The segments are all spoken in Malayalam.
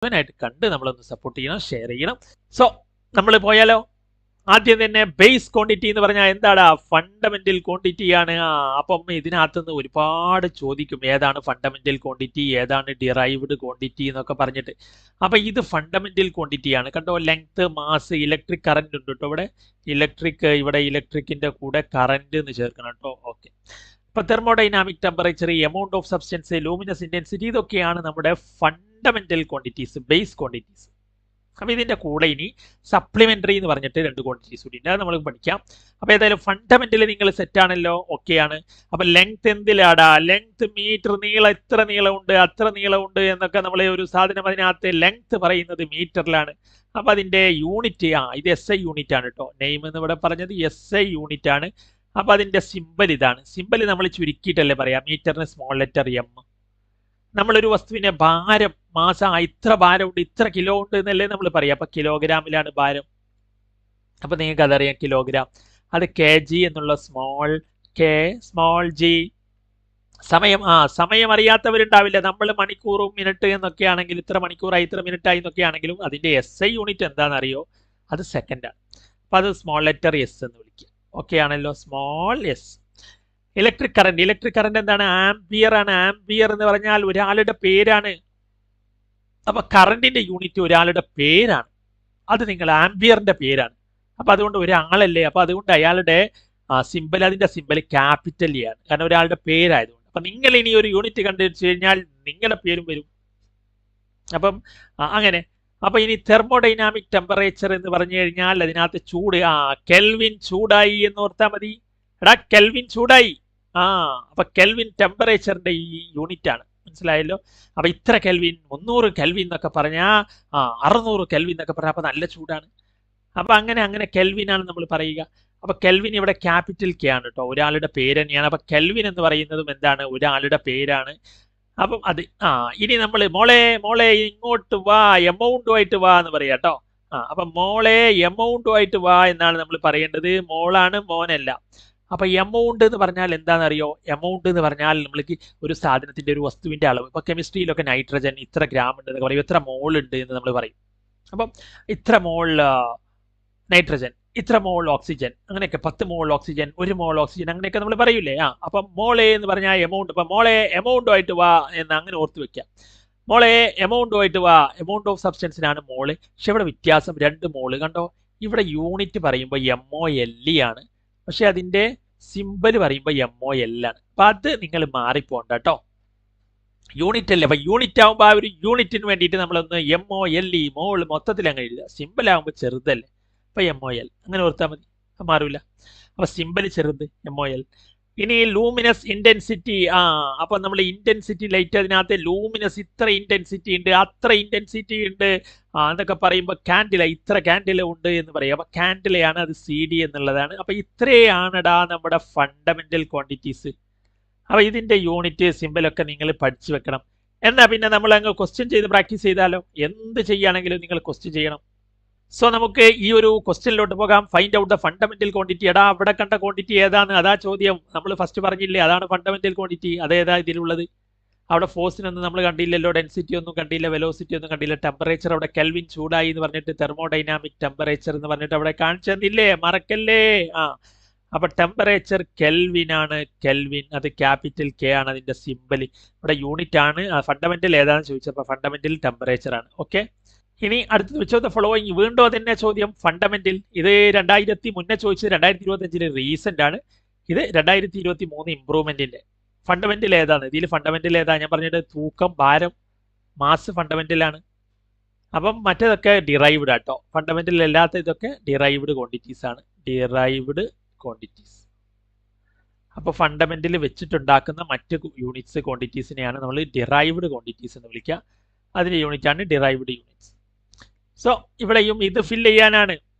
മുഴുവനായിട്ട് കണ്ട് നമ്മളൊന്ന് സപ്പോർട്ട് ചെയ്യണം, ഷെയർ ചെയ്യണം. സോ നമ്മൾ പോയാലോ? ആദ്യം തന്നെ ബേസ് ക്വാണ്ടിറ്റി എന്ന് പറഞ്ഞാൽ എന്താടാ? ഫണ്ടമെന്റൽ ക്വാണ്ടിറ്റി ആണ്. അപ്പം ഇതിനകത്തുനിന്ന് ഒരുപാട് ചോദിക്കും, ഏതാണ് ഫണ്ടമെന്റൽ ക്വാണ്ടിറ്റി, ഏതാണ് ഡിറൈവ്ഡ് ക്വാണ്ടിറ്റി എന്നൊക്കെ പറഞ്ഞിട്ട്. അപ്പൊ ഇത് ഫണ്ടമെന്റൽ ക്വാണ്ടിറ്റി ആണ്. കണ്ടോ, ലെങ്ത്, മാസ്, ഇലക്ട്രിക് കറന്റ് ഉണ്ട് കേട്ടോ ഇവിടെ. ഇവിടെ ഇലക്ട്രിക്കിന്റെ കൂടെ കറന്റ് എന്ന് ചേർക്കണം കേട്ടോ. ഓക്കെ. ഇപ്പൊ thermodynamic temperature, amount of substance, luminous intensity, ഇതൊക്കെയാണ് നമ്മുടെ ഫണ്ടമെന്റൽ ക്വാണ്ടിറ്റീസ്, ബേസ് ക്വാണ്ടിറ്റീസ്. അപ്പൊ ഇതിന്റെ കൂടെ ഇനി സപ്ലിമെന്ററി എന്ന് പറഞ്ഞിട്ട് 2 ക്വാണ്ടിറ്റീസ് കൂടി ഉണ്ട്, അത് നമ്മൾ പഠിക്കാം. അപ്പൊ ഏതായാലും ഫണ്ടമെന്റൽ നിങ്ങൾ സെറ്റ് ആണല്ലോ, ഓക്കെ ആണ്. അപ്പൊ ലെങ്ത് എന്തിലാടാ? ലെങ്ത് മീറ്റർ, നീളം ഇത്ര നീളമുണ്ട്, അത്ര നീളമുണ്ട് എന്നൊക്കെ നമ്മൾ ഒരു സാധനം അതിനകത്ത് ലെങ്ത് പറയുന്നത് മീറ്ററിലാണ്. അപ്പൊ അതിന്റെ യൂണിറ്റ്, ഇത് SI യൂണിറ്റ് ആണ് കേട്ടോ. നെയിം എന്ന് ഇവിടെ പറഞ്ഞത് SI യൂണിറ്റ് ആണ്. അപ്പൊ അതിന്റെ സിമ്പൽ ഇതാണ്. സിമ്പൽ നമ്മൾ ചുരുക്കിയിട്ടല്ലേ പറയാം. മീറ്ററിന് സ്മോൾ ലെറ്റർ M. നമ്മളൊരു വസ്തുവിന്റെ ഭാരം, മാസം ഇത്ര ഭാരമുണ്ട്, ഇത്ര കിലോ ഉണ്ട് എന്നല്ലേ നമ്മൾ പറയാം. അപ്പൊ കിലോഗ്രാമിലാണ് ഭാരം. അപ്പൊ നിങ്ങൾക്ക് അതറിയാം, കിലോഗ്രാം. അത് kg എന്നുള്ള സ്മോൾ k, സ്മോൾ g. സമയം അറിയാത്തവരുണ്ടാവില്ല. നമ്മൾ മണിക്കൂറും മിനിറ്റ് എന്നൊക്കെ ആണെങ്കിൽ, ഇത്ര മണിക്കൂറായി ഇത്ര മിനിറ്റായി എന്നൊക്കെ ആണെങ്കിലും അതിന്റെ SI യൂണിറ്റ് എന്താണെന്നറിയോ? അത് സെക്കൻഡാണ്. അപ്പൊ അത് സ്മോൾ ലെറ്റർ S എന്ന് വിളിക്കുക. ഓക്കെ ആണല്ലോ, സ്മോൾ S. ഇലക്ട്രിക് കറന്റ് എന്താണ്? ആംപിയർ ആണ്. ആംപിയർ എന്ന് പറഞ്ഞാൽ ഒരാളുടെ പേരാണ്. അപ്പൊ കറണ്ടിന്റെ യൂണിറ്റ് ഒരാളുടെ പേരാണ്. അത് നിങ്ങൾ ആംപിയറിന്റെ പേരാണ്. അപ്പൊ അതുകൊണ്ട് ഒരാളല്ലേ, അപ്പൊ അതുകൊണ്ട് അയാളുടെ സിമ്പൽ, അതിന്റെ സിമ്പൽ ക്യാപിറ്റൽ E ആണ്, കാരണം ഒരാളുടെ പേരായതുകൊണ്ട്. അപ്പൊ നിങ്ങൾ ഇനി ഒരു യൂണിറ്റ് കണ്ടുപിടിച്ചു കഴിഞ്ഞാൽ നിങ്ങളുടെ പേരും വരും. അപ്പം അങ്ങനെ. അപ്പൊ ഇനി തെർമോഡൈനാമിക് ടെമ്പറേച്ചർ എന്ന് പറഞ്ഞു കഴിഞ്ഞാൽ അതിനകത്ത് ചൂട്, കെൽവിൻ ചൂടായി എന്ന് ഓർത്താൽ മതി. എടാ, കെൽവിൻ ചൂടായി. അപ്പൊ കെൽവിൻ ടെമ്പറേച്ചറിന്റെ ഈ യൂണിറ്റ് ആണ്, മനസ്സിലായല്ലോ. അപ്പൊ ഇത്ര കെൽവിൻ, 300 കെൽവിൻ എന്നൊക്കെ പറഞ്ഞാൽ 600 കെൽവിൻ എന്നൊക്കെ പറഞ്ഞാൽ അപ്പൊ നല്ല ചൂടാണ്. അപ്പൊ അങ്ങനെ കെൽവിൻ ആണ് നമ്മൾ പറയുക. അപ്പൊ കെൽവിൻ ഇവിടെ ക്യാപിറ്റൽ K ആണ് കേട്ടോ, ഒരാളുടെ പേര് തന്നെയാണ്. അപ്പൊ കെൽവിൻ എന്ന് പറയുന്നതും എന്താണ്? ഒരാളുടെ പേരാണ്. അപ്പം അത് ഇനി നമ്മൾ മോളെ ഇങ്ങോട്ട് വാ, എമൗണ്ടുമായിട്ട് വാ എന്ന് പറയാം കേട്ടോ. അപ്പൊ മോളെ എമൗണ്ടുമായിട്ട് വാ എന്നാണ് നമ്മൾ പറയേണ്ടത്. മോളാണ്, മോനല്ല. അപ്പൊ എമൗണ്ട് എന്ന് പറഞ്ഞാൽ എന്താണെന്നറിയോ? എമൗണ്ട് എന്ന് പറഞ്ഞാൽ നമ്മൾക്ക് ഒരു സാധനത്തിന്റെ, ഒരു വസ്തുവിന്റെ അളവ്. ഇപ്പൊ കെമിസ്ട്രിയിലൊക്കെ നൈട്രജൻ ഇത്ര ഗ്രാം ഉണ്ട് എന്നൊക്കെ പറയും, ഇത്ര മോൾ ഉണ്ട് എന്ന് നമ്മൾ പറയും. അപ്പം ഇത്ര മോൾ നൈട്രജൻ, ഇത്ര മോൾ ഓക്സിജൻ, അങ്ങനെയൊക്കെ 10 മോൾ ഓക്സിജൻ, 1 മോൾ ഓക്സിജൻ, അങ്ങനെയൊക്കെ നമ്മൾ പറയൂലേ. അപ്പം മോളെ എന്ന് പറഞ്ഞാൽ എമൗണ്ട്. അപ്പൊ മോളെ എമൗണ്ടുമായിട്ട് വാ എന്ന് അങ്ങനെ ഓർത്ത് വെക്കാം. മോളെ എമൗണ്ടുമായിട്ട് വാ, എമൗണ്ട് ഓഫ് സബ്സ്റ്റൻസിനാണ് മോള്. പക്ഷെ ഇവിടെ വ്യത്യാസം, 2 മോള് കണ്ടോ. ഇവിടെ യൂണിറ്റ് പറയുമ്പോൾ MOLE ആണ്, പക്ഷെ അതിന്റെ സിമ്പൽ പറയുമ്പോൾ MOL ആണ്. അപ്പൊ അത് നിങ്ങൾ മാറിപ്പോണ്ട കേട്ടോ. യൂണിറ്റ് അല്ലേ, അപ്പൊ യൂണിറ്റ് ആകുമ്പോൾ ആ ഒരു യൂണിറ്റിന് വേണ്ടിയിട്ട് നമ്മളൊന്ന് MOLE, മോൾ മൊത്തത്തിൽ അങ്ങനെ എഴുതുക. സിമ്പൽ ആകുമ്പോൾ ചെറുതല്ലേ, അപ്പൊ MOL അങ്ങനെ ഓർത്താൽ മതി, മാറൂല. അപ്പൊ സിമ്പൽ ചെറുത്, MOL. ഇനി ലൂമിനസ് ഇന്റൻസിറ്റി. അപ്പൊ നമ്മൾ ഇന്റൻസിറ്റി ലൈറ്റ്, അതിനകത്ത് ലൂമിനസ് ഇത്ര ഇന്റൻസിറ്റി ഉണ്ട്, അത്ര ഇന്റൻസിറ്റി ഉണ്ട് എന്നൊക്കെ പറയുമ്പോൾ കാൻഡില ഇത്ര കാൻഡില ഉണ്ട് എന്ന് പറയും. അപ്പൊ കാൻഡിലയാണ്, അത് CD എന്നുള്ളതാണ്. അപ്പൊ ഇത്രയാണടാ നമ്മുടെ ഫണ്ടമെന്റൽ ക്വാണ്ടിറ്റീസ്. അപ്പൊ ഇതിന്റെ യൂണിറ്റ്, സിമ്പലൊക്കെ നിങ്ങൾ പഠിച്ചു വെക്കണം. എന്നാ പിന്നെ നമ്മൾ അങ്ങ് ക്വസ്റ്റ്യൻ ചെയ്ത് പ്രാക്ടീസ് ചെയ്താലോ? എന്ത് ചെയ്യുകയാണെങ്കിലും നിങ്ങൾ ക്വസ്റ്റ്യൻ ചെയ്യണം. സോ നമുക്ക് ഈ ഒരു ക്വസ്റ്റ്യനിലോട്ട് പോകാം. Find out the fundamental quantity. എടാ, അവിടെ കണ്ട ക്വാണ്ടിറ്റി ഏതാണ്? അതാ ചോദ്യം. നമ്മൾ ഫസ്റ്റ് പറഞ്ഞില്ലേ, അതാണ് ഫണ്ടമെന്റൽ ക്വാണ്ടിറ്റി. അതേതാ ഇതിലുള്ളത്? അവിടെ ഫോഴ്സിനൊന്നും നമ്മൾ കണ്ടില്ലല്ലോ, ഡെൻസിറ്റി ഒന്നും കണ്ടില്ല, വെലോസിറ്റി ഒന്നും കണ്ടില്ല. ടെമ്പറേച്ചർ അവിടെ കെൽവിൻ ചൂടായി എന്ന് പറഞ്ഞിട്ട് തെർമോഡൈനാമിക് ടെമ്പറേച്ചർ എന്ന് പറഞ്ഞിട്ട് അവിടെ കാണിച്ചു തന്നില്ലേ, മറക്കല്ലേ. അപ്പൊ ടെമ്പറേച്ചർ കെൽവിൻ ആണ്, കെൽവിൻ. അത് ക്യാപിറ്റൽ K ആണ് അതിന്റെ സിമ്പൽ. ഇവിടെ യൂണിറ്റ് ആണ്. ഫണ്ടമെന്റൽ ഏതാണെന്ന് ചോദിച്ചപ്പോൾ ഫണ്ടമെന്റൽ ടെമ്പറേച്ചർ ആണ്. ഓക്കെ. ഇനി അടുത്തത് വെച്ചോ ദ ഫോളോയിങ്. വീണ്ടും അതന്നെ ചോദ്യം, ഫണ്ടമെന്റൽ. ഇത് 2000 മുന്നേ ചോദിച്ചത് 2025 റീസെന്റ് ആണ്. ഇത് 2023 ഇംപ്രൂവ്മെന്റിന്റെ. ഫണ്ടമെന്റൽ ഏതാണ്? ഇതിൽ ഫണ്ടമെന്റൽ ഏതാ? ഞാൻ പറഞ്ഞിട്ട് തൂക്കം, ഭാരം, മാസ് ഫണ്ടമെന്റൽ ആണ്. അപ്പം മറ്റേതൊക്കെ ഡിറൈവ്ഡ് ആട്ടോ. ഫണ്ടമെന്റൽ അല്ലാത്ത ഇതൊക്കെ ഡിറൈവ്ഡ് ക്വാണ്ടിറ്റീസ് ആണ്, ഡിറൈവ്ഡ് ക്വാണ്ടിറ്റീസ്. അപ്പോൾ ഫണ്ടമെന്റൽ വെച്ചിട്ടുണ്ടാക്കുന്ന മറ്റ് യൂണിറ്റ്സ്, ക്വാണ്ടിറ്റീസിനെയാണ് നമ്മൾ ഡിറൈവ്ഡ് ക്വാണ്ടിറ്റീസ് എന്ന് വിളിക്കുക. അതിന്റെ യൂണിറ്റ് ആണ് ഡിറൈവ്ഡ് യൂണിറ്റ്സ്. സോ ഇവിടെയും ഇത് ഫില്ല് ചെയ്യാനാണ്.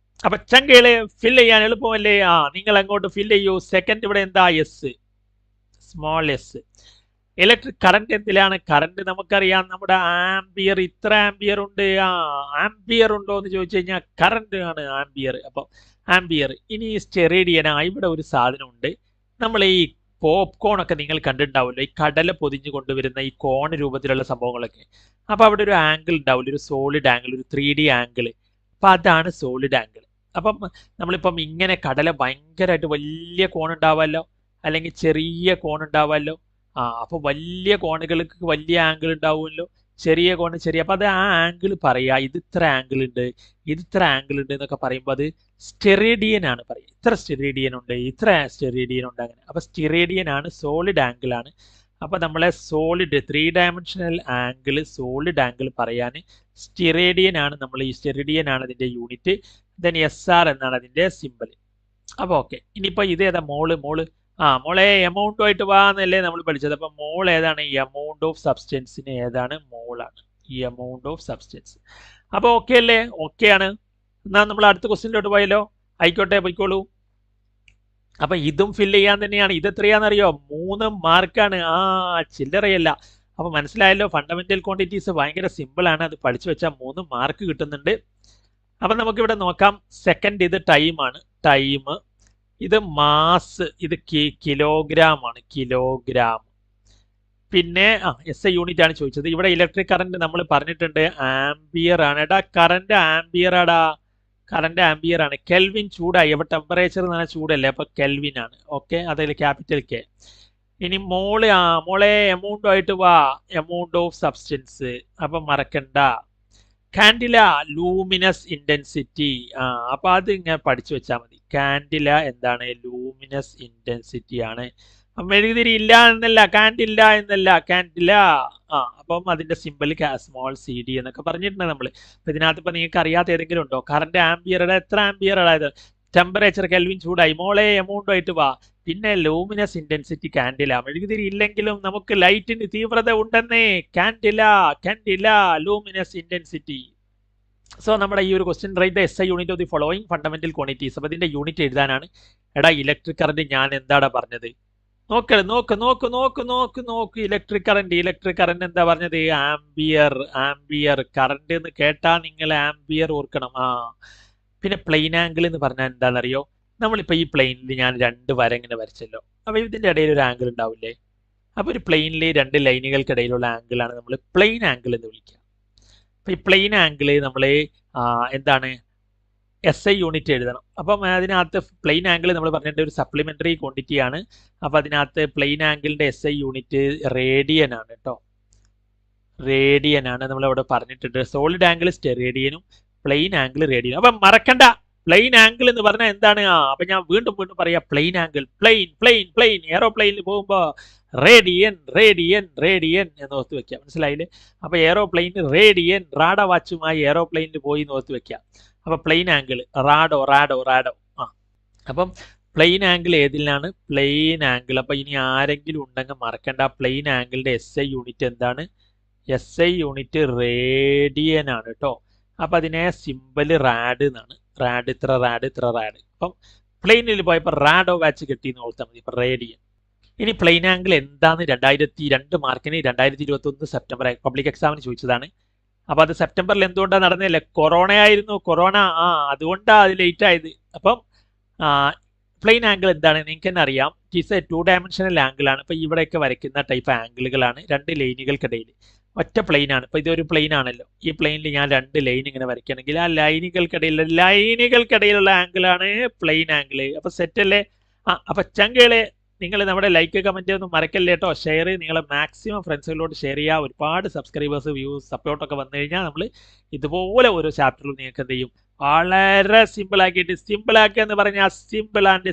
അപ്പൊ ചങ്കകളെ ഫില്ല് ചെയ്യാൻ എളുപ്പമല്ലേ? നിങ്ങൾ അങ്ങോട്ട് ഫില്ല് ചെയ്യൂ. സെക്കൻഡ് ഇവിടെ എന്താ? S, small s. Electric current എന്തിലാണ്? കറന്റ് നമുക്കറിയാം, നമ്മുടെ ആംപിയർ. ഇത്ര ആംപിയർ ഉണ്ട്. ആംപിയർ ഉണ്ടോ എന്ന് ചോദിച്ചു കഴിഞ്ഞാൽ കറന്റ് ആണ് ആംപിയർ. അപ്പൊ ആംപിയർ. ഇനി സ്റ്റെറേഡിയൻ. ഇവിടെ ഒരു സാധനം ഉണ്ട്. നമ്മൾ ഈ പോപ്കോൺ ഒക്കെ നിങ്ങൾ കണ്ടിട്ടുണ്ടാവുമല്ലോ, ഈ കടല പൊതിഞ്ഞു കൊണ്ടുവരുന്ന ഈ കോൺ രൂപത്തിലുള്ള സംഭവങ്ങളൊക്കെ. അപ്പൊ അവിടെ ഒരു ആംഗിൾ ഉണ്ടാവില്ല, ഒരു സോളിഡ് ആംഗിൾ, ഒരു 3D ആംഗിൾ. അപ്പൊ അതാണ് സോളിഡ് ആംഗിൾ. അപ്പം നമ്മളിപ്പം ഇങ്ങനെ കടല ഭയങ്കരമായിട്ട് വലിയ കോൺ ഉണ്ടാവാമല്ലോ, അല്ലെങ്കിൽ ചെറിയ കോൺ ഉണ്ടാവാമല്ലോ. അപ്പൊ വലിയ കോണുകൾക്ക് വലിയ ആംഗിൾ ഉണ്ടാവുമല്ലോ, ചെറിയ കോണ് ചെറിയ. അപ്പൊ അത് ആ ആംഗിൾ പറയാ, ഇത് ഇത്ര ആംഗിൾ ഉണ്ട്, ഇത് ഇത്ര ആംഗിൾ ഉണ്ട് എന്നൊക്കെ പറയുമ്പോൾ അത് സ്റ്റെറേഡിയൻ ആണ് പറയുക. ഇത്ര സ്റ്റെറേഡിയൻ ഉണ്ട്, ഇത്ര സ്റ്റെറേഡിയൻ ഉണ്ട്, അങ്ങനെ. അപ്പൊ സ്റ്റെറേഡിയൻ ആണ്, സോളിഡ് ആംഗിൾ ആണ്. അപ്പൊ നമ്മളെ solid 3 dimensional angle, solid angle പറയാൻ സ്റ്റെറേഡിയൻ ആണ്. നമ്മൾ ഈ സ്റ്റെറേഡിയൻ ആണ് അതിന്റെ യൂണിറ്റ്. ദെൻ SR എന്നാണ് അതിന്റെ സിമ്പിൾ. അപ്പൊ ഓക്കെ, ഇനിയിപ്പോ ഇത് ഏതാ? മോള്. മോളെ എമൗണ്ടുമായിട്ട് വാ എന്നല്ലേ നമ്മൾ പഠിച്ചത്. അപ്പൊ മോൾ ഏതാണ്? ഈ എമൗണ്ട് ഓഫ് സബ്സ്റ്റൻസിന് ഏതാണ്? മോളാണ്, ഈ എമൗണ്ട് ഓഫ് സബ്സ്റ്റൻസ്. അപ്പൊ ഓക്കെ അല്ലേ? ഓക്കെ ആണ്. എന്നാ നമ്മൾ അടുത്ത ക്വസ്റ്റ്യനിലോട്ട് പോയല്ലോ. ആയിക്കോട്ടെ, പോയിക്കോളൂ. അപ്പൊ ഇതും ഫില്ല് ചെയ്യാൻ തന്നെയാണ്. ഇത് എത്രയാണെന്നറിയോ? 3 മാർക്കാണ്. ചില്ലറയല്ല. അപ്പൊ മനസ്സിലായല്ലോ, ഫണ്ടമെന്റൽ ക്വാണ്ടിറ്റീസ് ഭയങ്കര സിമ്പിൾ ആണ്. അത് പഠിച്ചു വെച്ചാൽ 3 മാർക്ക് കിട്ടുന്നുണ്ട്. അപ്പൊ നമുക്കിവിടെ നോക്കാം. സെക്കൻഡ് ഇത് ടൈമാണ്, ടൈം. ഇത് മാസ്, ഇത് കിലോഗ്രാം ആണ്, കിലോഗ്രാം. പിന്നെ SI യൂണിറ്റ് ആണ് ചോദിച്ചത്. ഇവിടെ ഇലക്ട്രിക് കറന്റ് നമ്മൾ പറഞ്ഞിട്ടുണ്ട് ആംബിയർ ആണ്. എടാ കറന്റ് ആംബിയർ ആടാ, കറന്റ് ആംബിയർ ആണ്. കെൽവിൻ ചൂടായി. അപ്പൊ ടെമ്പറേച്ചർ എന്ന് പറഞ്ഞാൽ ചൂടല്ലേ, അപ്പൊ കെൽവിൻ ആണ്. ഓക്കെ, അതിൽ ക്യാപിറ്റൽ K. ഇനി മോള്, മോളെ എമൗണ്ട് ആയിട്ട് വാ, എമൗണ്ട് ഓഫ് സബ്സ്റ്റൻസ്. അപ്പൊ മറക്കണ്ട. Candela luminous intensity. അപ്പൊ അത് ഇങ്ങനെ പഠിച്ചു വെച്ചാൽ മതി. കാൻഡില എന്താണ്? ലൂമിനസ് ഇന്റൻസിറ്റി ആണ്. മെഴുകുതിരി ഇല്ല എന്നല്ല, കാൻഡില്ല എന്നല്ല, കാൻഡില. അപ്പം അതിന്റെ സിമ്പിൾ സ്മോൾ CD എന്നൊക്കെ പറഞ്ഞിട്ടുണ്ട് നമ്മൾ. അപ്പൊ ഇതിനകത്ത് ഇപ്പൊ നിങ്ങൾക്ക് അറിയാത്ത ഏതെങ്കിലും ഉണ്ടോ? കറന്റ് ആംബിയറുടെ എത്ര ആംബിയർ അതായത് ടെമ്പറേച്ചർ കെൽവിൻ ചൂടായി. മോളെ എമൗണ്ട് ആയിട്ട് വാ. പിന്നെ ലൂമിനസ് ഇന്റൻസിറ്റി കാൻഡില. മെഴുകുതിരി ഇല്ലെങ്കിലും നമുക്ക് ലൈറ്റിന് തീവ്രത ഉണ്ടെന്നേ. Candela, candela, luminous intensity. So നമ്മുടെ ഈ ഒരു question, write the SI unit of the following fundamental quantities. അപ്പൊ ഇതിന്റെ യൂണിറ്റ് എഴുതാനാണ്. എടാ ഇലക്ട്രിക് കറന്റ് ഞാൻ എന്താടാ പറഞ്ഞത്? നോക്ക്. ഇലക്ട്രിക് കറന്റ് എന്താ പറഞ്ഞത്? Ampere, ampere. കറന്റ് എന്ന് കേട്ടാ നിങ്ങൾ ആംബിയർ ഓർക്കണം. പിന്നെ പ്ലെയിൻ ആംഗിൾ എന്ന് പറഞ്ഞാൽ എന്താണെന്നറിയോ? നമ്മളിപ്പോ ഈ പ്ലെയിനിൽ ഞാൻ 2 വര ഇങ്ങനെ വരച്ചല്ലോ. അപ്പൊ ഇതിന്റെ ഇടയിൽ ഒരു ആംഗിൾ ഉണ്ടാവില്ലേ? അപ്പൊ ഒരു പ്ലെയിനിൽ 2 ലൈനുകൾക്കിടയിലുള്ള ആംഗിൾ ആണ് നമ്മൾ പ്ലെയിൻ ആംഗിൾ എന്ന് വിളിക്കുക. അപ്പൊ ഈ പ്ലെയിൻ ആംഗിൾ നമ്മൾ എന്താണ്? SI യൂണിറ്റ് എഴുതണം. അപ്പം അതിനകത്ത് പ്ലെയിൻ ആംഗിൾ നമ്മൾ പറഞ്ഞിട്ട് ഒരു സപ്ലിമെന്ററി ക്വാണ്ടിറ്റി ആണ്. അപ്പൊ അതിനകത്ത് പ്ലെയിൻ ആംഗിളിന്റെ SI യൂണിറ്റ് റേഡിയൻ ആണ് കേട്ടോ, റേഡിയൻ ആണ്. നമ്മളിവിടെ പറഞ്ഞിട്ടുണ്ട്. സോളിഡ് ആംഗിൾ സ്റ്റെറേഡിയനും പ്ലെയിൻ ആംഗിൾ റേഡിയനും. അപ്പൊ മറക്കണ്ട, പ്ലെയിൻ ആംഗിൾ എന്ന് പറഞ്ഞാൽ എന്താണ്? അപ്പൊ ഞാൻ വീണ്ടും പറയാം, പ്ലെയിൻ ആംഗിൾ, പ്ലെയിൻ. എയറോപ്ലെയിനിൽ പോകുമ്പോ റേഡിയൻ എന്ന് ഓർത്ത് വെക്കുക. മനസ്സിലായില്ലേ? അപ്പൊ എയറോപ്ലെയിൻ റേഡിയൻ, റാഡ വാച്ചുമായി എയറോപ്ലെയിനിൽ പോയി എന്ന് ഓർത്ത് വെക്കുക. അപ്പൊ പ്ലെയിൻ ആംഗിൾ റാഡോ. അപ്പം പ്ലെയിൻ ആംഗിൾ ഏതിലാണ്? Plane angle. അപ്പൊ ഇനി ആരെങ്കിലും ഉണ്ടെങ്കിൽ മറക്കണ്ട, പ്ലെയിൻ ആംഗിളിന്റെ SI യൂണിറ്റ് എന്താണ്? SI യൂണിറ്റ് റേഡിയൻ ആണ് കേട്ടോ. അപ്പൊ അതിനെ സിമ്പിൾ റാഡ് എന്നാണ്. ഇത്ര റാഡ്. അപ്പം പ്ലെയിനിൽ പോയപ്പോ റാഡോ വാച്ച് കിട്ടിയെന്ന് ഓർത്താൽ മതി. ഇപ്പൊ റേഡിയൻ. ഇനി പ്ലെയിൻ ആംഗിൾ എന്താന്ന് 2002 മാർക്കിന് 2021 സെപ്റ്റംബർ പബ്ലിക് എക്സാമിന് ചോദിച്ചതാണ്. അപ്പൊ അത് സെപ്റ്റംബറിൽ എന്തുകൊണ്ടാണ് നടന്നില്ല? കൊറോണ ആയിരുന്നു. അതുകൊണ്ടാണ് അത് ലേറ്റ് ആയത്. അപ്പം പ്ലെയിൻ ആംഗിൾ എന്താണ് നിങ്ങൾക്ക് തന്നെ അറിയാം. ഇറ്റ്സ് എ 2 ഡയമെൻഷണൽ ആംഗിൾ ആണ്. ഇപ്പൊ ഇവിടെയൊക്കെ വരയ്ക്കുന്ന ടൈപ്പ് ആംഗിളുകളാണ്. 2 ലൈനുകൾക്കിടയിൽ ഒറ്റ പ്ലെയിൻ ആണ്. ഇപ്പൊ ഇതൊരു പ്ലെയിൻ ആണല്ലോ. ഈ പ്ലെയിനിൽ ഞാൻ 2 ലൈൻ ഇങ്ങനെ വരയ്ക്കുകയാണെങ്കിൽ ആ ലൈനുകൾക്കിടയിലുള്ള ആംഗിൾ ആണ് പ്ലെയിൻ ആംഗിൾ. അപ്പൊ സെറ്റ് അല്ലേ? അപ്പൊ ചങ്കളെ, നിങ്ങൾ നമ്മുടെ ലൈക്ക് കമന്റ് ഒന്നും മറക്കല്ലേ കേട്ടോ. ഷെയർ, നിങ്ങളെ മാക്സിമം ഫ്രണ്ട്സുകളോട് ഷെയർ ചെയ്യുക. ഒരുപാട് സബ്സ്ക്രൈബേഴ്സ്, വ്യൂസ്, സപ്പോർട്ടൊക്കെ വന്നു കഴിഞ്ഞാൽ നമ്മൾ ഇതുപോലെ ഓരോ ചാപ്റ്ററിലും നിങ്ങൾക്ക് എന്ത് ചെയ്യും? വളരെ സിമ്പിൾ ആക്കുക എന്ന് പറഞ്ഞാൽ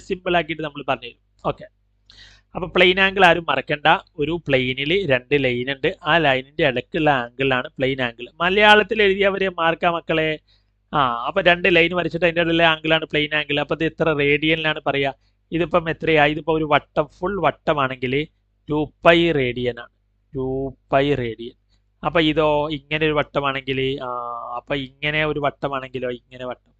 സിമ്പിൾ ആക്കിയിട്ട് നമ്മൾ പറഞ്ഞു തരും. ഓക്കെ, അപ്പൊ പ്ലെയിൻ ആംഗിൾ ആരും മറക്കണ്ട. ഒരു പ്ലെയിനിൽ 2 ലൈൻ ഉണ്ട്. ആ ലൈനിന്റെ ഇടയ്ക്കുള്ള ആംഗിളാണ് പ്ലെയിൻ ആംഗിൾ. മലയാളത്തിൽ എഴുതിയവരെ മാർക്കാ മക്കളെ. അപ്പൊ 2 ലൈൻ വരച്ചിട്ട് അതിൻ്റെ ഇടയിലെ ആംഗിളാണ് പ്ലെയിൻ ആംഗിൾ. അപ്പൊ ഇത് എത്ര റേഡിയനിലാണ് പറയാ? ഇതിപ്പം എത്രയായി? ഇതിപ്പോ ഒരു വട്ടം, ഫുൾ വട്ടമാണെങ്കിൽ 2π റേഡിയൻ ആണ്. 2π റേഡിയൻ. അപ്പൊ ഇതോ ഇങ്ങനെ ഒരു വട്ടമാണെങ്കിൽ, അപ്പൊ ഇങ്ങനെ ഒരു വട്ടമാണെങ്കിലോ ഇങ്ങനെ വട്ടം.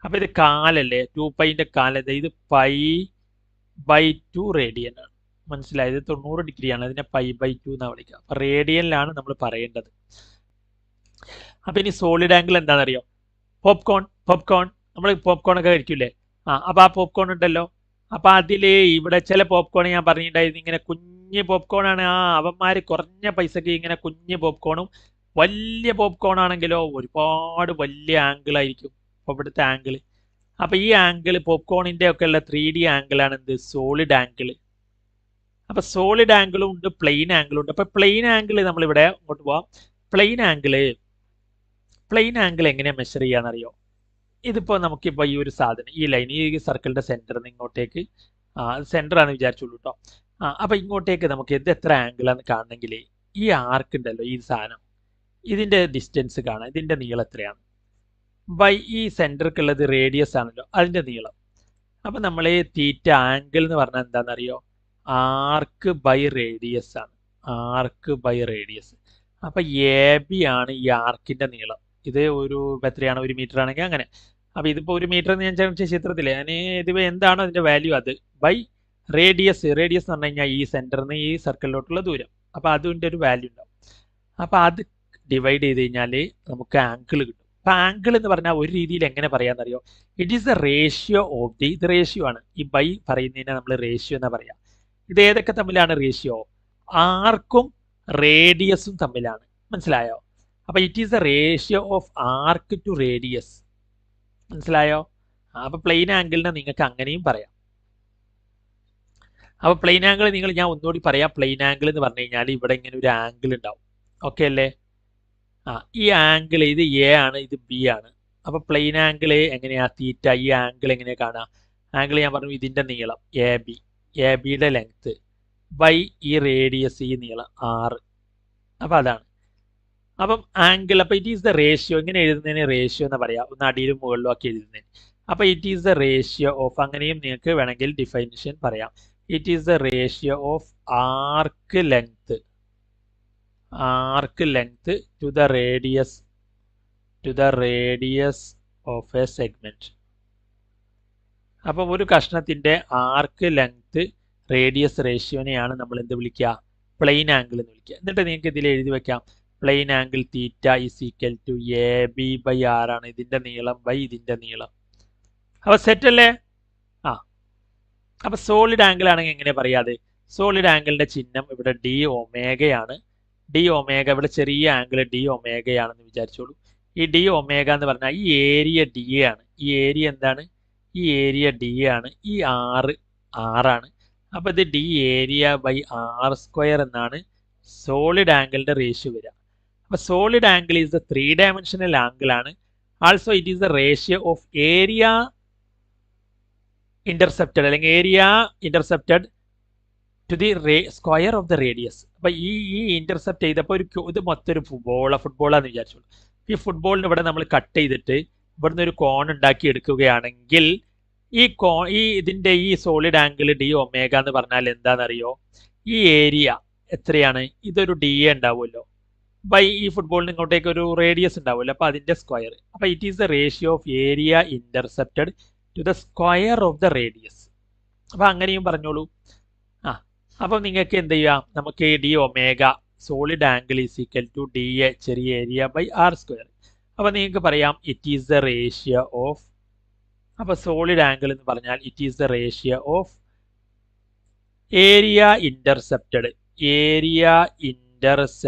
അപ്പൊ ഇത് കാലല്ലേ? 2πന്റെ കാലത്. ഇത് π/2 റേഡിയൻ ആണ്. മനസ്സിലായത്? 90 ഡിഗ്രിയാണ്. അതിനെ π/2 എന്നാ വിളിക്കുക. അപ്പൊ റേഡിയനിലാണ് നമ്മൾ പറയേണ്ടത്. അപ്പൊ ഇനി സോളിഡ് ആംഗിൾ എന്താണെന്നറിയോ? പോപ്കോൺ. നമ്മൾ പോപ്കോൺ ഒക്കെ കഴിക്കൂലേ? അപ്പൊ ആ പോപ്കോൺ ഉണ്ടല്ലോ, അപ്പൊ അതില് ഇവിടെ ചില പോപ്കോൺ ഞാൻ പറഞ്ഞിട്ടുണ്ടായിരുന്നു ഇങ്ങനെ കുഞ്ഞ് പോപ്കോൺ ആണ്. അവന്മാര് കുറഞ്ഞ പൈസക്ക് ഇങ്ങനെ കുഞ്ഞ് പോപ്കോണും, വലിയ പോപ്കോൺ ആണെങ്കിലോ ഒരുപാട് വലിയ ആംഗിൾ ആയിരിക്കും. അപ്പൊ ഇവിടുത്തെ ആംഗിൾ, അപ്പൊ ഈ ആംഗിൾ പോപ്കോണിന്റെ ഒക്കെ ഉള്ള 3D ആംഗിൾ ആണ് എന്ത്, സോളിഡ് ആംഗിൾ. അപ്പൊ സോളിഡ് ആംഗിളും ഉണ്ട്, പ്ലെയിൻ ആംഗിളും ഉണ്ട്. അപ്പൊ പ്ലെയിൻ ആംഗിൾ നമ്മളിവിടെ അങ്ങോട്ട് പോവാം. പ്ലെയിൻ ആംഗിൾ എങ്ങനെയാ മെഷർ ചെയ്യാന്നറിയോ? ഇതിപ്പോ നമുക്കിപ്പോ ഈ ഒരു സാധനം, ഈ ലൈൻ, ഈ സർക്കിളിന്റെ സെന്ററിൽ നിന്ന് ഇങ്ങോട്ടേക്ക്, സെന്റർ ആണെന്ന് വിചാരിച്ചോളൂ കേട്ടോ. അപ്പൊ ഇങ്ങോട്ടേക്ക് നമുക്ക് ഇത് എത്ര ആംഗിൾ ആണെന്ന് കാണണമെങ്കിൽ ഈ ആർക്ക് ഉണ്ടല്ലോ, ഈ സാധനം, ഇതിന്റെ ഡിസ്റ്റൻസ് കാണാം. ഇതിന്റെ നീളം എത്രയാണ് ബൈ ഈ സെന്റർക്കുള്ളത് റേഡിയസ് ആണല്ലോ, അതിന്റെ നീളം. അപ്പൊ നമ്മൾ തീറ്റ ആംഗിൾ എന്ന് പറഞ്ഞാൽ എന്താണെന്നറിയോ? ആർക്ക് ബൈ റേഡിയസ് ആണ്. Arc by radius. അപ്പൊ എ ബി ആണ് ഈ ആർക്കിന്റെ നീളം. ഇത് ഒരു എത്രയാണ്, 1 മീറ്റർ ആണെങ്കിൽ അങ്ങനെ. അപ്പൊ ഇതിപ്പോ 1 മീറ്റർ എന്ന് ഞാൻ ചിത്രത്തില് ഞാൻ ഇതിപ്പോ എന്താണോ അതിന്റെ വാല്യൂ അത് ബൈ റേഡിയസ്. റേഡിയസ് എന്ന് പറഞ്ഞു കഴിഞ്ഞാൽ ഈ സെന്ററിൽ നിന്ന് ഈ സർക്കിളിലോട്ടുള്ള ദൂരം. അപ്പൊ അതിന്റെ ഒരു വാല്യൂ ഉണ്ടാവും. അപ്പൊ അത് ഡിവൈഡ് ചെയ്ത് കഴിഞ്ഞാല് നമുക്ക് ആംഗിൾ കിട്ടും. അപ്പൊ ആംഗിൾ എന്ന് പറഞ്ഞാൽ ഒരു രീതിയിൽ എങ്ങനെ പറയാന്നറിയോ? It is the ratio of the, ഇത് റേഷ്യോ ആണ്. ഈ ബൈ പറയുന്നതിനെ നമ്മൾ റേഷ്യോ എന്നാ പറയാ. ഇത് ഏതൊക്കെ തമ്മിലാണ് റേഷ്യോ? ആർക്കും റേഡിയസും തമ്മിലാണ്. മനസ്സിലായോ? അപ്പൊ it is the ratio of arc to radius. മനസ്സിലായോ? അപ്പൊ പ്ലെയിൻ ആംഗിളിനെ നിങ്ങൾക്ക് അങ്ങനെയും പറയാം. അപ്പൊ പ്ലെയിൻ ആംഗിൾ ഞാൻ ഒന്നുകൂടി പറയാം. പ്ലെയിൻ ആംഗിൾ എന്ന് പറഞ്ഞു കഴിഞ്ഞാൽ ഇവിടെ ഇങ്ങനെ ഒരു ആംഗിൾ ഉണ്ടാവും. ഓക്കെ അല്ലേ? ഈ ആംഗിൾ ഇത് എ ആണ്, ഇത് ബി ആണ്. അപ്പൊ പ്ലെയിൻ ആംഗിൾ എങ്ങനെയാ? തീറ്റ. ഈ ആംഗിൾ എങ്ങനെയാ കാണാ? ആംഗിൾ ഞാൻ പറഞ്ഞു ഇതിന്റെ നീളം എ ബിയുടെ ലെങ്ത് ബൈ ഈ റേഡിയസ്, ഈ നീളം 6. അപ്പൊ അതാണ്. അപ്പം ആംഗിൾ, അപ്പൊ ഇറ്റ് ഈസ് ദ റേഷ്യോ. ഇങ്ങനെ എഴുതുന്നതിന് റേഷ്യോ എന്ന് പറയാം. ഒന്ന് അടിയിലും മുകളിലും ഒക്കെ എഴുതുന്നതിന്. അപ്പൊ it is the ratio of, അങ്ങനെയും നിങ്ങൾക്ക് വേണമെങ്കിൽ ഡിഫൈനിഷൻ പറയാം. It is the ratio of arc length to the radius of A segment. അപ്പൊ ഒരു കഷ്ണത്തിന്റെ ആർക്ക് ലെങ്ത് റേഡിയസ് റേഷ്യോനെയാണ് നമ്മൾ എന്ത് വിളിക്കുക? പ്ലെയിൻ ആംഗിൾ എന്ന് വിളിക്കുക. എന്നിട്ട് നിങ്ങൾക്ക് ഇതിൽ എഴുതി വെക്കാം, plane angle theta is equal to A B by R ആണ് ഇതിന്റെ നീളം ബൈ ഇതിന്റെ നീളം. അപ്പൊ സെറ്റ് അല്ലേ? അപ്പൊ സോളിഡ് ആംഗിൾ ആണെങ്കിൽ എങ്ങനെ പറയാതെ? സോളിഡ് ആംഗിളിന്റെ ചിഹ്നം ഇവിടെ ഡി ഒമേഗയാണ്. ഡി ഒമേഗ, ഇവിടെ ചെറിയ ആംഗിൾ ഡി ഒമേഗയാണെന്ന് വിചാരിച്ചോളൂ. ഈ ഡി ഒമേഗ എന്ന് പറഞ്ഞാൽ ഈ ഏരിയ ഡി ആണ്. ഈ ഏരിയ എന്താണ്? ഈ ഏരിയ ഡി ആണ്. ഈ ആറാണ്. അപ്പൊ ഇത് D area by R square എന്നാണ് സോളിഡ് ആംഗിളിന്റെ റേഷ്യോ വരിക. അപ്പൊ solid angle is the 3 dimensional angle ആണ്. Also it is the ratio of area intercepted, അല്ലെങ്കിൽ area intercepted to the square of the radius. അപ്പൊ ഈ ഇന്റർസെപ്റ്റ് ചെയ്തപ്പോൾ ഇത് മൊത്തം ഒരു ഫുട്ബോളാന്ന് വിചാരിച്ചോളൂ. ഈ ഫുട്ബോളിന് ഇവിടെ നമ്മൾ കട്ട് ചെയ്തിട്ട് ഇവിടുന്ന് ഒരു കോൺ ഉണ്ടാക്കി എടുക്കുകയാണെങ്കിൽ ഇതിന്റെ ഈ സോളിഡ് ആംഗിൾ ഡി ഒമേഗ എന്ന് പറഞ്ഞാൽ എന്താണെന്നറിയോ? ഈ ഏരിയ എത്രയാണ്? ഇതൊരു ഡി എ ഉണ്ടാവുമല്ലോ ബൈ ഈ ഫുട്ബോളിന് ഇങ്ങോട്ടേക്ക് ഒരു റേഡിയസ് ഉണ്ടാവുമല്ലോ, അപ്പൊ അതിന്റെ സ്ക്വയർ. അപ്പൊ it is the ratio of area intercepted to the square of the radius. അപ്പൊ അങ്ങനെയും പറഞ്ഞോളൂ. അപ്പൊ നിങ്ങൾക്ക് എന്ത് ചെയ്യാം? നമുക്ക് D omega solid angle is equal to D A ചെറിയ ഏരിയ ബൈ ആർ സ്ക്വയർ. അപ്പൊ നിങ്ങൾക്ക് പറയാം it is the ratio of, അപ്പൊ സോളിഡ് ആംഗിൾ എന്ന് പറഞ്ഞാൽ it is the ratio of area intercepted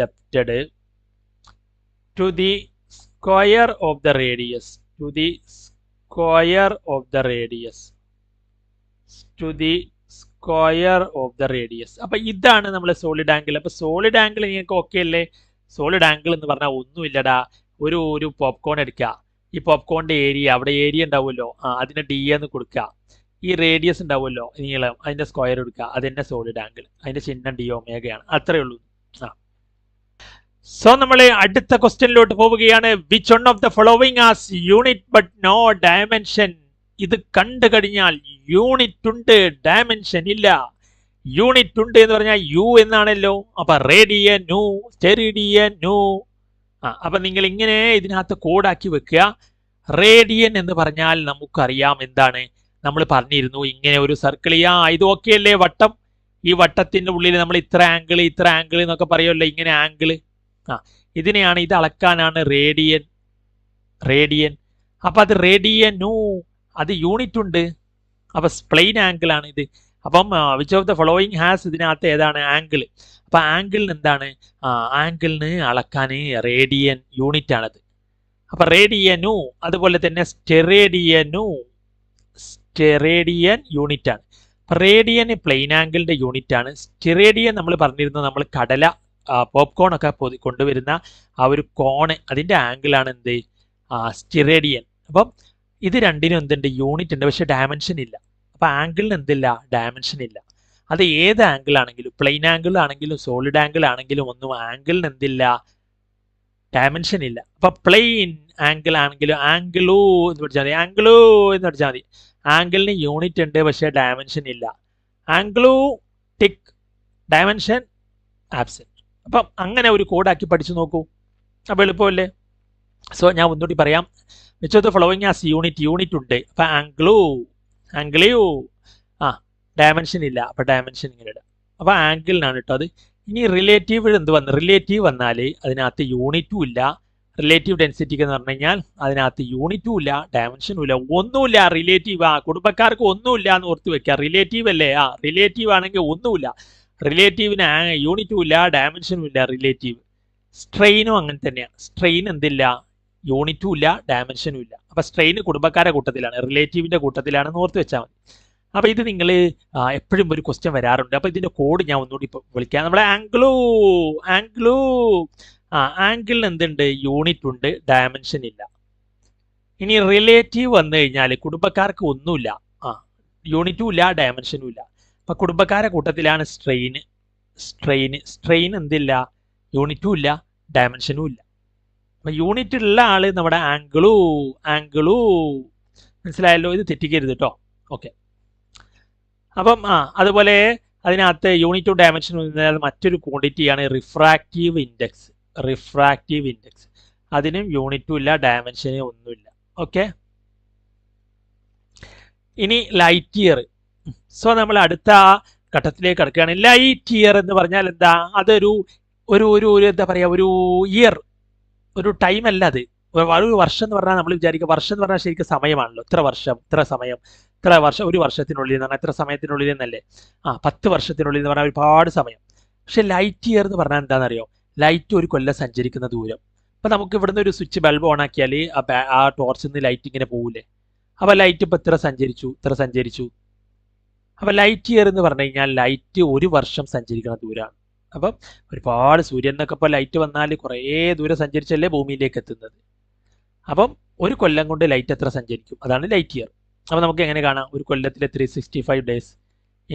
to the square of the radius അപ്പൊ ഇതാണ് നമ്മളെ സോളിഡ് ആംഗിൾ. അപ്പൊ സോളിഡ് ആംഗിൾ നിങ്ങൾക്ക് ഓക്കെ അല്ലേ? സോളിഡ് ആംഗിൾ എന്ന് പറഞ്ഞാൽ ഒന്നുമില്ലടാ, ഒരു പോപ്കോൺ എടുക്കുക. ഈ പോപ്കോണിന്റെ ഏരിയ, അവിടെ ഏരിയ ഉണ്ടാവുമല്ലോ, അതിനെ ഡി എന്ന് കൊടുക്കുക. ഈ റേഡിയസ് ഉണ്ടാവുമല്ലോ നീളം, അതിന്റെ സ്ക്വയർ എടുക്കുക. അതെന്നെ സോളിഡ് ആംഗിൾ. അതിന്റെ ചിഹ്നം ഡി ഒമേഗയാണ്. അത്രേ ഉള്ളൂ. സോ നമ്മൾ അടുത്ത ക്വസ്റ്റ്യനിലോട്ട് പോവുകയാണ്. Which one of the following has unit but no dimension. ഇത് കണ്ടു കഴിഞ്ഞാൽ യൂണിറ്റ് ഉണ്ട്, ഡയമെൻഷൻ ഇല്ല. യൂണിറ്റ് ഉണ്ട് എന്ന് പറഞ്ഞാൽ യു എന്നാണല്ലോ. അപ്പൊ റേഡിയനു, സ്റ്റെറിഡിയനു. അപ്പൊ നിങ്ങൾ ഇങ്ങനെ ഇതിനകത്ത് കോഡാക്കി വെക്കുക. റേഡിയൻ എന്ന് പറഞ്ഞാൽ നമുക്കറിയാം എന്താണ്, നമ്മൾ പറഞ്ഞിരുന്നു ഇങ്ങനെ ഒരു സർക്കിൾ ചെയ്യാം. ഇത് ഓക്കെ അല്ലേ? വട്ടം. ഈ വട്ടത്തിന്റെ ഉള്ളിൽ നമ്മൾ ഇത്ര ആംഗിൾ എന്നൊക്കെ പറയുമല്ലോ, ഇങ്ങനെ ആംഗിൾ. ഇതിനെയാണ്, ഇത് അളക്കാനാണ് റേഡിയൻ. അപ്പൊ അത് റേഡിയനു, അത് യൂണിറ്റ് ഉണ്ട്. അപ്പോൾ പ്ലെയിൻ ആംഗിൾ ആണ് ഇത്. അപ്പം which of the following has ഇതിനകത്ത് ഏതാണ് ആംഗിൾ? അപ്പം ആംഗിളിന് എന്താണ്? ആംഗിളിന് അളക്കാൻ റേഡിയൻ യൂണിറ്റ് ആണത്. അപ്പം റേഡിയനു അതുപോലെ തന്നെ സ്റ്റെറേഡിയൻ യൂണിറ്റ് ആണ്. അപ്പം റേഡിയൻ പ്ലെയിൻ ആംഗിളിന്റെ യൂണിറ്റ് ആണ്. സ്റ്റെറേഡിയൻ നമ്മൾ പറഞ്ഞിരുന്നത് നമ്മൾ കടല പോപ്കോൺ ഒക്കെ കൊണ്ടുവരുന്ന ആ ഒരു കോണ് അതിന്റെ ആംഗിളാണ് എന്ത്? സ്റ്റെറേഡിയൻ. അപ്പം ഇത് രണ്ടിനും എന്തുണ്ട്? യൂണിറ്റ് ഉണ്ട്, പക്ഷെ ഡയമെൻഷൻ ഇല്ല. അപ്പൊ ആംഗിളിന് എന്തില്ല? ഡയമെൻഷൻ ഇല്ല. അത് ഏത് ആംഗിൾ ആണെങ്കിലും, പ്ലെയിൻ ആംഗിൾ ആണെങ്കിലും സോളിഡ് ആംഗിൾ ആണെങ്കിലും ഒന്നും ആംഗിളിന് എന്തില്ല? ഡയമെൻഷൻ ഇല്ല. അപ്പൊ പ്ലെയിൻ ആംഗിൾ ആണെങ്കിലും ആംഗിളൂ എന്ന് പഠിച്ചാൽ മതി, ആംഗിളൂ എന്ന് പഠിച്ചാൽ മതി. ആംഗിളിന് യൂണിറ്റ് ഉണ്ട്, പക്ഷെ ഡയമെൻഷൻ ഇല്ല. ആംഗിളൂ ടിക്, ഡയമെൻഷൻ ആബ്സെന്റ്. അപ്പം അങ്ങനെ ഒരു കോഡാക്കി പഠിച്ചു നോക്കൂ. അപ്പൊ എളുപ്പമല്ലേ? സോ ഞാൻ ഒന്നുകൂടി പറയാം. Which of the following as unit ഉണ്ട്. അപ്പൊ ആംഗിളൂ ഡയമെൻഷൻ ഇല്ല, അപ്പൊ ഡയമെൻഷൻ ഇങ്ങനെ ഇടാം. അപ്പൊ ആംഗിളിനാണ് കേട്ടോ അത്. ഇനി റിലേറ്റീവ് എന്ത് വന്നു? റിലേറ്റീവ് വന്നാൽ അതിനകത്ത് യൂണിറ്റും ഇല്ല. റിലേറ്റീവ് ഡെൻസിറ്റിക്ക് എന്ന് പറഞ്ഞു കഴിഞ്ഞാൽ അതിനകത്ത് യൂണിറ്റും ഇല്ല, ഡയമെൻഷനും ഇല്ല, ഒന്നുമില്ല. റിലേറ്റീവ് കുടുംബക്കാർക്ക് ഒന്നുമില്ല എന്ന് ഓർത്ത് വെക്കുക. റിലേറ്റീവ് അല്ലേ? റിലേറ്റീവ് ആണെങ്കിൽ ഒന്നുമില്ല. റിലേറ്റീവിന് യൂണിറ്റും ഇല്ല, ഡയമെൻഷനും ഇല്ല റിലേറ്റീവ്. സ്ട്രെയിനും അങ്ങനെ തന്നെയാണ്. സ്ട്രെയിൻ എന്തില്ല? യൂണിറ്റും ഇല്ല, ഡയമെൻഷനും ഇല്ല. അപ്പൊ സ്ട്രെയിൻ കുടുംബക്കാരുടെ കൂട്ടത്തിലാണ്, റിലേറ്റീവിന്റെ കൂട്ടത്തിലാണെന്ന് ഓർത്ത് വെച്ചാൽ മതി. അപ്പൊ ഇത് നിങ്ങൾ എപ്പോഴും ഒരു ക്വസ്റ്റ്യൻ വരാറുണ്ട്. അപ്പൊ ഇതിന്റെ കോഡ് ഞാൻ ഒന്നുകൂടി ഇപ്പൊ വിളിക്കാം. നമ്മളെ ആംഗിളിന് എന്തുണ്ട്? യൂണിറ്റ് ഉണ്ട്, ഡയമെൻഷൻ ഇല്ല. ഇനി റിലേറ്റീവ് വന്നു കഴിഞ്ഞാൽ കുടുംബക്കാർക്ക് ഒന്നുമില്ല, യൂണിറ്റും ഇല്ല, ഡയമെൻഷനും ഇല്ല. അപ്പൊ കൂട്ടത്തിലാണ് സ്ട്രെയിൻ എന്തില്ല? യൂണിറ്റും ഇല്ല, ഡയമെൻഷനും ഇല്ല. അപ്പൊ യൂണിറ്റ് ഉള്ള ആള് നമ്മുടെ ആംഗിളൂ. മനസ്സിലായല്ലോ? ഇത് തെറ്റിക്കരുത് കേട്ടോ. ഓക്കെ. അപ്പം അതുപോലെ അതിനകത്ത് യൂണിറ്റും ഡയമെൻഷനും മറ്റൊരു ക്വാണ്ടിറ്റിയാണ് റിഫ്രാക്റ്റീവ് ഇൻഡെക്സ്. അതിനും യൂണിറ്റും ഇല്ല, ഡയമെൻഷനും ഒന്നുമില്ല. ഓക്കെ. ഇനി ലൈറ്റ് ഇയർ. സോ നമ്മൾ അടുത്ത ഘട്ടത്തിലേക്ക് കടക്കുകയാണ്. ലൈറ്റ് ഇയർ എന്ന് പറഞ്ഞാൽ എന്താ? അതൊരു എന്താ പറയാ, ഒരു ഇയർ, ഒരു ടൈം അല്ല അത്. ഒരു വർഷം എന്ന് പറഞ്ഞാൽ നമ്മൾ വിചാരിക്കുക, വർഷം എന്ന് പറഞ്ഞാൽ ശരിക്കും സമയമാണല്ലോ. ഇത്ര വർഷം, ഇത്ര സമയം, ഇത്ര വർഷം, ഒരു വർഷത്തിനുള്ളിൽ എന്ന് പറഞ്ഞാൽ എത്ര സമയത്തിനുള്ളിൽ എന്നല്ലേ? 10 വർഷത്തിനുള്ളിൽ എന്ന് പറഞ്ഞാൽ ഒരുപാട് സമയം. പക്ഷെ ലൈറ്റ് ഇയർ എന്ന് പറഞ്ഞാൽ എന്താണെന്നറിയോ? ലൈറ്റ് ഒരു കൊല്ലം സഞ്ചരിക്കുന്ന ദൂരം. അപ്പൊ നമുക്ക് ഇവിടുന്ന് ഒരു സ്വിച്ച് ബൾബ് ഓൺ ആക്കിയാൽ ആ ടോർച്ചിൽ നിന്ന് ലൈറ്റ് ഇങ്ങനെ പോകൂലേ? അപ്പൊ ലൈറ്റ് ഇപ്പൊ ഇത്ര സഞ്ചരിച്ചു. അപ്പൊ ലൈറ്റ് ഇയർ എന്ന് പറഞ്ഞു കഴിഞ്ഞാൽ ലൈറ്റ് ഒരു വർഷം സഞ്ചരിക്കുന്ന ദൂരമാണ്. അപ്പം ഒരുപാട് സൂര്യൻ എന്നൊക്കെ ഇപ്പോൾ ലൈറ്റ് വന്നാൽ കുറേ ദൂരം സഞ്ചരിച്ചല്ലേ ഭൂമിയിലേക്ക് എത്തുന്നത്. അപ്പം ഒരു കൊല്ലം കൊണ്ട് ലൈറ്റ് എത്ര സഞ്ചരിക്കും? അതാണ് ലൈറ്റ് ഇയർ. അപ്പം നമുക്ക് എങ്ങനെ കാണാം? ഒരു കൊല്ലത്തിലെ 365 ഡേയ്സ്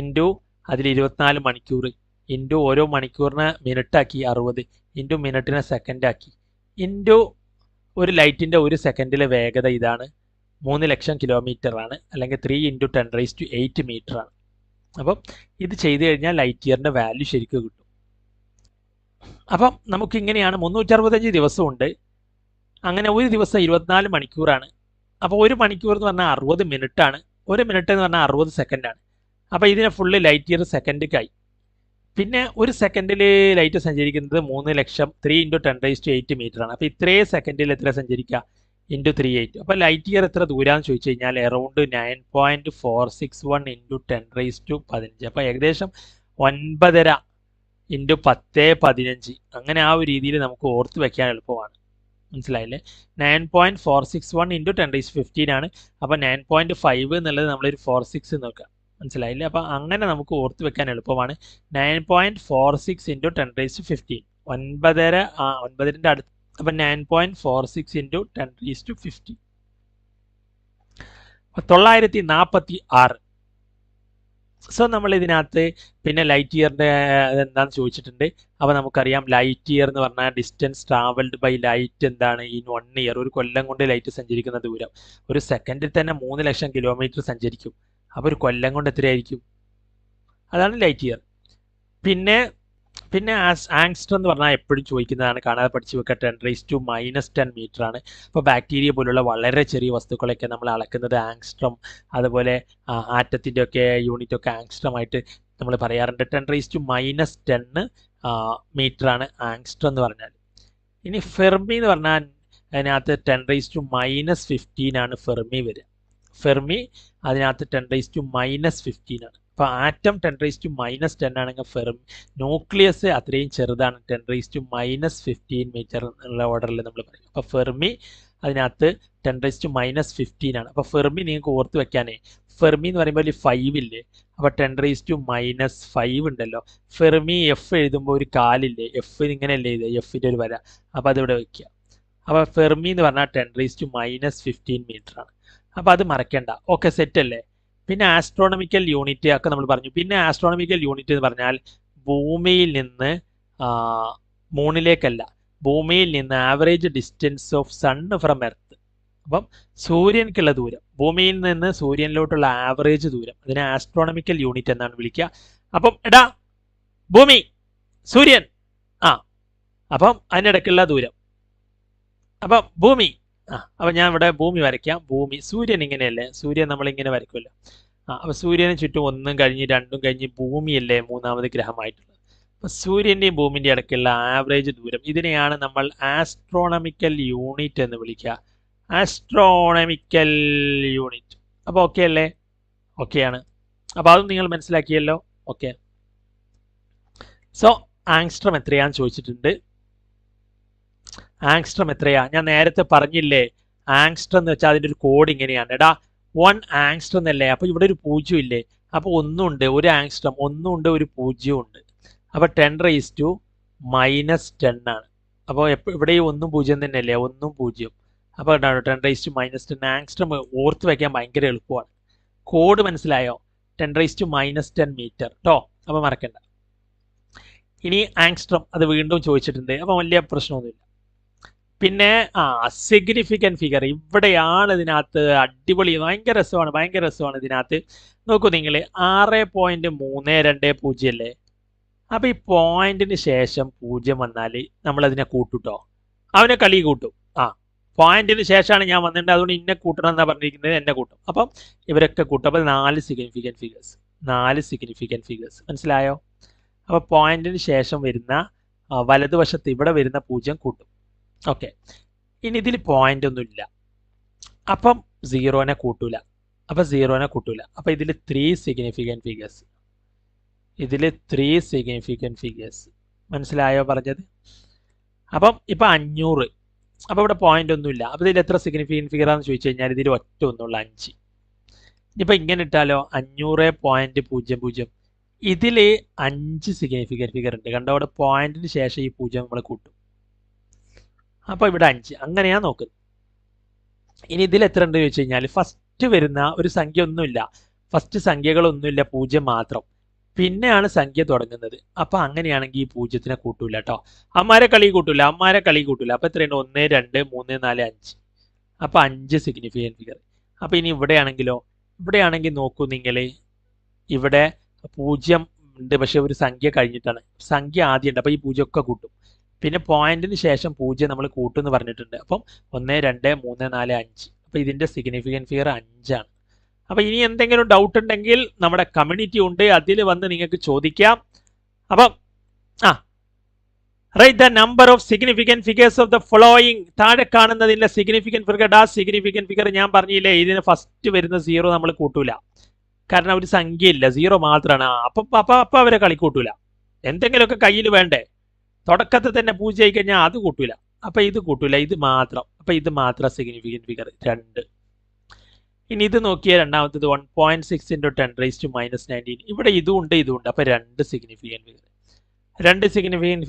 ഇൻറ്റു അതിൽ 24 മണിക്കൂർ ഇൻറ്റു ഓരോ മണിക്കൂറിന് മിനിറ്റാക്കി 60 ഇൻറ്റു മിനിറ്റിനെ സെക്കൻഡാക്കി ഇൻറ്റു ഒരു ലൈറ്റിൻ്റെ ഒരു സെക്കൻഡിലെ വേഗത ഇതാണ് 3 ലക്ഷം കിലോമീറ്റർ ആണ്, അല്ലെങ്കിൽ 3 × 10⁸ മീറ്റർ ആണ്. അപ്പം ഇത് ചെയ്തു കഴിഞ്ഞാൽ ലൈറ്റ് ഇയറിൻ്റെ വാല്യൂ ശരിക്കും കിട്ടും. അപ്പം നമുക്കിങ്ങനെയാണ് 365 ദിവസമുണ്ട്. അങ്ങനെ ഒരു ദിവസം 24 മണിക്കൂറാണ്. അപ്പോൾ ഒരു മണിക്കൂർ എന്ന് പറഞ്ഞാൽ 60 മിനിറ്റാണ്. ഒരു മിനിറ്റ് എന്ന് പറഞ്ഞാൽ 60 സെക്കൻഡാണ്. അപ്പോൾ ഇതിനെ ഫുള്ള് ലൈറ്റ് ഇയർ സെക്കൻഡിക്കായി. പിന്നെ ഒരു സെക്കൻഡിൽ ലൈറ്റ് സഞ്ചരിക്കുന്നത് 3 ലക്ഷം 3 × 10⁸ മീറ്റർ ആണ്. അപ്പോൾ ഇത്രയും സെക്കൻഡിൽ എത്ര സഞ്ചരിക്കുക? ഇൻറ്റു 38. അപ്പോൾ ലൈറ്റ് ഇയർ എത്ര ദൂരാന്ന് ചോദിച്ചു കഴിഞ്ഞാൽ അറൗണ്ട് 9.461 × 10⁻15. അപ്പോൾ ഏകദേശം 9.5 × 10⁻15. അങ്ങനെ ആ ഒരു രീതിയിൽ നമുക്ക് ഓർത്ത് വെക്കാൻ എളുപ്പമാണ്. മനസ്സിലായില്ലേ? 9.461 × 10⁻15 ആണ്. അപ്പോൾ 9.5 എന്നുള്ളത് നമ്മളൊരു 46 നോക്കാം. മനസ്സിലായില്ലേ? അപ്പോൾ അങ്ങനെ നമുക്ക് ഓർത്ത് വെക്കാൻ എളുപ്പമാണ്. 9.46 × 10⁻15 9.5 9ന്റെ അടുത്ത്. അപ്പം 9.46 × 10⁻15 946. സോ നമ്മൾ ഇതിനകത്ത് പിന്നെ ലൈറ്റ് ഇയറിൻ്റെ എന്താണെന്ന് ചോദിച്ചിട്ടുണ്ട്. അപ്പോൾ നമുക്കറിയാം ലൈറ്റ് ഇയർ എന്ന് പറഞ്ഞാൽ ഡിസ്റ്റൻസ് ട്രാവൽഡ് ബൈ ലൈറ്റ് എന്താണ്? In 1 year. ഒരു കൊല്ലം കൊണ്ട് ലൈറ്റ് സഞ്ചരിക്കുന്ന ദൂരം. ഒരു സെക്കൻഡിൽ തന്നെ 3 ലക്ഷം കിലോമീറ്റർ സഞ്ചരിക്കും. അപ്പോൾ ഒരു കൊല്ലം കൊണ്ട് എത്രയായിരിക്കും? അതാണ് ലൈറ്റ് ഇയർ. പിന്നെ ആങ്സ്ട്രം എന്ന് പറഞ്ഞാൽ എപ്പോഴും ചോദിക്കുന്നതാണ്, കാണാതെ പഠിച്ചു വെക്കുക. 10⁻⁻10 മീറ്റർ ആണ്. അപ്പോൾ ബാക്ടീരിയ പോലുള്ള വളരെ ചെറിയ വസ്തുക്കളൊക്കെ നമ്മൾ അളക്കുന്നത് ആങ്സ്ട്രം, അതുപോലെ ആറ്റത്തിൻ്റെ ഒക്കെ യൂണിറ്റ് ഒക്കെ ആങ്സ്ട്രം ആയിട്ട് നമ്മൾ പറയാറുണ്ട്. 10⁻⁻10 മീറ്റർ ആണ് ആങ്സ്ട്രം എന്ന് പറഞ്ഞാൽ. ഇനി ഫെർമി എന്ന് പറഞ്ഞാൽ അതിനകത്ത് 10⁻⁻15 ആണ് ഫെർമി വരിക. ഫെർമി അതിനകത്ത് 10⁻⁻15 ആണ്. അപ്പോൾ ആറ്റം 10⁻⁻10 ആണെങ്കിൽ ന്യൂക്ലിയസ് അത്രയും ചെറുതാണ്, 10⁻⁻15 മീറ്റർ എന്നുള്ള ഓർഡറിൽ നമ്മൾ പറയും. അപ്പോൾ ഫെർമി അതിനകത്ത് 10⁻⁻15 ആണ്. അപ്പോൾ ഫെർമി നിങ്ങൾക്ക് ഓർത്ത് വെക്കാനേ, ഫെർമി എന്ന് പറയുമ്പോൾ 5 ഇല്ലേ, അപ്പോൾ 10⁻⁻5 ഉണ്ടല്ലോ. ഫെർമി എഫ് എഴുതുമ്പോൾ ഒരു കാലില്ലേ, എഫ് ഇങ്ങനെയല്ലേ ഇത്, എഫിൻ്റെ ഒരു വര, അപ്പോൾ അതിവിടെ വയ്ക്കുക. അപ്പോൾ ഫെർമി എന്ന് പറഞ്ഞാൽ 10⁻⁻15 മീറ്റർ ആണ്. അപ്പോൾ അത് മറക്കണ്ട. ഓക്കെ, സെറ്റ് അല്ലേ. പിന്നെ ആസ്ട്രോണമിക്കൽ യൂണിറ്റ് ഒക്കെ നമ്മൾ പറഞ്ഞു. പിന്നെ ആസ്ട്രോണമിക്കൽ യൂണിറ്റ് എന്ന് പറഞ്ഞാൽ ഭൂമിയിൽ നിന്ന് മൂണിലേക്കല്ല, ഭൂമിയിൽ നിന്ന് average distance of sun from earth. അപ്പം സൂര്യൻക്കുള്ള ദൂരം, ഭൂമിയിൽ നിന്ന് സൂര്യനിലോട്ടുള്ള ആവറേജ് ദൂരം, അതിനെ ആസ്ട്രോണമിക്കൽ യൂണിറ്റ് എന്നാണ് വിളിക്കുക. അപ്പം എടാ ഭൂമി സൂര്യൻ, അപ്പം അതിനിടയ്ക്കുള്ള ദൂരം, അപ്പം ഭൂമി, അപ്പം ഞാൻ ഇവിടെ ഭൂമി വരയ്ക്കാം. ഭൂമി, സൂര്യൻ ഇങ്ങനെയല്ലേ, സൂര്യൻ നമ്മളിങ്ങനെ വരയ്ക്കുമല്ലോ. അപ്പം സൂര്യന് ചുറ്റും 1 കഴിഞ്ഞ് 2 കഴിഞ്ഞ് ഭൂമിയല്ലേ 3ാമത് ഗ്രഹമായിട്ടുള്ളത്. അപ്പം സൂര്യൻ്റെയും ഭൂമിൻ്റെ ഇടയ്ക്കുള്ള ആവറേജ് ദൂരം, ഇതിനെയാണ് നമ്മൾ ആസ്ട്രോണമിക്കൽ യൂണിറ്റ് എന്ന് വിളിക്കുക. Astronomical unit. അപ്പോൾ ഓക്കെ അല്ലേ? ഓക്കെയാണ്. അപ്പോൾ അതും നിങ്ങൾ മനസ്സിലാക്കിയല്ലോ. ഓക്കെ. സോ ആങ്സ്ട്രം എത്രയാന്ന് ചോദിച്ചിട്ടുണ്ട്. ആങ്സ്ട്രം എത്രയാ? ഞാൻ നേരത്തെ പറഞ്ഞില്ലേ, ആങ്സ്ട്രം എന്ന് വെച്ചാൽ അതിൻ്റെ ഒരു കോഡ് ഇങ്ങനെയാണ്. എടാ 1 ആങ്സ്ട്രം എന്നല്ലേ, അപ്പോൾ ഇവിടെ ഒരു 0 ഇല്ലേ, അപ്പോൾ 1 ഉണ്ട്, 1 ആങ്സ്ട്രം, 1 ഉണ്ട്, ഒരു 0 ഉണ്ട്. അപ്പോൾ 10⁻⁻10 ആണ്. അപ്പോൾ ഇവിടെ 1 0 തന്നെയല്ലേ, 1 0. അപ്പോൾ 10⁻⁻10 ആങ്സ്ട്രം ഓർത്ത് വയ്ക്കാൻ ഭയങ്കര എളുപ്പമാണ്. കോഡ് മനസ്സിലായോ? 10⁻⁻10 മീറ്റർ കേട്ടോ, അപ്പോൾ മറക്കണ്ട. ഇനി ആങ്സ്ട്രം അത് വീണ്ടും ചോദിച്ചിട്ടുണ്ട്, അപ്പോൾ വലിയ പ്രശ്നമൊന്നുമില്ല. പിന്നെ സിഗ്നിഫിക്കൻറ്റ് ഫിഗർ, ഇവിടെയാണ് ഇതിനകത്ത് അടിപൊളി, ഭയങ്കര രസമാണ് ഇതിനകത്ത്. നോക്കൂ നിങ്ങൾ, 6.320 അല്ലേ, അപ്പോൾ ഈ പോയിന്റിന് ശേഷം 0 വന്നാൽ നമ്മളതിനെ കൂട്ടുട്ടോ, അവനെ കളി കൂട്ടും. പോയിന്റിന് ശേഷമാണ് ഞാൻ വന്നിട്ടുണ്ട്, അതുകൊണ്ട് ഇന്നെ കൂട്ടണം എന്നാണ് പറഞ്ഞിരിക്കുന്നത്, എന്നെ കൂട്ടും. അപ്പം ഇവരൊക്കെ കൂട്ടും. അപ്പോൾ 4 സിഗ്നിഫിക്കൻറ്റ് ഫിഗേഴ്സ്, മനസ്സിലായോ? അപ്പോൾ പോയിന്റിന് ശേഷം വരുന്ന വലതുവശത്ത് ഇവിടെ വരുന്ന 0 കൂട്ടും. ഓക്കെ. ഇനി ഇതിൽ പോയിന്റ് ഒന്നുമില്ല, അപ്പം 0നെ കൂട്ടൂല. അപ്പോൾ ഇതിൽ 3 സിഗ്നിഫിക്കൻറ്റ് ഫിഗേഴ്സ്, മനസ്സിലായോ പറഞ്ഞത്? അപ്പം ഇപ്പം 500, അപ്പോൾ ഇവിടെ പോയിന്റ് ഒന്നുമില്ല. അപ്പോൾ ഇതിൽ എത്ര സിഗ്നിഫിക്കൻറ്റ് ഫിഗർ ആണെന്ന് ചോദിച്ചു കഴിഞ്ഞാൽ ഇതിൽ ഒറ്റ ഒന്നുള്ള 5. ഇനിയിപ്പോൾ ഇങ്ങനെ ഇട്ടാലോ, 500.00. ഇതിൽ 5 സിഗ്നിഫിക്കൻറ്റ് ഫിഗർ ഉണ്ട്. കണ്ടോ, അവിടെ പോയിന്റിന് ശേഷം ഈ 0 നമ്മൾ കൂട്ടും. അപ്പോൾ ഇവിടെ 5, അങ്ങനെയാണ് നോക്കുന്നത്. ഇനി ഇതിൽ എത്ര ഉണ്ട് ചോദിച്ചു കഴിഞ്ഞാൽ, ഫസ്റ്റ് വരുന്ന ഒരു സംഖ്യ ഒന്നുമില്ല, ഫസ്റ്റ് സംഖ്യകളൊന്നുമില്ല, 0 മാത്രം. പിന്നെയാണ് സംഖ്യ തുടങ്ങുന്നത്. അപ്പോൾ അങ്ങനെയാണെങ്കിൽ ഈ 0നെ കൂട്ടൂല കേട്ടോ, അമ്മാരെ കളി കൂട്ടൂല. അപ്പോൾ എത്രയുണ്ട്? 1 2 3 4 5. അപ്പോൾ 5 സിഗ്നിഫിക്കൻറ്റ് ഫിഗർ. അപ്പോൾ ഇനി ഇവിടെയാണെങ്കിൽ നോക്കൂ നിങ്ങൾ, ഇവിടെ 0 ഉണ്ട്, പക്ഷെ ഒരു സംഖ്യ കഴിഞ്ഞിട്ടാണ്, സംഖ്യ ആദ്യം ഉണ്ട്. അപ്പോൾ ഈ 0 ഒക്കെ കൂട്ടും. പിന്നെ പോയിന്റിന് ശേഷം 0 നമ്മൾ കൂട്ടുമെന്ന് പറഞ്ഞിട്ടുണ്ട്. അപ്പം 1 2 3 4 5. അപ്പോൾ ഇതിൻ്റെ സിഗ്നിഫിക്കൻറ്റ് ഫിഗർ 5 ആണ്. അപ്പോൾ ഇനി എന്തെങ്കിലും ഡൗട്ട് ഉണ്ടെങ്കിൽ നമ്മുടെ കമ്മ്യൂണിറ്റി ഉണ്ട്, അതിൽ വന്ന് നിങ്ങൾക്ക് ചോദിക്കാം. അപ്പം write the number of significant figures of the following. താഴെ കാണുന്നതിൻ്റെ സിഗ്നിഫിക്കൻറ്റ് ഫിഗർ. സിഗ്നിഫിക്കൻറ്റ് ഫിഗർ ഞാൻ പറഞ്ഞില്ലേ, ഇതിന് ഫസ്റ്റ് വരുന്ന 0 നമ്മൾ കൂട്ടൂല, കാരണം ഒരു സംഖ്യ ഇല്ല, 0 മാത്രമാണ്. അപ്പം അവരെ കളി കൂട്ടൂല, എന്തെങ്കിലുമൊക്കെ കയ്യിൽ വേണ്ടേ. തുടക്കത്തിൽ തന്നെ 0 ആയി കഴിഞ്ഞാൽ അത് കൂട്ടൂല. അപ്പം ഇത് കൂട്ടൂല, ഇത് മാത്രം. അപ്പം ഇത് മാത്രം സിഗ്നിഫിക്കൻറ്റ് ഫിഗർ 2. ഇനി ഇത് നോക്കിയാൽ രണ്ടാമത്തത് 1.6 × 10⁻⁻19. ഇവിടെ ഇതും ഉണ്ട്. അപ്പോൾ 2 സിഗ്നിഫിക്കൻറ്റ്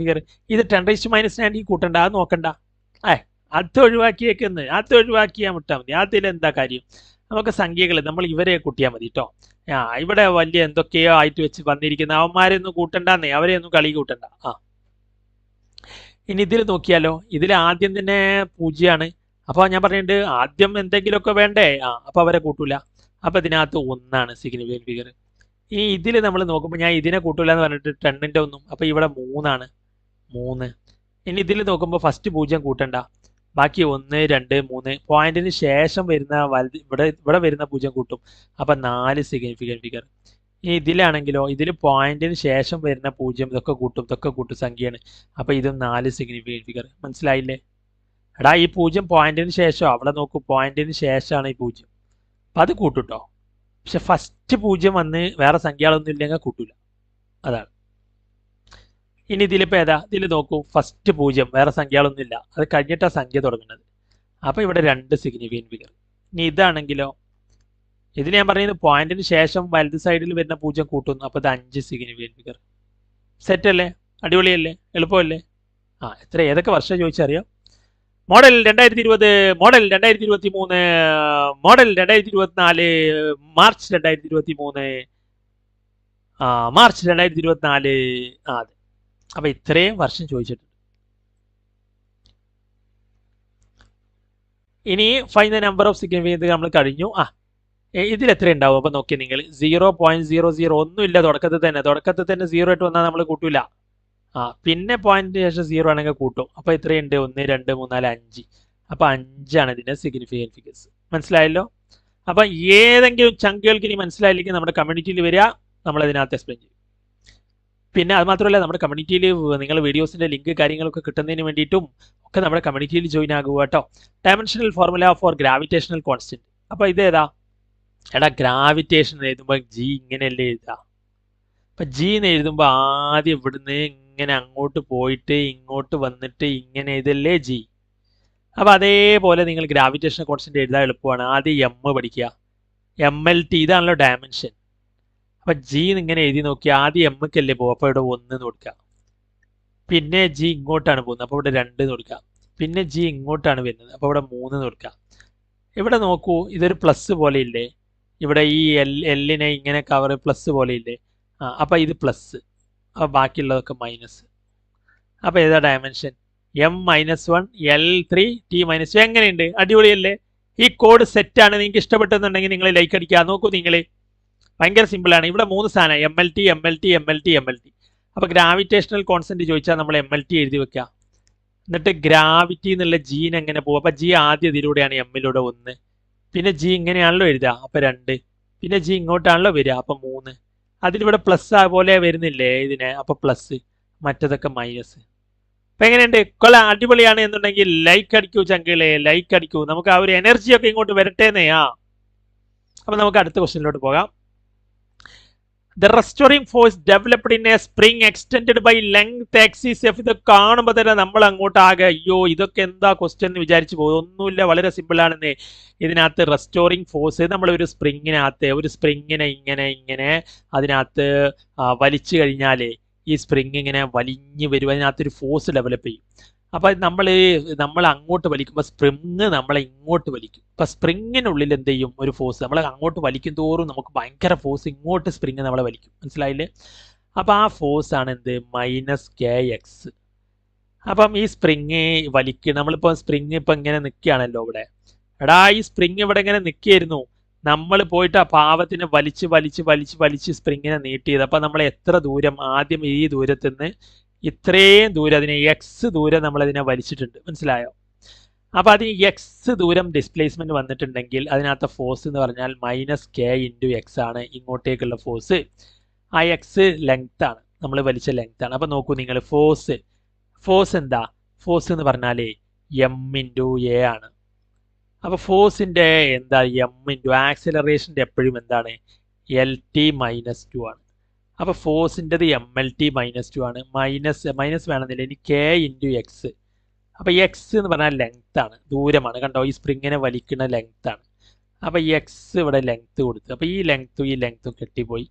ഫിഗർ. ഇത് 10⁻⁻19 കൂട്ടണ്ട, അത് നോക്കണ്ട. അത് ഒഴിവാക്കിയാൽ വിട്ടാൽ മതി. അതിലെന്താ കാര്യം? നമുക്ക് സംഖ്യകൾ നമ്മൾ ഇവരെ കൂട്ടിയാൽ മതി കേട്ടോ. ഇവിടെ വലിയ എന്തൊക്കെയോ ആയിട്ട് വെച്ച് വന്നിരിക്കുന്ന അവന്മാരെയൊന്നും കൂട്ടണ്ടെന്നേ, അവരെയൊന്നും കളി കൂട്ടണ്ട. ഇനി ഇതിൽ നോക്കിയാലോ, ഇതിൽ ആദ്യം തന്നെ 0 ആണ്. അപ്പോൾ ഞാൻ പറഞ്ഞിട്ടുണ്ട് ആദ്യം എന്തെങ്കിലുമൊക്കെ വേണ്ടേ, അപ്പോൾ അവരെ കൂട്ടൂല. അപ്പോൾ ഇതിനകത്ത് 1 ആണ് സിഗ്നിഫിക്കൻറ്റ് ഫിഗർ. ഇനി ഇതിൽ നമ്മൾ നോക്കുമ്പോൾ ഞാൻ ഇതിനെ കൂട്ടൂല എന്ന് പറഞ്ഞിട്ട് 10ൻ്റെ 1, അപ്പോൾ ഇവിടെ 3 ആണ്, 3. ഇനി ഇതിൽ നോക്കുമ്പോൾ ഫസ്റ്റ് 0 കൂട്ടണ്ട, ബാക്കി 1 2 3. പോയിന്റിന് ശേഷം വരുന്ന ഇവിടെ വരുന്ന 0 കൂട്ടും. അപ്പം 4 സിഗ്നിഫിക്കൻറ്റ് ഫിഗർ. ഇനി ഇതിലാണെങ്കിലോ, ഇതിൽ പോയിന്റിന് ശേഷം വരുന്ന 0 ഇതൊക്കെ കൂട്ടും സംഖ്യയാണ്. അപ്പോൾ ഇതും 4 സിഗ്നിഫിക്കൻറ്റ് ഫിഗർ. മനസ്സിലായില്ലേ? എടാ ഈ 0 പോയിന്റിന് ശേഷം അവിടെ നോക്കൂ, പോയിന്റിന് ശേഷമാണ് ഈ 0. അപ്പം അത് കൂട്ടുട്ടോ. പക്ഷെ ഫസ്റ്റ് 0 വന്ന് വേറെ സംഖ്യകളൊന്നും ഇല്ലെങ്കിൽ കൂട്ടൂല. അതാണ്. ഇനി ഇതിലിപ്പോൾ ഏതാ? ഇതിൽ നോക്കൂ, ഫസ്റ്റ് 0 വേറെ സംഖ്യകളൊന്നും ഇല്ല, അത് കഴിഞ്ഞിട്ടാണ് സംഖ്യ തുടങ്ങുന്നത്. അപ്പോൾ ഇവിടെ 2 സിഗ്നിഫിക്കൻറ്റ് ഫിഗർ. ഇനി ഇതാണെങ്കിലോ, ഇതിന് ഞാൻ പറയുന്നത് പോയിന്റിന് ശേഷം വലത് സൈഡിൽ വരുന്ന 0 കൂട്ടുന്നു. അപ്പോൾ ഇത് 5 സിഗ്നിഫിക്കൻറ്റ് ഫിഗർ. സെറ്റ് അല്ലേ? അടിപൊളിയല്ലേ? എളുപ്പമല്ലേ? ഏതൊക്കെ വർഷം ചോദിച്ചറിയാം? Model 2020, model 2023, model 2024, March 2023, March 2024. അതെ. അപ്പം ഇത്രയും വർഷം ചോദിച്ചിട്ടുണ്ട്. ഇനി find the number of significant നമ്മൾ കഴിഞ്ഞു. ഇതിൽ എത്ര ഉണ്ടാവും? അപ്പം നോക്കിയാൽ നിങ്ങൾ 0.00 ഒന്നുമില്ല തുടക്കത്തിൽ തന്നെ 0 ആയിട്ട് വന്നാൽ നമ്മൾ കൂട്ടൂല. പിന്നെ പോയിന്റിന് ശേഷം 0 ആണെങ്കിൽ കൂട്ടും. അപ്പോൾ ഇത്രയുണ്ട്? 1, 2, 3, 4, 5. അപ്പോൾ 5 ഇതിൻ്റെ സിഗ്നിഫിക്കൻറ്റ് ഫിഗേഴ്സ്. മനസ്സിലായല്ലോ? അപ്പം ഏതെങ്കിലും ചങ്കുകൾക്ക് ഇനി മനസ്സിലായില്ലെങ്കിൽ നമ്മുടെ കമ്മ്യൂണിറ്റിയിൽ വരിക, നമ്മളതിനകത്ത് എക്സ്പ്ലെയിൻ ചെയ്യും. പിന്നെ അത് മാത്രമല്ല, നമ്മുടെ കമ്മ്യൂണിറ്റിയിൽ നിങ്ങൾ വീഡിയോസിൻ്റെ ലിങ്ക് കാര്യങ്ങളൊക്കെ കിട്ടുന്നതിന് വേണ്ടിയിട്ടും ഒക്കെ നമ്മുടെ കമ്മ്യൂണിറ്റിയിൽ ജോയിൻ ആകുക കേട്ടോ. Dimensional formula for gravitational constant. അപ്പോൾ ഇതേതാ? എടാ, ഗ്രാവിറ്റേഷൻ എഴുതുമ്പോൾ ജി ഇങ്ങനെയല്ലേ എഴുതുക? അപ്പം ജി എന്ന് എഴുതുമ്പോൾ ആദ്യം ഇവിടുന്ന് ഇങ്ങനെ അങ്ങോട്ട് പോയിട്ട് ഇങ്ങോട്ട് വന്നിട്ട് ഇങ്ങനെ ഇതല്ലേ ജി. അപ്പോൾ അതേപോലെ നിങ്ങൾ ഗ്രാവിറ്റേഷൻ കോൺസ്റ്റന്റ് എഴുതാൻ എളുപ്പമാണ്. ആദ്യം എം പഠിക്കുക, MLT, ഇതാണല്ലോ ഡയമെൻഷൻ. അപ്പം ജി ഇങ്ങനെ എഴുതി നോക്കി, ആദ്യം എമ്മക്കല്ലേ പോകും, അപ്പോൾ ഇവിടെ 1 കൊടുക്കുക. പിന്നെ ജി ഇങ്ങോട്ടാണ് പോകുന്നത്, അപ്പോൾ ഇവിടെ 2 കൊടുക്കുക. പിന്നെ ജി ഇങ്ങോട്ടാണ് വരുന്നത്, അപ്പോൾ ഇവിടെ 3 കൊടുക്കുക. ഇവിടെ നോക്കൂ, ഇതൊരു പ്ലസ് പോലെ ഇല്ലേ? ഇവിടെ ഈ എല്ലിനെ ഇങ്ങനെ കവർ പ്ലസ് പോലെ ഇല്ലേ? അപ്പോൾ ഇത് പ്ലസ്, അപ്പോൾ ബാക്കിയുള്ളതൊക്കെ മൈനസ്. അപ്പോൾ ഏതാ ഡയമെൻഷൻ? M-1, L3, T-2. എങ്ങനെയുണ്ട്? അടിപൊളിയല്ലേ? ഈ കോഡ് സെറ്റാണ്. നിങ്ങൾക്ക് ഇഷ്ടപ്പെട്ടെന്നുണ്ടെങ്കിൽ നിങ്ങൾ ലൈക്ക് അടിക്കുക. നോക്കൂ നിങ്ങൾ, ഭയങ്കര സിമ്പിളാണ്. ഇവിടെ 3 സാധനം, MLT, MLT, MLT, MLT. അപ്പോൾ ഗ്രാവിറ്റേഷണൽ കോൺസ്റ്റന്റ് ചോദിച്ചാൽ നമ്മൾ MLT എഴുതി വെക്കുക. എന്നിട്ട് ഗ്രാവിറ്റി എന്നുള്ള ജീന് എങ്ങനെ പോകും? അപ്പോൾ ജി ആദ്യം ഇതിലൂടെയാണ്, എമ്മിലൂടെ 1. പിന്നെ ജി ഇങ്ങനെയാണല്ലോ എഴുതുക, അപ്പോൾ 2. പിന്നെ ജി ഇങ്ങോട്ടാണല്ലോ വരിക, അപ്പോൾ 3. അതിലിവിടെ പ്ലസ് പോലെ വരുന്നില്ലേ ഇതിനെ? അപ്പോൾ പ്ലസ്, മറ്റതൊക്കെ മൈനസ്. അപ്പം എങ്ങനെയുണ്ട്? കൊള്ളാം, അടിപൊളിയാണ് എന്നുണ്ടെങ്കിൽ ലൈക്ക് അടിക്കൂ ചങ്കളെ, ലൈക്ക് അടിക്കൂ. നമുക്ക് ആ ഒരു എനർജിയൊക്കെ ഇങ്ങോട്ട് വരട്ടേന്നെയാ. അപ്പം നമുക്ക് അടുത്ത ക്വസ്റ്റ്യനിലോട്ട് പോകാം. The restoring force developed in a spring extended by length axis F. ഇത് കാണുമ്പോൾ തന്നെ നമ്മൾ അങ്ങോട്ട് ആകെ അയ്യോ ഇതൊക്കെ എന്താ ക്വസ്റ്റ്യൻ എന്ന് വിചാരിച്ചു പോകും. ഒന്നുമില്ല, വളരെ സിമ്പിൾ ആണെന്നേ. ഇതിനകത്ത് റെസ്റ്റോറിങ് ഫോഴ്സ് നമ്മൾ ഒരു സ്പ്രിങ്ങിനെ ഇങ്ങനെ അതിനകത്ത് വലിച്ചു കഴിഞ്ഞാൽ ഈ സ്പ്രിങ് ഇങ്ങനെ വലിഞ്ഞ് വരും, അതിനകത്തൊരു ഫോഴ്സ് ഡെവലപ്പ് ചെയ്യും. അപ്പോൾ നമ്മൾ അങ്ങോട്ട് വലിക്കുമ്പോൾ സ്പ്രിങ് നമ്മളെ ഇങ്ങോട്ട് വലിക്കും. അപ്പോൾ സ്പ്രിങ്ങിനുള്ളിൽ എന്ത് ചെയ്യും? ഒരു ഫോഴ്സ് നമ്മൾ അങ്ങോട്ട് വലിക്കും തോറും നമുക്ക് ഭയങ്കര ഫോഴ്സ് ഇങ്ങോട്ട് സ്പ്രിങ് നമ്മളെ വലിക്കും. മനസ്സിലായില്ലേ? അപ്പോൾ ആ ഫോഴ്സ് ആണ് എന്ത്? -kx. അപ്പം ഈ സ്പ്രിങ് നമ്മളിപ്പോൾ സ്പ്രിങ് ഇപ്പം ഇങ്ങനെ നിൽക്കുകയാണല്ലോ ഇവിടെ. എടാ, ഈ സ്പ്രിങ് ഇവിടെ ഇങ്ങനെ നിൽക്കുകയായിരുന്നു. നമ്മൾ പോയിട്ട് ആ പാവത്തിനെ വലിച്ച് സ്പ്രിങ്ങിനെ നീട്ടിയത്. അപ്പം നമ്മൾ എത്ര ദൂരം? ആദ്യം ഈ ദൂരത്തു നിന്ന് ഇത്രയും ദൂരം, അതിനെ എക്സ് ദൂരം നമ്മളതിനെ വലിച്ചിട്ടുണ്ട്. മനസ്സിലായോ? അപ്പോൾ അതിന് എക്സ് ദൂരം ഡിസ്പ്ലേസ്മെന്റ് വന്നിട്ടുണ്ടെങ്കിൽ അതിനകത്ത് ഫോഴ്സ് എന്ന് പറഞ്ഞാൽ -k x ആണ് ഇങ്ങോട്ടേക്കുള്ള ഫോഴ്സ്. ആ എക്സ് ലെങ്ത് ആണ്, നമ്മൾ വലിച്ച ലെങ്ത് ആണ്. അപ്പോൾ നോക്കൂ നിങ്ങൾ, ഫോഴ്സ് എന്താ? ഫോഴ്സ് എന്ന് പറഞ്ഞാൽ m×a ആണ്. അപ്പോൾ ഫോഴ്സിൻ്റെ എന്താ? m. ആക്സിലറേഷൻ്റെ എപ്പോഴും എന്താണ്? LT-2 ആണ്. അപ്പോൾ ഫോഴ്സിൻ്റെത് MLT-2 ആണ്. മൈനസ് വേണമെന്നില്ല, ഇനി k×x. അപ്പോൾ എക്സ് എന്ന് പറഞ്ഞാൽ ലെങ്ത് ആണ്, ദൂരമാണ്. കണ്ടോ, ഈ സ്പ്രിങ്ങിനെ വലിക്കുന്ന ലെങ്ത് ആണ്. അപ്പോൾ എക്സ് ഇവിടെ ലെങ്ത് കൊടുത്തു. അപ്പോൾ ഈ ലെങ്ത്തും കെട്ടിപ്പോയി.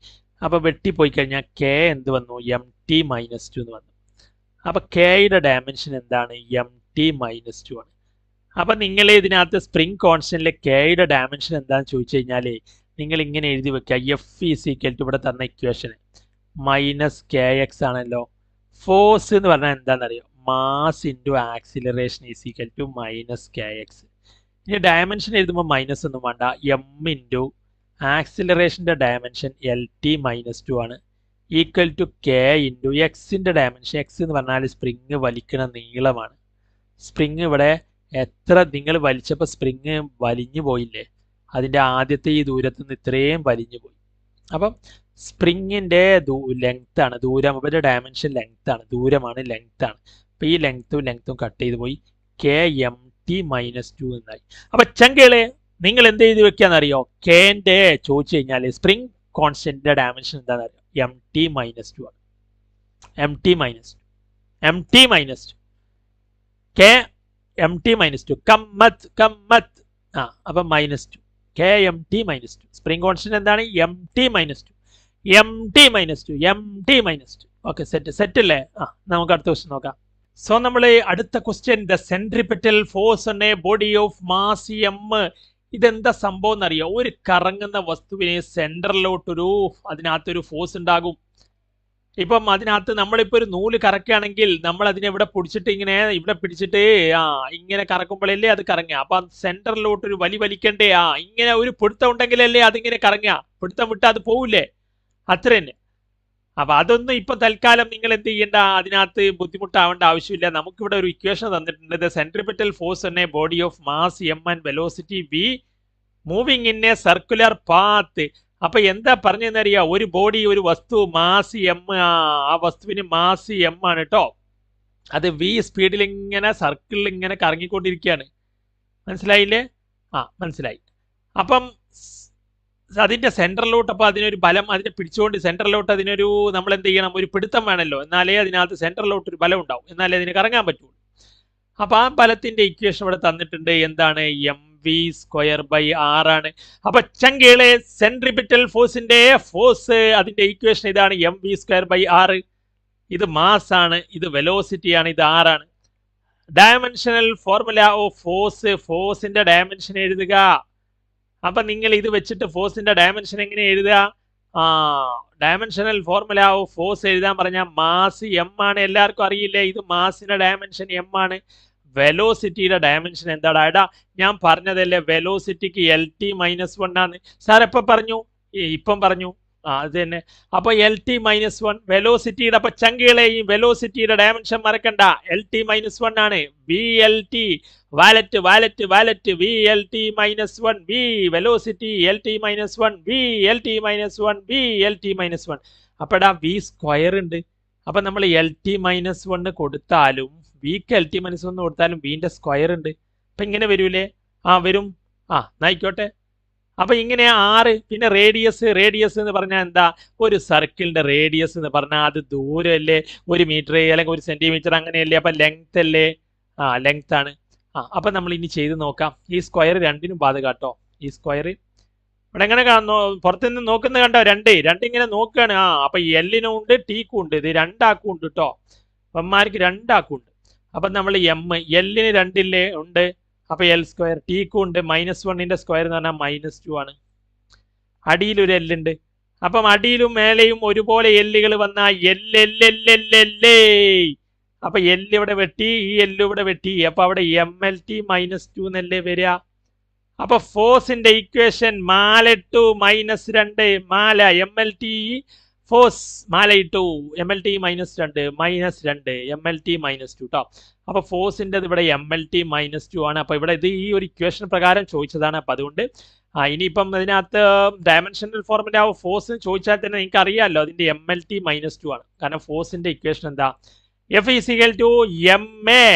അപ്പോൾ വെട്ടിപ്പോയി കഴിഞ്ഞാൽ k എന്ത് വന്നു? MT-2 എന്ന് വന്നു. അപ്പോൾ kയുടെ ഡയമെൻഷൻ എന്താണ്? MT-2 ആണ്. അപ്പം നിങ്ങൾ ഇതിനകത്ത് സ്പ്രിങ് കോൺസ്റ്റന്റിലെ kയുടെ ഡയമെൻഷൻ എന്താണെന്ന് ചോദിച്ചു കഴിഞ്ഞാൽ നിങ്ങൾ ഇങ്ങനെ എഴുതി വെക്കുക. F ഇവിടെ തന്ന ഇക്വേഷന് -kx ആണല്ലോ. ഫോഴ്സ് എന്ന് പറഞ്ഞാൽ എന്താണെന്നറിയോ? Mass into acceleration -kx. ഇനി ഡയമെൻഷൻ എഴുതുമ്പോൾ മൈനസ് ഒന്നും വേണ്ട. m ആക്സിലറേഷൻ്റെ ഡയമെൻഷൻ LT-2 ആണ് ഈക്വൽ ടു k എക്സിൻ്റെ ഡയമെൻഷൻ. എക്സ് എന്ന് പറഞ്ഞാൽ സ്പ്രിങ് വലിക്കുന്ന നീളമാണ്. സ്പ്രിങ് ഇവിടെ എത്ര നിങ്ങൾ വലിച്ചപ്പോൾ സ്പ്രിങ് വലിഞ്ഞു പോയില്ലേ? അതിൻ്റെ ആദ്യത്തെ ഈ ദൂരത്തു നിന്ന് ഇത്രയും വലിഞ്ഞു പോയി. അപ്പം സ്പ്രിങ്ങിൻ്റെ ലെങ്ത് ആണ് ദൂരം, അവരുടെ ഡയമെൻഷൻ ലെങ്ത് ആണ്, ദൂരമാണ് ലെങ്ത് ആണ്. അപ്പോൾ ഈ ലെങ്ത്തും കട്ട് ചെയ്ത് പോയി, k MT-2 എന്നായി. അപ്പം ചങ്കളെ നിങ്ങൾ എന്ത് ചെയ്ത് വെക്കാന്നറിയോ? കെന്റെ ചോദിച്ചു കഴിഞ്ഞാൽ സ്പ്രിംഗ് കോൺസ്റ്റന്റിന്റെ ഡയമെൻഷൻ എന്താണെന്നറിയോ? എം ടി മൈനസ് ടു ആണ്. M T minus two, M T minus two, K M T minus two, കമ്മത്ത് ആ അപ്പം minus two, K M T minus two. Spring constant എന്താണ്? M T minus two, M T minus two, M T minus two. Okay, set അല്ലേ? നമുക്ക് അടുത്ത ക്വസ്റ്റ്യൻ നോക്കാം. സോ നമ്മൾ അടുത്ത question, the centripetal force on a body of mass M. ഇതെന്താ സംഭവം എന്നറിയോ? ഒരു കറങ്ങുന്ന വസ്തുവിനെ സെന്ററിലോട്ടൊരു അതിനകത്തൊരു ഫോഴ്സ് ഉണ്ടാകും. ഇപ്പം അതിനകത്ത് നമ്മളിപ്പോൾ ഒരു നൂല് കറക്കുകയാണെങ്കിൽ നമ്മൾ അതിനെ ഇവിടെ പിടിച്ചിട്ട് ഇങ്ങനെ ഇവിടെ പിടിച്ചിട്ട് ഇങ്ങനെ കറക്കുമ്പോഴല്ലേ അത് കറങ്ങുക. അപ്പൊ സെന്ററിലോട്ടൊരു വലിക്കണ്ടേ? ഇങ്ങനെ ഒരു പിടുത്തം ഉണ്ടെങ്കിലല്ലേ അതിങ്ങനെ കറങ്ങുക. പിടുത്തം വിട്ടാൽ അത് പോവില്ലേ? അത്ര തന്നെ. അപ്പൊ അതൊന്നും ഇപ്പൊ തൽക്കാലം നിങ്ങൾ എന്ത് ചെയ്യേണ്ട, അതിനകത്ത് ബുദ്ധിമുട്ടാവേണ്ട ആവശ്യമില്ല. നമുക്കിവിടെ ഒരു ഇക്വേഷൻ തന്നിട്ടുണ്ട്. The centripetal force on a body of mass M and velocity V moving in a circular path. അപ്പൊ എന്താ പറഞ്ഞെന്നറിയാ? ഒരു ബോഡി, ഒരു വസ്തു മാസ് എം, ആ വസ്തുവിന് മാസ് എം ആണ് കേട്ടോ. അത് വി സ്പീഡിൽ ഇങ്ങനെ സർക്കിളിൽ ഇങ്ങനെ കറങ്ങിക്കൊണ്ടിരിക്കുകയാണ്. മനസ്സിലായില്ലേ? മനസ്സിലായി. അപ്പം അതിന്റെ സെന്ററിലോട്ട്, അപ്പൊ അതിനൊരു ബലം, അതിനെ പിടിച്ചുകൊണ്ട് സെന്ററിലോട്ട് അതിനൊരു നമ്മൾ എന്ത് ചെയ്യണം? ഒരു പിടുത്തം വേണമല്ലോ. എന്നാലേ അതിനകത്ത് സെന്ററിലോട്ട് ഒരു ബലം ഉണ്ടാവും, എന്നാലേ അതിന് കറങ്ങാൻ പറ്റുള്ളൂ. അപ്പൊ ആ ബലത്തിന്റെ ഇക്വേഷൻ ഇവിടെ തന്നിട്ടുണ്ട്. എന്താണ്? M V square by R ആണ്. അപ്പൊ ചങ്കിളെ സെൻട്രിപെറ്റൽ ഫോഴ്സിന്റെ ഫോഴ്സ്, അതിന്റെ ഇക്വേഷൻ ഇതാണ്, M V square by R. ഇത് മാസ് ആണ്, ഇത് വെലോസിറ്റി ആണ്, ഇത് ആർ ആണ്. ഡയമെൻഷണൽ ഫോർമുല ഓഫ് ഫോഴ്സ്, ഫോഴ്സിന്റെ ഡയമെൻഷൻ എഴുതുക. അപ്പൊ നിങ്ങൾ ഇത് വെച്ചിട്ട് ഫോഴ്സിന്റെ ഡയമെൻഷൻ എങ്ങനെ എഴുതുക? ഡയമെൻഷണൽ ഫോർമുല ഓഫ് ഫോഴ്സ് എഴുതാൻ പറഞ്ഞാൽ മാസ് എം ആണ്. എല്ലാവർക്കും അറിയില്ലേ? ഇത് മാസിന്റെ ഡയമെൻഷൻ എം ആണ്. വെലോസിറ്റിയുടെ ഡയമെൻഷൻ എന്താടാ? ഞാൻ പറഞ്ഞതല്ലേ, വെലോസിറ്റിക്ക് എൽ ടി മൈനസ് വൺ ആണ്. സാർ എപ്പം പറഞ്ഞു? ഇപ്പം പറഞ്ഞു. അത് തന്നെ. അപ്പൊ എൽ ടി മൈനസ് വൺ വെലോസിറ്റിയുടെ, അപ്പൊ ചങ്കികളെ ഈ വെലോസിറ്റിയുടെ ഡയമെൻഷൻ മറക്കണ്ട, എൽ ടി മൈനസ് വൺ ആണ്. വി എൽ ടി വാലറ്റ് V L T minus one, V velocity L T minus one, V L T minus one, V L T minus one. അപ്പടാ വി സ്ക്വയർ ഉണ്ട്. അപ്പൊ നമ്മൾ എൽ ടി മൈനസ് വൺ കൊടുത്താലും വിക്ക് എൽ ടി മൈനസ് വൺ കൊടുത്താലും വിന്റെ സ്ക്വയർ ഉണ്ട്. അപ്പൊ ഇങ്ങനെ വരൂലേ? വരും. എന്നായിക്കോട്ടെ. അപ്പൊ ഇങ്ങനെ ആറ്. പിന്നെ റേഡിയസ് എന്ന് പറഞ്ഞാൽ എന്താ? ഒരു സർക്കിളിന്റെ റേഡിയസ് എന്ന് പറഞ്ഞാൽ അത് ദൂരമല്ലേ? 1 മീറ്റർ അല്ലെങ്കിൽ 1 സെന്റിമീറ്റർ അങ്ങനെയല്ലേ? അപ്പൊ ലെങ്ത് അല്ലേ? ലെങ്ത് ആണ്. അപ്പൊ നമ്മൾ ഇനി ചെയ്ത് നോക്കാം. ഈ സ്ക്വയർ രണ്ടിനും ബാധകാട്ടോ. ഈ സ്ക്വയർ ഇവിടെ എങ്ങനെ പുറത്തുനിന്ന് നോക്കുന്നത് കണ്ടോ? രണ്ട് ഇങ്ങനെ നോക്കുകയാണ്. അപ്പൊ എല്ലിനും ഉണ്ട് ടീക്കും ഉണ്ട്. ഇത് രണ്ടാക്കും ഉണ്ട് കേട്ടോ. അമ്മമാർക്ക് രണ്ടാക്കും ഉണ്ട്. അപ്പൊ നമ്മൾ എം, എല്ലിന് 2 ഉണ്ട്. അപ്പൊ എൽ സ്ക്വയർ. ടീക്കും ഉണ്ട്. -1ന്റെ സ്ക്വയർ എന്ന് പറഞ്ഞാൽ -2 ആണ്. അടിയിലൊരു എല്ലുണ്ട്. അപ്പം അടിയിലും മേലെയും ഒരുപോലെ എല്ലുകൾ വന്നാൽ എല്ലേ. അപ്പൊ എല്ല് ഇവിടെ വെട്ടി, ഈ എല്ല് ഇവിടെ വെട്ടി. അപ്പൊ അവിടെ എം എൽ ടി -2 എന്നല്ലേ വരിക. അപ്പൊ ഫോഴ്സിന്റെ ഇക്വേഷൻ -2 -2 മാല M L T force -2 M L T -2 M L T -2 കേട്ടോ. അപ്പൊ ഫോഴ്സിന്റെ ഇവിടെ എം എൽ ടി -2 ആണ്. അപ്പൊ ഇവിടെ ഇത് ഈ ഒരു ഇക്വേഷൻ പ്രകാരം ചോദിച്ചതാണ്. അപ്പൊ അതുകൊണ്ട് ഇനിയിപ്പം ഇതിനകത്ത് ഡയമെൻഷണൽ ഫോർമുല ഓഫ് ഫോഴ്സ് ചോദിച്ചാൽ തന്നെ നിങ്ങൾക്ക് അറിയാമല്ലോ, അതിന്റെ എം എൽ ടി -2 ആണ്. കാരണം ഫോഴ്സിന്റെ ഇക്വേഷൻ എന്താ? F is equal to M A.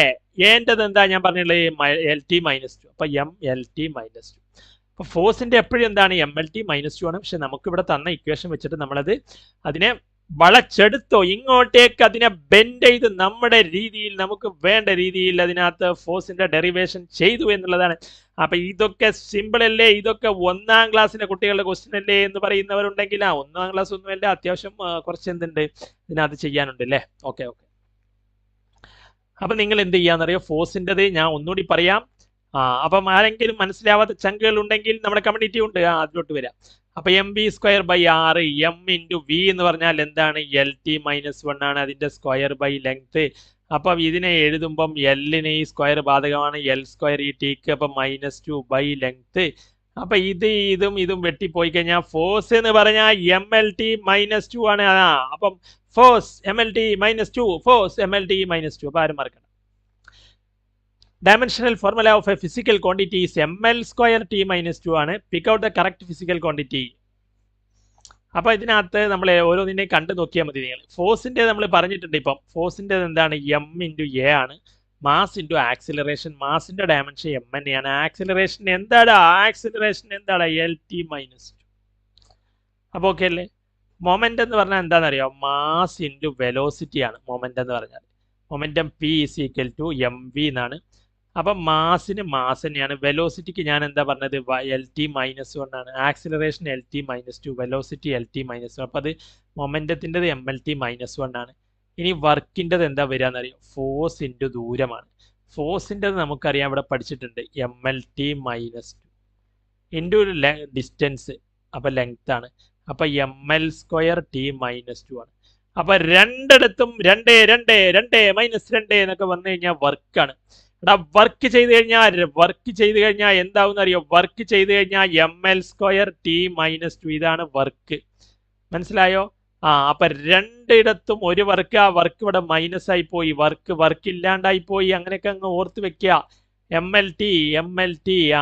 ഏൻ്റെത് എന്താ ഞാൻ പറഞ്ഞുള്ളത്? L T -2. അപ്പൊ എം എൽ ടി -2. അപ്പൊ ഫോഴ്സിന്റെ എപ്പോഴും എന്താണ്? എം എൽ ടി -2 ആണ്. പക്ഷെ നമുക്ക് ഇവിടെ തന്ന ഇക്വേഷൻ വെച്ചിട്ട് നമ്മളത് അതിനെ വളച്ചെടുത്തോ, ഇങ്ങോട്ടേക്ക് അതിനെ ബെൻഡ് ചെയ്ത് നമ്മുടെ രീതിയിൽ, നമുക്ക് വേണ്ട രീതിയിൽ അതിനകത്ത് ഫോഴ്സിന്റെ ഡെറിവേഷൻ ചെയ്തു എന്നുള്ളതാണ്. അപ്പൊ ഇതൊക്കെ സിമ്പിൾ അല്ലേ? ഇതൊക്കെ 1ാം ക്ലാസ്സിലെ കുട്ടികളുടെ ക്വസ്റ്റ്യൻ അല്ലേ എന്ന് പറയുന്നവരുണ്ടെങ്കിൽ 1ാം ക്ലാസ് ഒന്നുമല്ല, അത്യാവശ്യം കുറച്ച് എന്തുണ്ട് ഇതിനകത്ത് ചെയ്യാനുണ്ട് അല്ലേ? ഓക്കെ. അപ്പൊ നിങ്ങൾ എന്ത് ചെയ്യാന്നറിയോ? ഫോഴ്സിൻ്റെത് ഞാൻ ഒന്നുകൂടി പറയാം. അപ്പം ആരെങ്കിലും മനസ്സിലാവാത്ത ചങ്കുകൾ ഉണ്ടെങ്കിൽ നമ്മുടെ കമ്മ്യൂണിറ്റി ഉണ്ട്, അതിലോട്ട് വരാം. അപ്പൊ M V square by R, M into V എന്ന് പറഞ്ഞാൽ എന്താണ്? എൽ ടി -1 ആണ്. അതിന്റെ സ്ക്വയർ ബൈ ലെങ്ത്. അപ്പം ഇതിനെ എഴുതുമ്പം എല്ലിന് ഈ സ്ക്വയർ ബാധകമാണ്, എൽ സ്ക്വയർ ഈ ടീക്ക്. അപ്പം -2 ബൈ ലെങ്ത്. അപ്പൊ ഇതും വെട്ടിപ്പോയി കഴിഞ്ഞാൽ ഫോഴ്സ് എന്ന് പറഞ്ഞാൽ എം എൽ ടി -2 ആണ്. അപ്പം force M L T -2, force M L T -2. അപ്പൊ ആരും മറക്കണം. Dimensional formula of a physical quantity is ml square t -2 ആണ്. Pick out the correct physical quantity. അപ്പൊ ഇതിനകത്ത് നമ്മൾ ഓരോന്നിനെയും കണ്ടു നോക്കിയാൽ മതി. നിങ്ങൾ ഫോഴ്സിന്റെ നമ്മൾ പറഞ്ഞിട്ടുണ്ട്. ഇപ്പം ഫോഴ്സിന്റെ എന്താണ്? എം ഇൻറ്റു എ ആണ്. Mass into acceleration. മാസിന്റെ ഡയമെൻഷൻ എം തന്നെയാണ്. ആക്സിലറേഷൻ എന്താടാ? ആക്സിലറേഷൻ എന്താടാ? LT minus 2. അപ്പോൾ ഓക്കെ അല്ലേ? മൊമെന്റ് എന്ന് പറഞ്ഞാൽ എന്താണെന്നറിയോ? മാസ് ഇൻറ്റു വെലോസിറ്റി ആണ് മൊമെന്റ് എന്ന് പറഞ്ഞാൽ. Momentum P is equal to MV എന്നാണ്. അപ്പം മാസിന് മാസ് തന്നെയാണ്. വെലോസിറ്റിക്ക് ഞാൻ എന്താ പറഞ്ഞത്? LT മൈനസ് 1 ആണ്. Acceleration LT minus 2, velocity LT minus 1. അപ്പം അത് മൊമെന്റത്തിൻ്റെത് MLT മൈനസ് 1 ആണ്. ഇനി വർക്കിൻ്റെത് എന്താ വരിക എന്നറിയോ? ഫോഴ്സ് ഇൻറ്റു ദൂരമാണ്. ഫോഴ്സിൻ്റെത് നമുക്കറിയാം, ഇവിടെ പഠിച്ചിട്ടുണ്ട്, MLT മൈനസ് 2 ഇൻറ്റു ഡിസ്റ്റൻസ്, അപ്പം ലെങ്ത് ആണ്. അപ്പം ML സ്ക്വയർ T മൈനസ് 2 ആണ്. അപ്പം രണ്ടിടത്തും 2 2 2 മൈനസ് 2 എന്നൊക്കെ വന്നു കഴിഞ്ഞാൽ വർക്കാണ്. എടാ വർക്ക് ചെയ്ത് കഴിഞ്ഞാൽ എന്താവും അറിയോ? വർക്ക് ചെയ്ത് കഴിഞ്ഞാൽ ML സ്ക്വയർ T മൈനസ് 2 ഇതാണ് വർക്ക്. മനസ്സിലായോ? അപ്പൊ രണ്ടിടത്തും ഒരു വർക്ക്, ആ വർക്ക് ഇവിടെ മൈനസ് ആയി പോയി, വർക്ക് ഇല്ലാണ്ടായി പോയി. അങ്ങനെയൊക്കെ അങ്ങ് ഓർത്ത് വെക്കുക. MLT.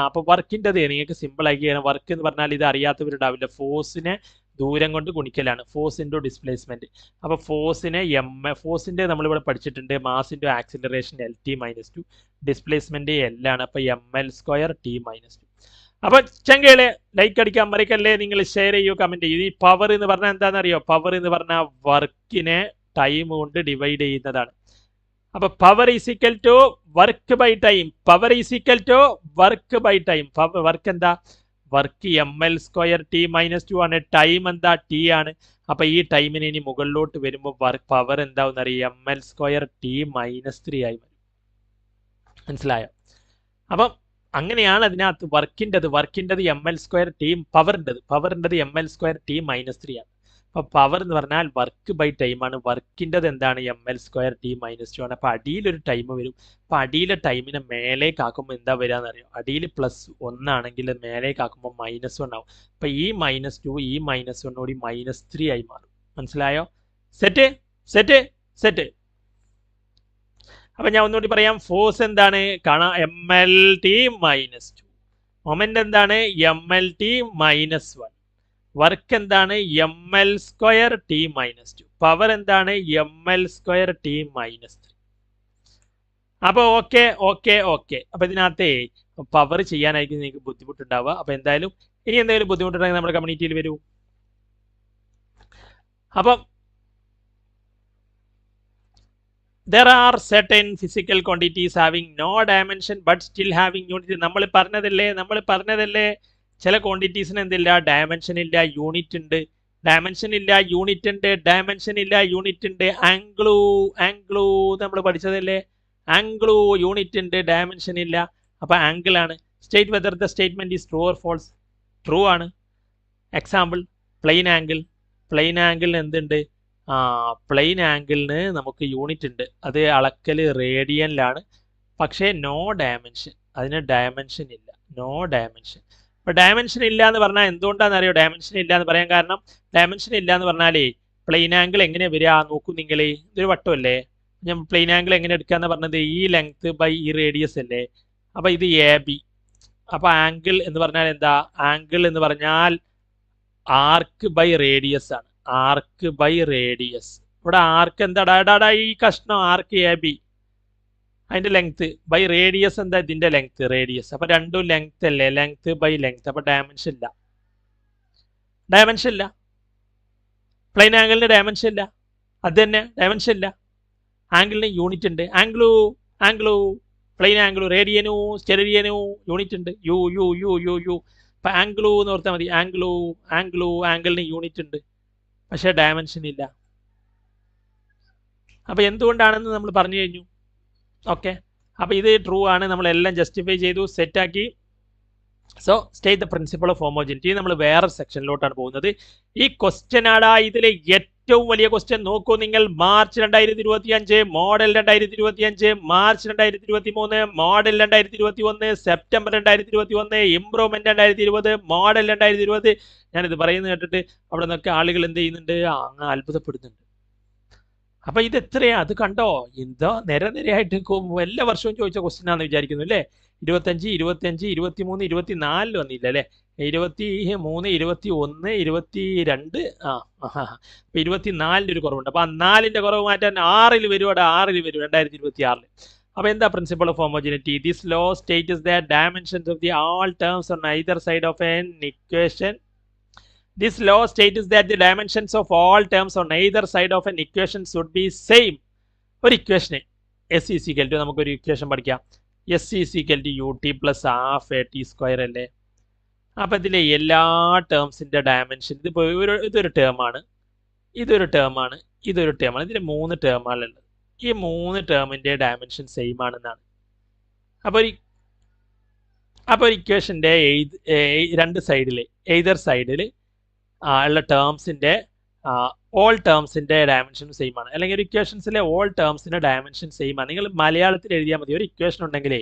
അപ്പൊ വർക്കിൻ്റെത് നിങ്ങൾക്ക് സിമ്പിൾ ആക്കിയാണ്. വർക്ക് എന്ന് പറഞ്ഞാൽ ഇത് അറിയാത്തവരുണ്ടാവില്ല. ഫോഴ്സിനെ ദൂരം കൊണ്ട് ഗുണിക്കലാണ്, ഫോഴ്സ് ഇൻറ്റു ഡിസ്പ്ലേസ്മെന്റ്. അപ്പൊ ഫോഴ്സിന്റെ നമ്മളിവിടെ പഠിച്ചിട്ടുണ്ട്, mass into acceleration LT minus 2, displacement L ആണ്. അപ്പൊ ML സ്ക്വയർ T മൈനസ് 2. അപ്പൊ ചങ്കകളെ ലൈക്ക് അടിക്കാൻ മറക്കല്ലേ, നിങ്ങൾ ഷെയർ ചെയ്യൂ, കമന്റ് ചെയ്യൂ. ഈ പവർ എന്ന് പറഞ്ഞാൽ എന്താണെന്നറിയോ? പവർ എന്ന് പറഞ്ഞാൽ വർക്കിനെ ടൈം കൊണ്ട് ഡിവൈഡ് ചെയ്യുന്നതാണ്. അപ്പൊ power is equal to work by time. Power is equal to work by time. Work എന്താ? Work ML square T minus 2 ആണ്. ടൈം എന്താ? T ആണ്. അപ്പൊ ഈ ടൈമിന് ഇനി മുകളിലോട്ട് വരുമ്പോൾ പവർ എന്താവും അറിയാം? ML സ്ക്വയർ T മൈനസ് 3 ആയി വരും. മനസ്സിലായോ? അപ്പം അങ്ങനെയാണ് അതിനകത്ത് വർക്കിൻ്റെത് ML square T, പവറിൻ്റെത് ML square T minus 3 ആണ്. അപ്പൊ പവർ എന്ന് പറഞ്ഞാൽ വർക്ക് ബൈ ടൈം ആണ്. വർക്കിൻ്റെത് എന്താണ്? ML സ്ക്വയർ T മൈനസ് 2 ആണ്. അപ്പൊ അടിയിലൊരു ടൈം വരും. അപ്പൊ അടിയിലെ ടൈമിനെ മേലേക്കാക്കുമ്പോൾ എന്താ വരിക എന്നറിയോ? അടിയിൽ +1 ആണെങ്കിൽ മേലേക്കാക്കുമ്പോൾ -1 ആവും. അപ്പൊ ഈ -2 ഈ -1 കൂടി -3 ആയി മാറും. മനസ്സിലായോ? സെറ്റ്. അപ്പൊ ഞാൻ ഒന്നുകൂടി പറയാം. ഫോഴ്സ് എന്താണ്? കാണാം, MLT മൈനസ് 2. മൊമെന്റ് എന്താണ്? MLT minus 1. വർക്ക് എന്താണ്? ML square T minus 2. Power എന്താണ്? ML square T minus 3. അപ്പൊ ഓക്കെ. അപ്പൊ ഇതിനകത്തെ പവർ ചെയ്യാനായിരിക്കും നിങ്ങൾക്ക് ബുദ്ധിമുട്ടുണ്ടാവുക. അപ്പൊ എന്തായാലും ഇനി എന്തെങ്കിലും ബുദ്ധിമുട്ടുണ്ടെങ്കിൽ നമ്മുടെ കമ്മ്യൂണിറ്റിയിൽ വരൂ. അപ്പം there are certain physical quantities having no dimension but still having unity. നമ്മൾ പറഞ്ഞതല്ലേ ചില ക്വാണ്ടിറ്റീസിന് എന്തില്ല? ഡയമെൻഷൻ ഇല്ല, യൂണിറ്റ് ഉണ്ട്. ആംഗ്ലൂ നമ്മൾ പഠിച്ചതല്ലേ? ആംഗ്ലൂ യൂണിറ്റ് ഉണ്ട്, ഡയമെൻഷൻ ഇല്ല. അപ്പൊ ആംഗിൾ ആണ്. State whether the statement is true or false. True ആണ്. എക്സാമ്പിൾ, പ്ലെയിൻ ആംഗിളിന് എന്തുണ്ട്? പ്ലെയിൻ ആംഗിളിന് നമുക്ക് യൂണിറ്റ് ഉണ്ട്, അത് അളക്കൽ റേഡിയനിലാണ്. പക്ഷേ നോ ഡയമെൻഷൻ, അതിന് ഡയമെൻഷൻ ഇല്ല. No dimension. അപ്പൊ ഡയമെൻഷൻ ഇല്ല എന്ന് പറഞ്ഞാൽ എന്തുകൊണ്ടാണെന്ന് അറിയോ? ഡയമെൻഷൻ ഇല്ല എന്ന് പറയാൻ കാരണം, ഡയമെൻഷൻ ഇല്ല എന്ന് പറഞ്ഞാലേ പ്ലെയിൻ ആംഗിൾ എങ്ങനെ വരിക നോക്കൂ നിങ്ങളെ. ഇതൊരു വട്ടമല്ലേ? ഞാൻ പ്ലെയിൻ ആംഗിൾ എങ്ങനെ എടുക്കാന്ന് പറഞ്ഞത്? ഈ ലെങ്ത് ബൈ ഈ റേഡിയസ് അല്ലേ? അപ്പൊ ഇത് AB. അപ്പൊ ആംഗിൾ എന്ന് പറഞ്ഞാൽ എന്താ? ആംഗിൾ എന്ന് പറഞ്ഞാൽ ആർക്ക് ബൈ റേഡിയസ് ആണ്. Arc by radius. ഇവിടെ ആർക്ക് എന്താ? ഈ കഷ്ണം ആർക്ക് AB, അതിന്റെ ലെങ്ത് ബൈ റേഡിയസ് എന്താ? ഇതിന്റെ ലെങ്ത് റേഡിയസ്. അപ്പൊ രണ്ടും ലെങ്ത് അല്ലേ? Length by length. അപ്പൊ ഡയമെൻഷൻ ഇല്ല. പ്ലെയിൻ ആംഗിളിന് ഡയമെൻഷൻ ഇല്ല. അത് തന്നെ, ഡയമെൻഷൻ ഇല്ല. ആംഗിളിന് യൂണിറ്റ് ഉണ്ട്. Angle plane angle, radian, steradian unit ഉണ്ട്. യു. അപ്പൊ ആംഗ്ലു എന്ന് ഓർത്താൽ മതി. ആംഗിളിന് യൂണിറ്റ് ഉണ്ട്, പക്ഷെ ഡയമെൻഷൻ ഇല്ല. അപ്പൊ എന്തുകൊണ്ടാണെന്ന് നമ്മൾ പറഞ്ഞു കഴിഞ്ഞു. ഓക്കെ, അപ്പൊ ഇത് ട്രൂ ആണ്. നമ്മളെല്ലാം ജസ്റ്റിഫൈ ചെയ്തു, സെറ്റാക്കി. So state the principle of homogeneity. നമ്മൾ വേറെ സെക്ഷനിലോട്ടാണ് പോകുന്നത്. ഈ ക്വസ്റ്റ്യൻ ആടാ ഇതിലെ ഏറ്റവും വലിയ ക്വസ്റ്റ്യൻ. നോക്കൂ നിങ്ങൾ. March 2025, model 2025, March 2023, model 2021, September 2021, improvement 2020, model 2020. ഞാനിത് പറയുന്നത് കേട്ടിട്ട് അവിടെ നിന്നൊക്കെ ആളുകൾ എന്ത് ചെയ്യുന്നുണ്ട്? അങ്ങ് അത്ഭുതപ്പെടുന്നുണ്ട്. അപ്പൊ ഇത് എത്രയാ? അത് കണ്ടോ? എന്തോ നിരനിരയായിട്ട് എല്ലാ വർഷവും ചോദിച്ച ക്വസ്റ്റ്യൻ ആണെന്ന് വിചാരിക്കുന്നു അല്ലേ? 25, 25, 23, 24 വന്നില്ല അല്ലേ? 23, 21, 22. അപ്പൊ 24 ഒരു കുറവുണ്ട്. അപ്പൊ ആ 4ന്റെ കുറവ് മാറ്റാൻ 6 വരും. 2026. അപ്പോൾ എന്താ principle of homogeneity? This law states that dimensions of the all terms on either side of an equation this law states that the dimensions of all terms on either side of an equation should be same. ഒരു ഇക്വേഷന് എസ് ഈസ് ഈക്വൽ ടു, നമുക്കൊരു ഇക്വേഷൻ പഠിക്കാം, S is equal to U T plus half A T square അല്ലേ? അപ്പം ഇതിലെ എല്ലാ ടേംസിൻ്റെ ഡയമെൻഷൻ, ഇതിപ്പോൾ ഇതൊരു ടേമാണ്, ഇതൊരു ടേമാണ്, ഇതൊരു ടേമാണ്, ഇതിൽ 3 ടേമാണുള്ളത്. ഈ 3 ടേമിൻ്റെ ഡയമെൻഷൻ സെയിം ആണെന്നാണ്. അപ്പോൾ ഒരു ഇക്വേഷൻ്റെ രണ്ട് സൈഡിൽ എയ്തർ സൈഡിൽ ഉള്ള ടേംസിൻ്റെ ഓൾ ടേംസിൻ്റെ ഡയമെൻഷൻ സെയിം ആണ്, അല്ലെങ്കിൽ ഒരു ഇക്വേഷൻസിലെ ഓൾ ടേംസിൻ്റെ ഡയമെൻഷൻ സെയിം ആണ്. നിങ്ങൾ മലയാളത്തിൽ എഴുതിയാൽ മതി. ഒരു ഇക്വേഷൻ ഉണ്ടെങ്കിലേ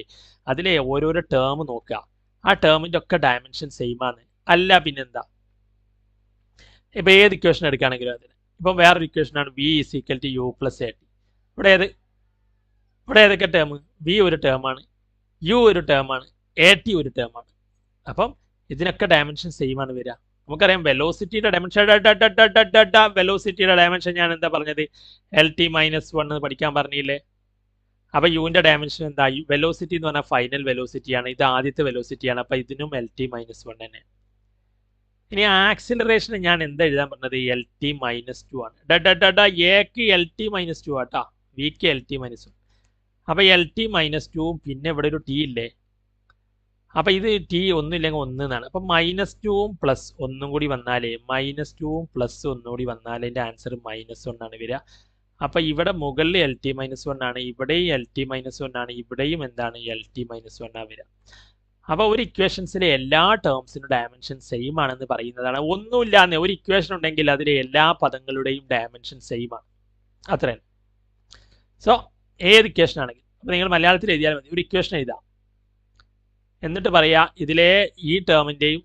അതിലെ ഓരോരോ ടേം നോക്കുക, ആ ടേമിൻ്റെ ഒക്കെ ഡയമെൻഷൻ സെയിം ആണ്. അല്ല പിന്നെന്താ? ഇപ്പം ഏത് ഇക്വേഷൻ എടുക്കുകയാണെങ്കിലും അതിന്, ഇപ്പം വേറൊരു ഇക്വേഷനാണ് V is equal to U plus A T. ഇവിടെ ഏതൊക്കെ ടേം? വി ഒരു ടേമാണ്, യു ഒരു ടേമാണ്, എ ടി ഒരു ടേമാണ്. അപ്പം ഇതിനൊക്കെ ഡയമെൻഷൻ സെയിം ആണ് വരിക. നമുക്കറിയാം വെലോസിറ്റിയുടെ ഡയമെൻഷൻ ഞാൻ എന്താ പറഞ്ഞത്? LT - 1 പഠിക്കാൻ പറഞ്ഞില്ലേ? അപ്പോൾ യുവിൻ്റെ ഡയമെൻഷൻ എന്താ? വെലോസിറ്റി എന്ന് പറഞ്ഞാൽ ഫൈനൽ വെലോസിറ്റിയാണ്, ഇത് ആദ്യത്തെ വെലോസിറ്റിയാണ്. അപ്പോൾ ഇതിനും LT - 1 തന്നെ. ഇനി ആക്സിലറേഷൻ ഞാൻ എന്താ എഴുതാൻ പറഞ്ഞത്? LT - 2 ആണ്. എക്ക് LT - 2 ആട്ടാ, വിക്ക് LT - 1. അപ്പോൾ LT - 2, പിന്നെ ഇവിടെ ഒരു ടി ഇല്ലേ? അപ്പോൾ ഇത് ടി ഒന്നുമില്ലെങ്കിൽ 1 എന്നാണ്. അപ്പം -2ഉം +1 കൂടി വന്നാലേ, -2ഉം +1 കൂടി വന്നാലേ എൻ്റെ ആൻസർ -1 ആണ് വരിക. അപ്പോൾ ഇവിടെ മുകളിൽ LT - 1 ആണ്, ഇവിടെയും LT - 1 ആണ്, ഇവിടെയും എന്താണ്? LT - 1 ആണ് വരിക. അപ്പോൾ ഒരു ഇക്വേഷൻസിലെ എല്ലാ ടേംസിനും ഡയമെൻഷൻ സെയിം ആണെന്ന് പറയുന്നതാണ്. ഒന്നുമില്ലാന്ന് ഒരു ഇക്വേഷൻ ഉണ്ടെങ്കിൽ അതിലെ എല്ലാ പദങ്ങളുടെയും ഡയമെൻഷൻ സെയിം ആണ്, അത്രയാണ്. സോ ഏത് ഇക്വേഷൻ ആണെങ്കിലും അപ്പോൾ നിങ്ങൾ മലയാളത്തിൽ എഴുതിയാൽ മതി. ഒരു ഇക്വേഷൻ എഴുതാം, എന്നിട്ട് പറയാ ഇതിലെ ഈ ടേമിൻ്റെയും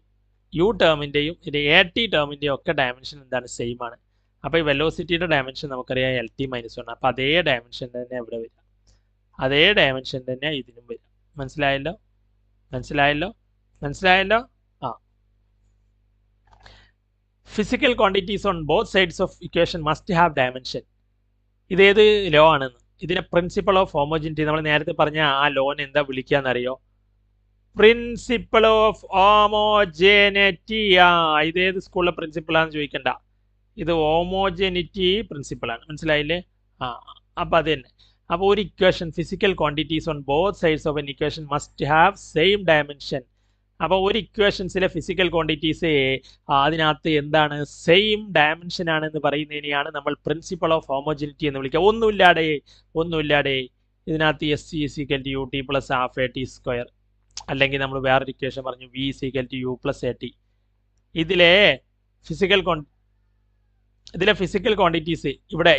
യു ടേമിൻ്റെയും ഇതിലെ AT ടേമിൻ്റെയും ഒക്കെ ഡയമെൻഷൻ എന്താണ്? സെയിം ആണ്. അപ്പോൾ ഈ വെലോസിറ്റിയുടെ ഡയമെൻഷൻ നമുക്കറിയാം LT - 1. അപ്പോൾ അതേ ഡയമെൻഷൻ തന്നെ ഇവിടെ വരിക, അതേ ഡയമെൻഷൻ തന്നെ ഇതിനും വരിക. മനസ്സിലായല്ലോ? ആ, physical quantities on both sides of equation must have dimension. ഇതേത് ലോ ആണെന്ന്? ഇതിനെ പ്രിൻസിപ്പൾ ഓഫ് ഹോമോജിനിറ്റി, നമ്മൾ നേരത്തെ പറഞ്ഞ ആ ലോനെ എന്താ വിളിക്കാന്നറിയോ? Principal of ഹോമോജെനിറ്റി. ഇതേത് സ്കൂളിലെ പ്രിൻസിപ്പിളാന്ന് ചോദിക്കണ്ട, ഇത് ഹോമോജെനിറ്റി പ്രിൻസിപ്പിളാണ്. മനസ്സിലായില്ലേ? അപ്പോൾ അത് തന്നെ. അപ്പോൾ ഒരു equation physical quantities on both sides of an equation must have same dimension. അപ്പോൾ ഒരു ഇക്വേഷൻസിലെ ഫിസിക്കൽ ക്വാണ്ടിറ്റീസ് അതിനകത്ത് എന്താണ്? സെയിം ഡയമെൻഷൻ ആണെന്ന് പറയുന്നതിനെയാണ് നമ്മൾ പ്രിൻസിപ്പൾ ഓഫ് ഹോമോജെനിറ്റി എന്ന് വിളിക്കുക. ഒന്നുമില്ലാതെ ഇതിനകത്ത് S C is equal to U T plus half A T square, അല്ലെങ്കിൽ നമ്മൾ വേറൊരു ഇക്വേഷൻ പറഞ്ഞു V is equal to U plus A T. ഇതിലെ ഫിസിക്കൽ ക്വാണ്ടിറ്റീസ് ഇവിടെ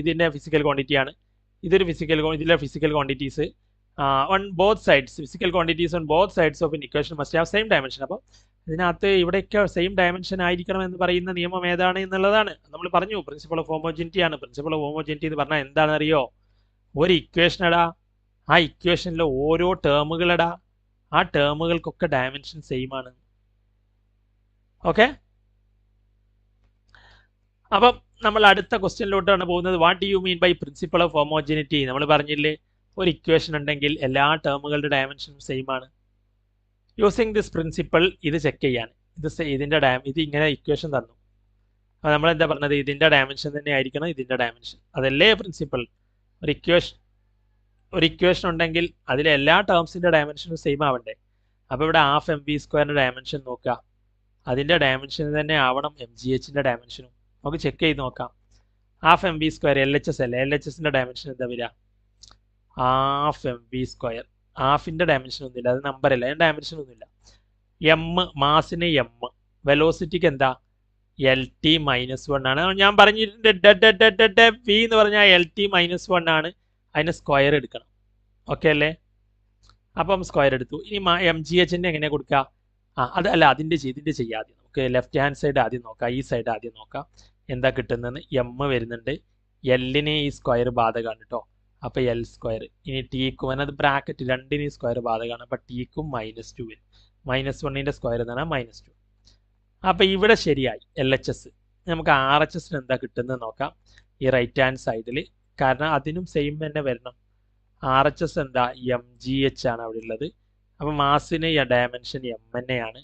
ഇതിൻ്റെ ഫിസിക്കൽ ക്വാണ്ടിറ്റിയാണ്, ഇതിലെ physical quantities on both sides, physical quantities on both sides of an equation must have same dimension. അപ്പോൾ ഇതിനകത്ത് ഇവിടെയൊക്കെ സെയിം ഡയമെൻഷൻ ആയിരിക്കണം എന്ന് പറയുന്ന നിയമം ഏതാണ് എന്നുള്ളതാണ് നമ്മൾ പറഞ്ഞു. പ്രിൻസിപ്പൾ ഓഫ് ഹോമോജെനിറ്റി ആണ്. പ്രിൻസിപ്പൾ ഓഫ് ഹോമോജെനിറ്റി എന്ന് പറഞ്ഞാൽ എന്താണെന്നറിയോ? ഒരു ഇക്വേഷനടാ, ആ ഇക്വേഷനിലെ ഓരോ ടേമുകളടാ, ആ ടേമുകൾക്കൊക്കെ ഡയമെൻഷൻ സെയിം ആണ്. ഓക്കെ, അപ്പം നമ്മൾ അടുത്ത ക്വസ്റ്റ്യനിലോട്ടാണ് പോകുന്നത്. What do you mean by principle of homogeneity? നമ്മൾ പറഞ്ഞില്ലേ, ഒരു ഇക്വേഷൻ ഉണ്ടെങ്കിൽ എല്ലാ ടേമുകളുടെ ഡയമെൻഷനും സെയിം ആണ്. യൂസിങ് ദിസ് പ്രിൻസിപ്പിൾ ഇത് ചെക്ക് ചെയ്യാൻ, ഇത് ഇങ്ങനെ ഇക്വേഷൻ തന്നു, അപ്പോൾ നമ്മൾ എന്താ പറഞ്ഞത്? ഇതിൻ്റെ ഡയമെൻഷൻ തന്നെ ആയിരിക്കണം ഇതിൻ്റെ ഡയമെൻഷൻ, അതല്ലേ പ്രിൻസിപ്പിൾ. ഒരു ഇക്വേഷൻ ഉണ്ടെങ്കിൽ അതിലെ എല്ലാ ടേംസിൻ്റെ ഡയമെൻഷനും സെയിം ആവണ്ടേ? അപ്പോൾ ഇവിടെ ഹാഫ് mv² ഡയമെൻഷൻ നോക്കുക, അതിൻ്റെ ഡയമെൻഷൻ തന്നെ ആവണം mgh ഡയമെൻഷനും. നമുക്ക് ചെക്ക് ചെയ്ത് നോക്കാം. ഹാഫ് mv² LHS അല്ലേ? LHSൻ്റെ ഡയമെൻഷൻ എന്താ വരിക? Half mv². ഹാഫിൻ്റെ ഡയമെൻഷൻ ഒന്നുമില്ല, അത് നമ്പറല്ല, അതിൻ്റെ ഡയമെൻഷൻ ഒന്നുമില്ല. മാസിന് m, വെലോസിറ്റിക്ക് എന്താ? LT - 1 ആണ്. ഞാൻ പറഞ്ഞിട്ടുണ്ട് v എന്ന് പറഞ്ഞാൽ LT - 1 ആണ്, അതിന് സ്ക്വയർ എടുക്കണം. ഓക്കെ അല്ലേ? അപ്പം സ്ക്വയർ എടുത്തു. ഇനി mgh എങ്ങനെ കൊടുക്കുക? അതല്ല, ഇതിൻ്റെ ചെയ്യാം. നമുക്ക് ലെഫ്റ്റ് ഹാൻഡ് സൈഡ് ആദ്യം നോക്കാം, ഈ സൈഡ് ആദ്യം നോക്കാം എന്താ കിട്ടുന്നതെന്ന്. m വരുന്നുണ്ട്, എല്ലിന് ഈ സ്ക്വയർ ബാധകമാണ് കേട്ടോ, അപ്പോൾ L². ഇനി ടീക്കും അത് ബ്രാക്കറ്റ് രണ്ടിന് സ്ക്വയർ ബാധകമാണ്, അപ്പോൾ ടീക്കും -2 വരും. -1ൻ്റെ സ്ക്വയർ എന്ന് പറഞ്ഞാൽ -2. അപ്പോൾ ഇവിടെ ശരിയായി LHS. നമുക്ക് RHSന് എന്താ കിട്ടുന്നത് നോക്കാം, ഈ റൈറ്റ് ഹാൻഡ് സൈഡിൽ, കാരണം അതിനും സെയിം തന്നെ വരണം. RHS എന്താ mgh ആണ് അവിടെ ഉള്ളത്. അപ്പം മാസിന് ഡയമെൻഷൻ m തന്നെയാണ്.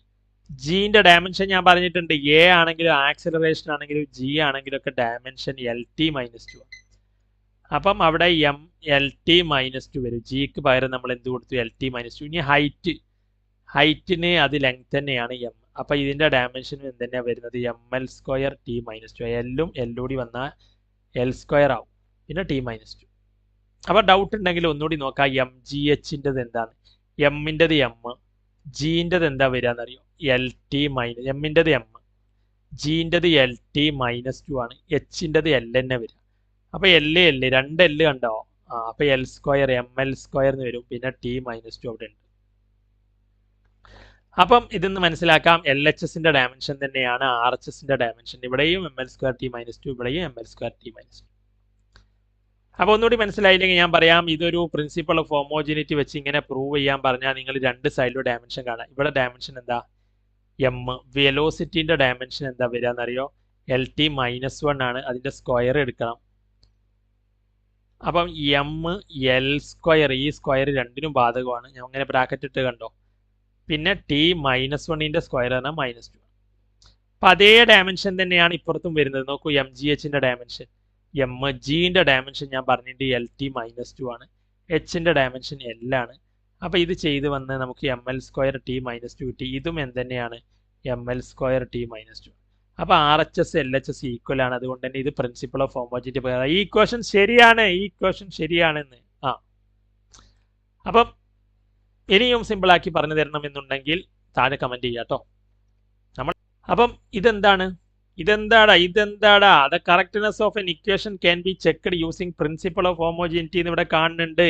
ജിന്റെ ഡയമെൻഷൻ ഞാൻ പറഞ്ഞിട്ടുണ്ട്, എ ആണെങ്കിലും ആക്സിലറേഷൻ ആണെങ്കിലും ജി ആണെങ്കിലും ഒക്കെ ഡയമെൻഷൻ LT-2 ആണ്. അപ്പം അവിടെ LT-2 വരും. ജിക്ക് പകരം നമ്മൾ എന്ത് കൊടുത്തു? LT-2. ഇനി ഹൈറ്റിന് അത് ലെങ്ത് തന്നെയാണ് m. അപ്പം ഇതിന്റെ ഡയമെൻഷനും എന്ത് തന്നെയാണ് വരുന്നത്? ml² T-2. എല്ലും കൂടി വന്നാൽ L² ആവും, പിന്നെ T-2. അപ്പം ഡൗട്ട് ഉണ്ടെങ്കിൽ ഒന്നുകൂടി നോക്കാം. mgh-ൻ്റെത് എന്താണ്? എമ്മിൻ്റെത് m, ജിൻ്റെത് എന്താ വരിക എന്നറിയോ? എമ്മിൻ്റെത് m, ജിൻ്റെത് LT-2 ആണ്, എച്ചിൻ്റെത് L തന്നെ വരിക. അപ്പൊ രണ്ട് L കണ്ടോ? അപ്പൊ L² ml² എന്ന് വരും, പിന്നെ T-2 അവിടെ ഉണ്ട്. അപ്പം ഇതെന്ന് മനസ്സിലാക്കാം, LHSന്റെ ഡയമെൻഷൻ തന്നെയാണ് RHSന്റെ ഡയമെൻഷൻ. ഇവിടെയും ml² T-2, ഇവിടെയും ml² T-2. അപ്പൊ ഒന്നുകൂടി മനസ്സിലായില്ലെങ്കിൽ ഞാൻ പറയാം, ഇതൊരു പ്രിൻസിപ്പൾ ഓഫ് ഹോമോജിനിറ്റി വെച്ച് ഇങ്ങനെ പ്രൂവ് ചെയ്യാൻ പറഞ്ഞാൽ നിങ്ങൾ രണ്ട് സൈഡിലും ഡയമെൻഷൻ കാണാം. ഇവിടെ ഡയമെൻഷൻ എന്താ? m. വെലോസിറ്റിന്റെ ഡയമെൻഷൻ എന്താ വരിക എന്നറിയോ? LT-1 ആണ്, അതിന്റെ സ്ക്വയർ എടുക്കണം. അപ്പം ml², ഈ സ്ക്വയർ രണ്ടിനും ബാധകമാണ്. ഞാൻ അങ്ങനെ ബ്രാക്കറ്റ് ഇട്ട് കണ്ടോ? പിന്നെ T-1ന്റെ സ്ക്വയർ പറഞ്ഞാൽ -2. അപ്പൊ അതേ ഡയമെൻഷൻ തന്നെയാണ് ഇപ്പുറത്തും വരുന്നത്. നോക്കൂ, mgh-ന്റെ ഡയമെൻഷൻ ജിന്റെ ഡയമെൻഷൻ ഞാൻ പറഞ്ഞിട്ട് LT-2 ആണ്, എച്ചിന്റെ ഡയമെൻഷൻ L ആണ്. അപ്പൊ ഇത് ചെയ്ത് വന്ന് നമുക്ക് ml² T-2 കിട്ടി. ഇതും എന്ത് ml² T-2. അപ്പൊ RHS LHS ഈക്വൽ ആണ്. അതുകൊണ്ട് തന്നെ ഇത് പ്രിൻസിപ്പിൾ ഓഫ് ഹോമോജിനിറ്റി. ഈ ഇക്വേഷൻ ശരിയാണ്, ശരിയാണെന്ന്. അപ്പം ഇനിയും സിമ്പിൾ ആക്കി പറഞ്ഞു തരണം എന്നുണ്ടെങ്കിൽ താഴെ കമന്റ് ചെയ്യാട്ടോ. അപ്പം ഇതെന്താടാ? The correctness of an equation can be checked using principle of homogeneity എന്ന് ഇവിടെ കാണുന്നുണ്ട്.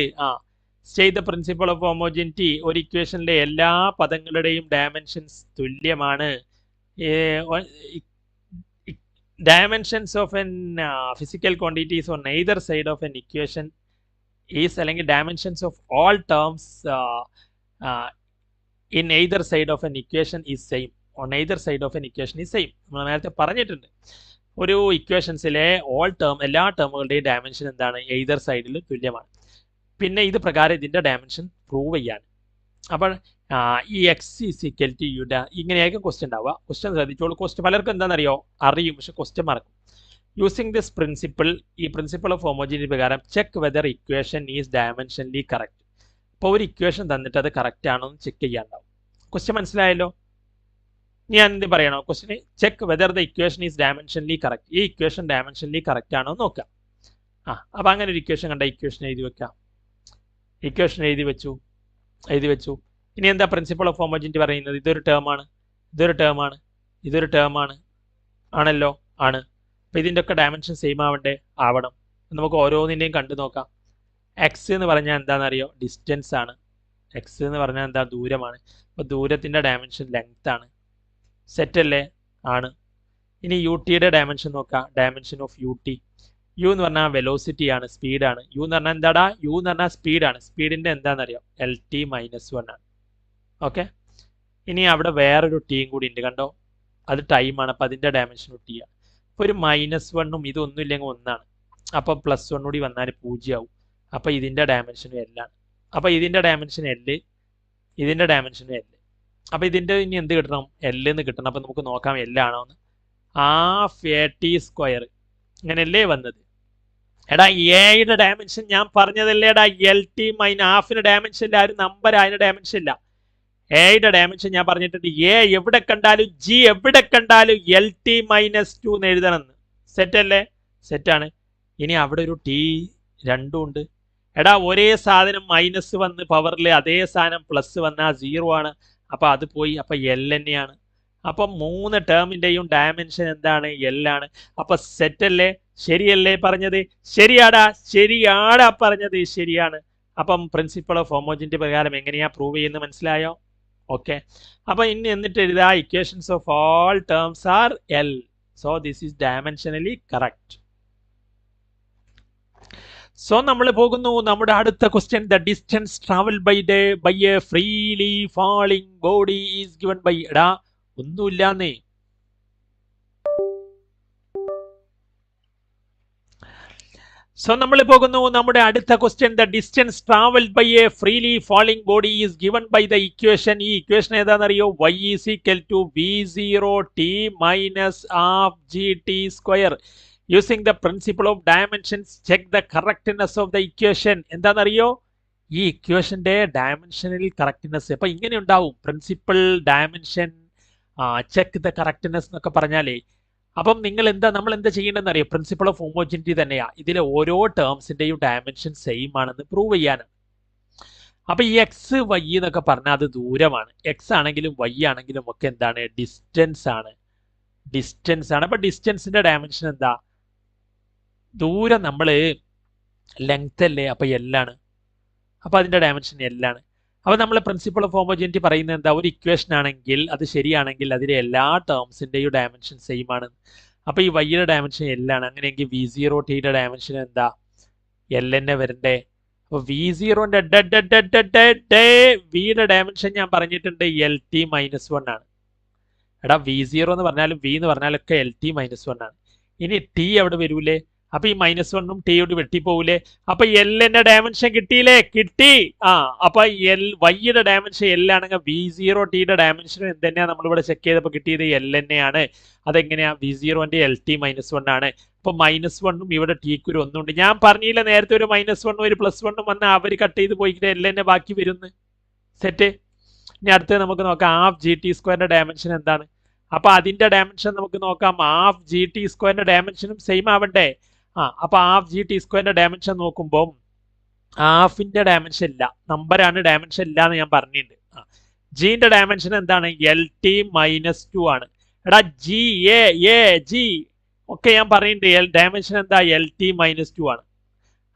State the principle of homogeneity. ഒരു ഇക്വേഷനിലെ എല്ലാ പദങ്ങളുടെയും ഡയമെൻഷൻസ് തുല്യമാണ്. Dimensions of an physical quantities on neither side of an equation is, അല്ലെങ്കിൽ dimensions of all terms in neither side of an equation is same. On neither side of an equation is same. നമ്മൾ നേരത്തെ പറഞ്ഞിട്ടുണ്ട്, ഒരു ഇക്വേഷൻസിലെ എല്ലാ ടേമുകളുടെയും ഡയമെൻഷൻ എന്താണ്? എയ്തർ സൈഡിൽ തുല്യമാണ്. പിന്നെ ഇത് പ്രകാരം ഇതിന്റെ ഡയമെൻഷൻ പ്രൂവ് ചെയ്യാൻ. അപ്പോൾ ഈ x = u, ഇങ്ങനെയായിരിക്കും ക്വസ്റ്റ്യൻ ഉണ്ടാവുക. ക്വസ്റ്റ്യൻ ശ്രദ്ധിച്ചോളൂ. ക്വസ്റ്റ്യൻ പലർക്കും എന്താണെന്നറിയോ? അറിയും, പക്ഷെ ക്വസ്റ്റ്യൻ മറക്കും. യൂസിങ് ദിസ് പ്രിൻസിപ്പിൾ, ഈ പ്രിൻസിപ്പിൾ ഓഫ് ഹോമോജിനിറ്റി പ്രകാരം check whether equation is dimensionally correct. അപ്പോൾ ഒരു ഇക്വേഷൻ തന്നിട്ട് അത് കറക്റ്റ് ആണോ എന്ന് ചെക്ക് ചെയ്യാണ്ടാവും. ക്വസ്റ്റ്യൻ മനസ്സിലായല്ലോ? ഞാൻ എന്ത് പറയണോ? Question check whether the equation is dimensionally correct. ഈ ഇക്വേഷൻ ഡയമെൻഷനലി കറക്റ്റ് ആണോ എന്ന് നോക്കാം. അപ്പൊ അങ്ങനെ ഒരു ഇക്വേഷൻ കണ്ട, ഇക്വേഷൻ എഴുതി വെക്കാം. ഇക്വേഷൻ എഴുതി വെച്ചു. ഇനി എന്താ പ്രിൻസിപ്പിൾ ഓഫ് ഹോമോജിനിറ്റി പറയുന്നത്? ഇതൊരു ടേം ആണ്, ആണല്ലോ? ആണ്. അപ്പൊ ഇതിന്റെ ഒക്കെ ഡയമെൻഷൻ സെയിം ആവണം. നമുക്ക് ഓരോന്നിന്റെയും കണ്ടു നോക്കാം. എക്സ് എന്ന് പറഞ്ഞാൽ എന്താണെന്നറിയോ? ഡിസ്റ്റൻസ് ആണ്. എക്സ് എന്ന് പറഞ്ഞാൽ എന്താ? ദൂരമാണ്. അപ്പൊ ദൂരത്തിന്റെ ഡയമെൻഷൻ ലെങ്ത് ആണ്. സെറ്റ് അല്ലേ? ആണ്. ഇനി യുടെ ഡയമെൻഷൻ നോക്കാം. ഡയമെൻഷൻ ഓഫ് യു എന്ന് പറഞ്ഞാൽ വെലോസിറ്റി ആണ്, സ്പീഡാണ്. യു എന്ന് പറഞ്ഞാൽ എന്താടാ? യു എന്ന് പറഞ്ഞാൽ സ്പീഡാണ്. സ്പീഡിന്റെ എന്താണെന്നറിയോ? LT-1 ആണ്. ഓക്കെ. ഇനി അവിടെ വേറൊരു ടീം കൂടി ഉണ്ട്, കണ്ടോ? അത് ടൈമാണ്. അപ്പൊ അതിന്റെ ഡയമെൻഷൻ ടി ആണ്. ഇപ്പൊ ഒരു -1ഉം ഇതൊന്നും ഇല്ലെങ്കിൽ 1 ആണ്. അപ്പൊ +1 കൂടി വന്നാൽ 0 ആവും. അപ്പൊ ഇതിന്റെ ഡയമെൻഷനും L ആണ്. അപ്പൊ ഇതിന്റെ ഡയമെൻഷൻ L, ഇതിന്റെ ഡയമെൻഷനും L. അപ്പൊ ഇതിന്റെ ഇനി എന്ത് കിട്ടണം? L എന്ന് കിട്ടണം. അപ്പൊ നമുക്ക് നോക്കാം L ആണോ എന്ന്. ½ ഇങ്ങനെയല്ലേ വന്നത്? എടാ, എയുടെ ഡയമെൻഷൻ ഞാൻ പറഞ്ഞതല്ലേടാ? LT-1/2 ഡയമെൻഷൻ ഇല്ല, ഒരു നമ്പർ, അതിന്റെ ഡയമെൻഷൻ ഇല്ല. എയുടെ ഡയമെൻഷൻ ഞാൻ പറഞ്ഞിട്ടുണ്ട്. എ എവിടെ കണ്ടാലും ജി എവിടെ കണ്ടാലും LT-2 എന്ന് എഴുതണമെന്ന്. സെറ്റ് അല്ലേ? സെറ്റാണ്. ഇനി അവിടെ ഒരു T2 ഉണ്ട്. എടാ, ഒരേ സാധനം മൈനസ് വന്ന് പവറിൽ, അതേ സാധനം പ്ലസ് വന്നാൽ 0 ആണ്. അപ്പൊ അത് പോയി. അപ്പൊ L തന്നെയാണ്. അപ്പൊ 3 ടേമിന്റെയും ഡയമെൻഷൻ എന്താണ്? L ആണ്. അപ്പൊ സെറ്റ് അല്ലേ? ശരിയല്ലേ പറഞ്ഞത്? ശരിയാടാ പറഞ്ഞത്, ശരിയാണ്. അപ്പം പ്രിൻസിപ്പിൾ ഓഫ് ഹോമോജിനിറ്റി പ്രകാരം എങ്ങനെയാ പ്രൂവ് ചെയ്യുന്നത് മനസ്സിലായോ? ഓക്കെ. അപ്പൊ ഇനി എന്നിട്ട് എഴുതാ, equations of all terms are L. So this is dimensionally correct. So നമ്മൾ പോകുന്നു നമ്മുടെ അടുത്ത question. The distance travel by a freely falling body is given by. എടാ, ഒന്നുമില്ലാന്നേ. സോ നമ്മൾ പോകുന്നു നമ്മുടെ അടുത്ത question. The distance travelled by a freely falling body is given by the equation. ഈ ഇക്വേഷൻ ഏതാണെന്നറിയോ? y is equal to v0t minus half gt². Using the principle of dimensions check the correctness of the equation. എന്താണെന്നറിയോ? ഈ ഇക്വേഷന്റെ ഡയമെൻഷനിൽ കറക്റ്റ്നെസ്. അപ്പൊ ഇങ്ങനെ ഉണ്ടാവും, principle, dimension, check the correctness എന്നൊക്കെ പറഞ്ഞാലേ. അപ്പം നമ്മൾ എന്താ ചെയ്യേണ്ടതെന്ന് അറിയാം? പ്രിൻസിപ്പിൾ ഓഫ് ഹോമോജിനിറ്റി തന്നെയാ. ഇതിലെ ഓരോ ടേംസിന്റെയും ഡയമെൻഷൻ സെയിം ആണെന്ന് പ്രൂവ് ചെയ്യാനാണ്. അപ്പൊ ഈ എക്സ് വൈ എന്നൊക്കെ പറഞ്ഞാൽ അത് ദൂരമാണ്. എക്സ് ആണെങ്കിലും വൈ ആണെങ്കിലും ഒക്കെ എന്താണ്? ഡിസ്റ്റൻസ് ആണ്. അപ്പൊ ഡിസ്റ്റൻസിന്റെ ഡയമെൻഷൻ എന്താ? ദൂരം നമ്മള് ലെങ്ത് അല്ലേ, അപ്പൊ എല്ലാണ്. അപ്പൊ അതിന്റെ ഡയമെൻഷൻ എല്ലാണ്. അപ്പൊ നമ്മൾ പ്രിൻസിപ്പിൾ ഓഫ് ഹോമോജിനിറ്റി പറയുന്നത് എന്താ? ഒരു ഇക്വേഷൻ ആണെങ്കിൽ അത് ശരിയാണെങ്കിൽ അതിലെ എല്ലാ ടേംസിന്റെയും ഡയമെൻഷൻ സെയിം ആണ്. അപ്പൊ ഈ വൈയുടെ ഡയമെൻഷൻ എല്ലാണ്. അങ്ങനെയെങ്കിൽ v0tയുടെ ഡയമെൻഷൻ എന്താ? എൽ തന്നെ വരണ്ടേ. അപ്പൊ v0ന്റെ വിയുടെ ഡയമെൻഷൻ ഞാൻ പറഞ്ഞിട്ടുണ്ട് LT-1 ആണ്. എടാ v0 എന്ന് പറഞ്ഞാലും v എന്ന് പറഞ്ഞാലൊക്കെ LT-1 ആണ്. ഇനി t അവിടെ വരൂലേ? അപ്പൊ ഈ -1ഉം ടിയോട് വെട്ടിപ്പോകൂലേ? അപ്പൊ എല്ലിന്റെ ഡയമെൻഷൻ കിട്ടിയില്ലേ? കിട്ടി. അപ്പൊ വൈയുടെ ഡയമെൻഷൻ എല്ലാണെങ്കിൽ v0tയുടെ ഡയമെൻഷൻ എന്തെന്നെയാ നമ്മളിവിടെ ചെക്ക് ചെയ്തപ്പോ കിട്ടിയത്? എൽ തന്നെയാണ്. അതെങ്ങനെയാ? v0ന്റെ LT-1 ആണ്. അപ്പൊ -1ഉം ഇവിടെ ടിക്ക് ഒരു ഒന്നുണ്ട്. ഞാൻ പറഞ്ഞില്ല നേരത്തെ ഒരു -1ഉം ഒരു +1ഉം വന്ന് അവർ കട്ട് ചെയ്ത് പോയിട്ട് എൽ തന്നെ ബാക്കി വരുന്നു. സെറ്റ്. ഇനി അടുത്ത് നമുക്ക് നോക്കാം ഹാഫ് gt²ന്റെ ഡയമെൻഷൻ എന്താണ്. അപ്പൊ അതിന്റെ ഡയമെൻഷൻ നമുക്ക് നോക്കാം. ഹാഫ് gt²ന്റെ ഡയമെൻഷനും സെയിം ആവണ്ടേ? അപ്പൊ ഹാഫ് gt²ന്റെ ഡയമെൻഷൻ നോക്കുമ്പോൾ ഹാഫിന്റെ ഡയമെൻഷൻ ഇല്ല, നമ്പറാണ് ഡയമെൻഷൻ ഇല്ല എന്ന് ഞാൻ പറഞ്ഞിട്ടുണ്ട്. ജിന്റെ ഡയമെൻഷൻ എന്താണ്? LT-2 ആണ്. എടാ ജി ഒക്കെ ഞാൻ പറയുന്നുണ്ട്. ഡയമെൻഷൻ എന്താ? LT-2 ആണ്.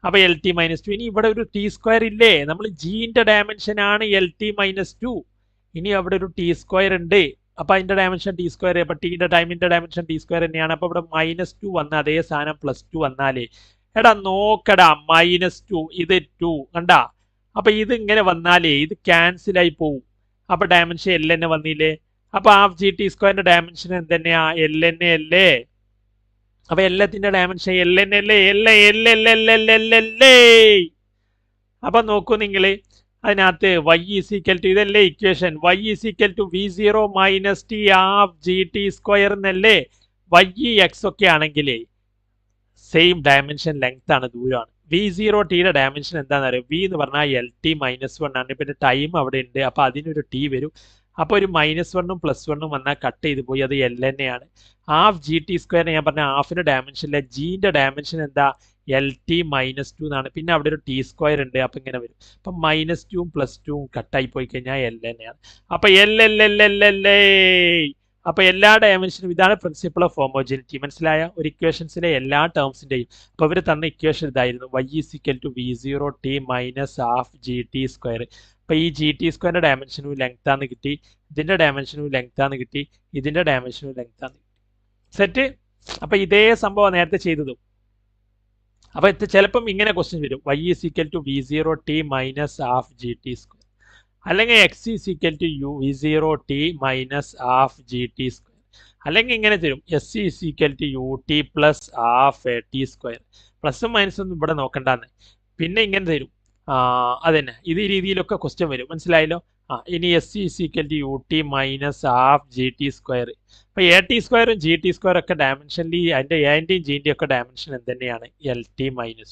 അപ്പൊ LT-2. ഇനി ഇവിടെ ഒരു t² ഇല്ലേ? നമ്മൾ ജിന്റെ ഡയമെൻഷൻ ആണ് LT-2. ഇനി അവിടെ ഒരു t² ഉണ്ട്. അപ്പൊ അതിന്റെ ഡയമെൻഷൻ t². അപ്പൊ ടിന്റെ ടൈമിന്റെ ഡയമെൻഷൻ t² തന്നെയാണ്. അപ്പൊ ഇവിടെ -2 വന്ന അതേ സാധനം +2 വന്നാലേ, എടാ നോക്കടാ, -2 ഇത് 2 കണ്ടാ. അപ്പൊ ഇത് ഇങ്ങനെ വന്നാലേ ഇത് ക്യാൻസൽ ആയി പോവും. അപ്പൊ ഡയമെൻഷൻ എൽ തന്നെ വന്നില്ലേ? അപ്പൊ ഹാഫ് gt²ന്റെ ഡയമെൻഷൻ എന്തെന്നെയാ? എൽ തന്നെ അല്ലേ? അപ്പൊ എല്ലാത്തിന്റെ ഡയമെൻഷൻ എൽ തന്നെ അല്ലേ? അപ്പൊ നോക്കൂ നിങ്ങള്, അതിനകത്ത് y ഈസ് ഈക്വൽ ടു, ഇതല്ലേ equation? y is equal to v0 minus T half gt² എന്നല്ലേ? y x ഒക്കെ ആണെങ്കിൽ സെയിം ഡയമെൻഷൻ ലെങ്ത് ആണ്, ദൂരമാണ്. v0tയുടെ ഡയമെൻഷൻ എന്താണെന്ന് അറിയാം? v എന്ന് പറഞ്ഞാൽ LT-1 ആണ്. പിന്നെ ടൈം അവിടെ ഉണ്ട്. അപ്പൊ അതിനൊരു t വരും. അപ്പൊ ഒരു -1ഉം +1ഉം വന്നാൽ കട്ട് ചെയ്ത് പോയി, അത് എൽ തന്നെയാണ്. ഹാഫ് gt² ഞാൻ പറഞ്ഞ ഹാഫിന്റെ ഡയമെൻഷനിലെ ജിന്റെ ഡയമെൻഷൻ എന്താ? LT-2 എന്നാണ്. പിന്നെ അവിടെ ഒരു t² ഉണ്ട്. അപ്പൊ ഇങ്ങനെ വരും. അപ്പൊ -2ഉം +2ഉം കട്ടായി പോയി കഴിഞ്ഞാൽ എൽ തന്നെയാണ്. അപ്പൊ എൽ. അപ്പൊ എല്ലാ ഡയമെൻഷനും ഇതാണ് പ്രിൻസിപ്പിൾ ഓഫ് ഹോമോജിനിറ്റി. മനസ്സിലായ? ഒരു ഇക്വേഷൻസിലെ എല്ലാ ടേംസിന്റെയും. അപ്പൊ ഇവർ തന്ന ഇക്വേഷൻ ഇതായിരുന്നു, y is equal to v0t minus half gt². അപ്പൊ ഈ gt²ന്റെ ഡയമെൻഷനും ലെങ്ത് ആണെന്ന് കിട്ടി, ഇതിന്റെ ഡയമെൻഷനും ലെങ്ത് ആണെന്ന് കിട്ടി, ഇതിന്റെ ഡയമെൻഷനും ലെങ്ത് ആണെന്ന് കിട്ടി. സെറ്റ്. അപ്പൊ ഇതേ സംഭവം നേരത്തെ ചെയ്തതും. അപ്പൊ ചിലപ്പം ഇങ്ങനെ ക്വസ്റ്റ്യൻ വരും, y is equal to v0t minus half gt². അല്ലെങ്കിൽ x is equal to v0t minus half gt². അല്ലെങ്കിൽ ഇങ്ങനെ തരും, s is equal to ut plus half t². പ്ലസും മൈനസും ഒന്നും ഇവിടെ നോക്കണ്ടെന്ന്. പിന്നെ ഇങ്ങനെ തരും, അതന്നെ ഇത് ഈ രീതിയിലൊക്കെ ക്വസ്റ്റ്യൻ വരും. മനസ്സിലായല്ലോ? ഇനി s is equal to ut minus half gt². അപ്പൊ at²ഉം gt² ഒക്കെ ഡയമെൻഷനിൽ അതിന്റെ എൻ്റെയും ജിന്റെയും ഒക്കെ ഡയമെൻഷൻ എന്ത് LT-2.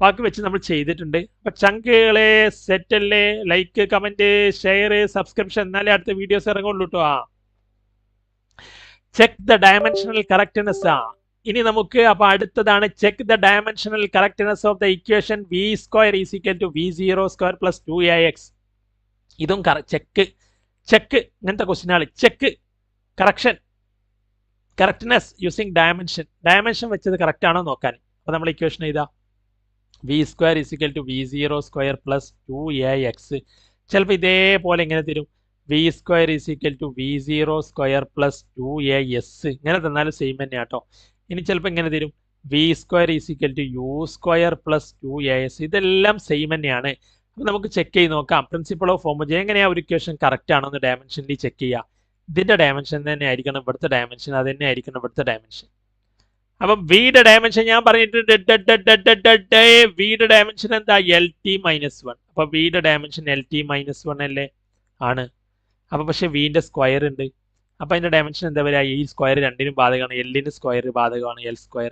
ബാക്കി വെച്ച് നമ്മൾ ചെയ്തിട്ടുണ്ട്. അപ്പൊ ചങ്കുകളെ സെറ്റ് അല്ലേ? ലൈക്ക്, കമന്റ്, ഷെയർ, സബ്സ്ക്രിപ്ഷൻ, എന്നാലേ അടുത്ത വീഡിയോസ് ഇറങ്ങുള്ളൂ കേട്ടോ. Check the dimensional correctness. ഇനി നമുക്ക് അപ്പൊ അടുത്തതാണ് check the dimensional correctness of the equation v² is equal to v0² plus 2ax. ഇതും ചെക്ക് ഇങ്ങനത്തെ ക്വസ്റ്റ്യനാണ്. ചെക്ക് കറക്റ്റ്നെസ് യൂസിങ് ഡയമെൻഷൻ വെച്ചത് കറക്റ്റ് ആണോ നോക്കാൻ. അപ്പൊ നമ്മൾ ഇക്വേഷൻ എഴുതാം, v² is equal to v0² plus 2ax. ചിലപ്പോൾ ഇതേപോലെ ഇങ്ങനെ തരും, v² is equal to v0² plus 2as. ഇങ്ങനെ തന്നാലും സെയിം തന്നെയാണ് കേട്ടോ. ഇനി ചിലപ്പോൾ ഇങ്ങനെ തരും, v² is equal to u² plus 2as. ഇതെല്ലാം സെയിം തന്നെയാണ്. അപ്പൊ നമുക്ക് ചെക്ക് ചെയ്ത് നോക്കാം. പ്രിൻസിപ്പിൾ ഓഫ് ഹോമോജിനിറ്റി എങ്ങനെയാ ഒരു ഇക്വേഷൻ കറക്റ്റ് ആണോ എന്ന് ഡയമെൻഷനിൽ ചെക്ക് ചെയ്യുക. ഇതിന്റെ ഡയമെൻഷൻ തന്നെ ആയിരിക്കണം ഇവിടുത്തെ ഡയമെൻഷൻ, അത് തന്നെ ആയിരിക്കണം ഇവിടുത്തെ ഡയമെൻഷൻ. അപ്പം വിയുടെ ഡയമെൻഷൻ ഞാൻ പറഞ്ഞിട്ടുണ്ട്, വിയുടെ ഡയമെൻഷൻ എന്താ LT-1. അപ്പൊ വിയുടെ ഡയമെൻഷൻ LT-1 അല്ലേ? ആണ്. അപ്പൊ പക്ഷെ വിന്റെ സ്ക്വയർ ഉണ്ട്. അപ്പൊ അതിന്റെ ഡയമെൻഷൻ എന്താ വരിക? ഈ സ്ക്വയർ രണ്ടിനും ബാധകമാണ്. എല്ലിന് സ്ക്വയർ ബാധകമാണ്, L സ്ക്വയർ.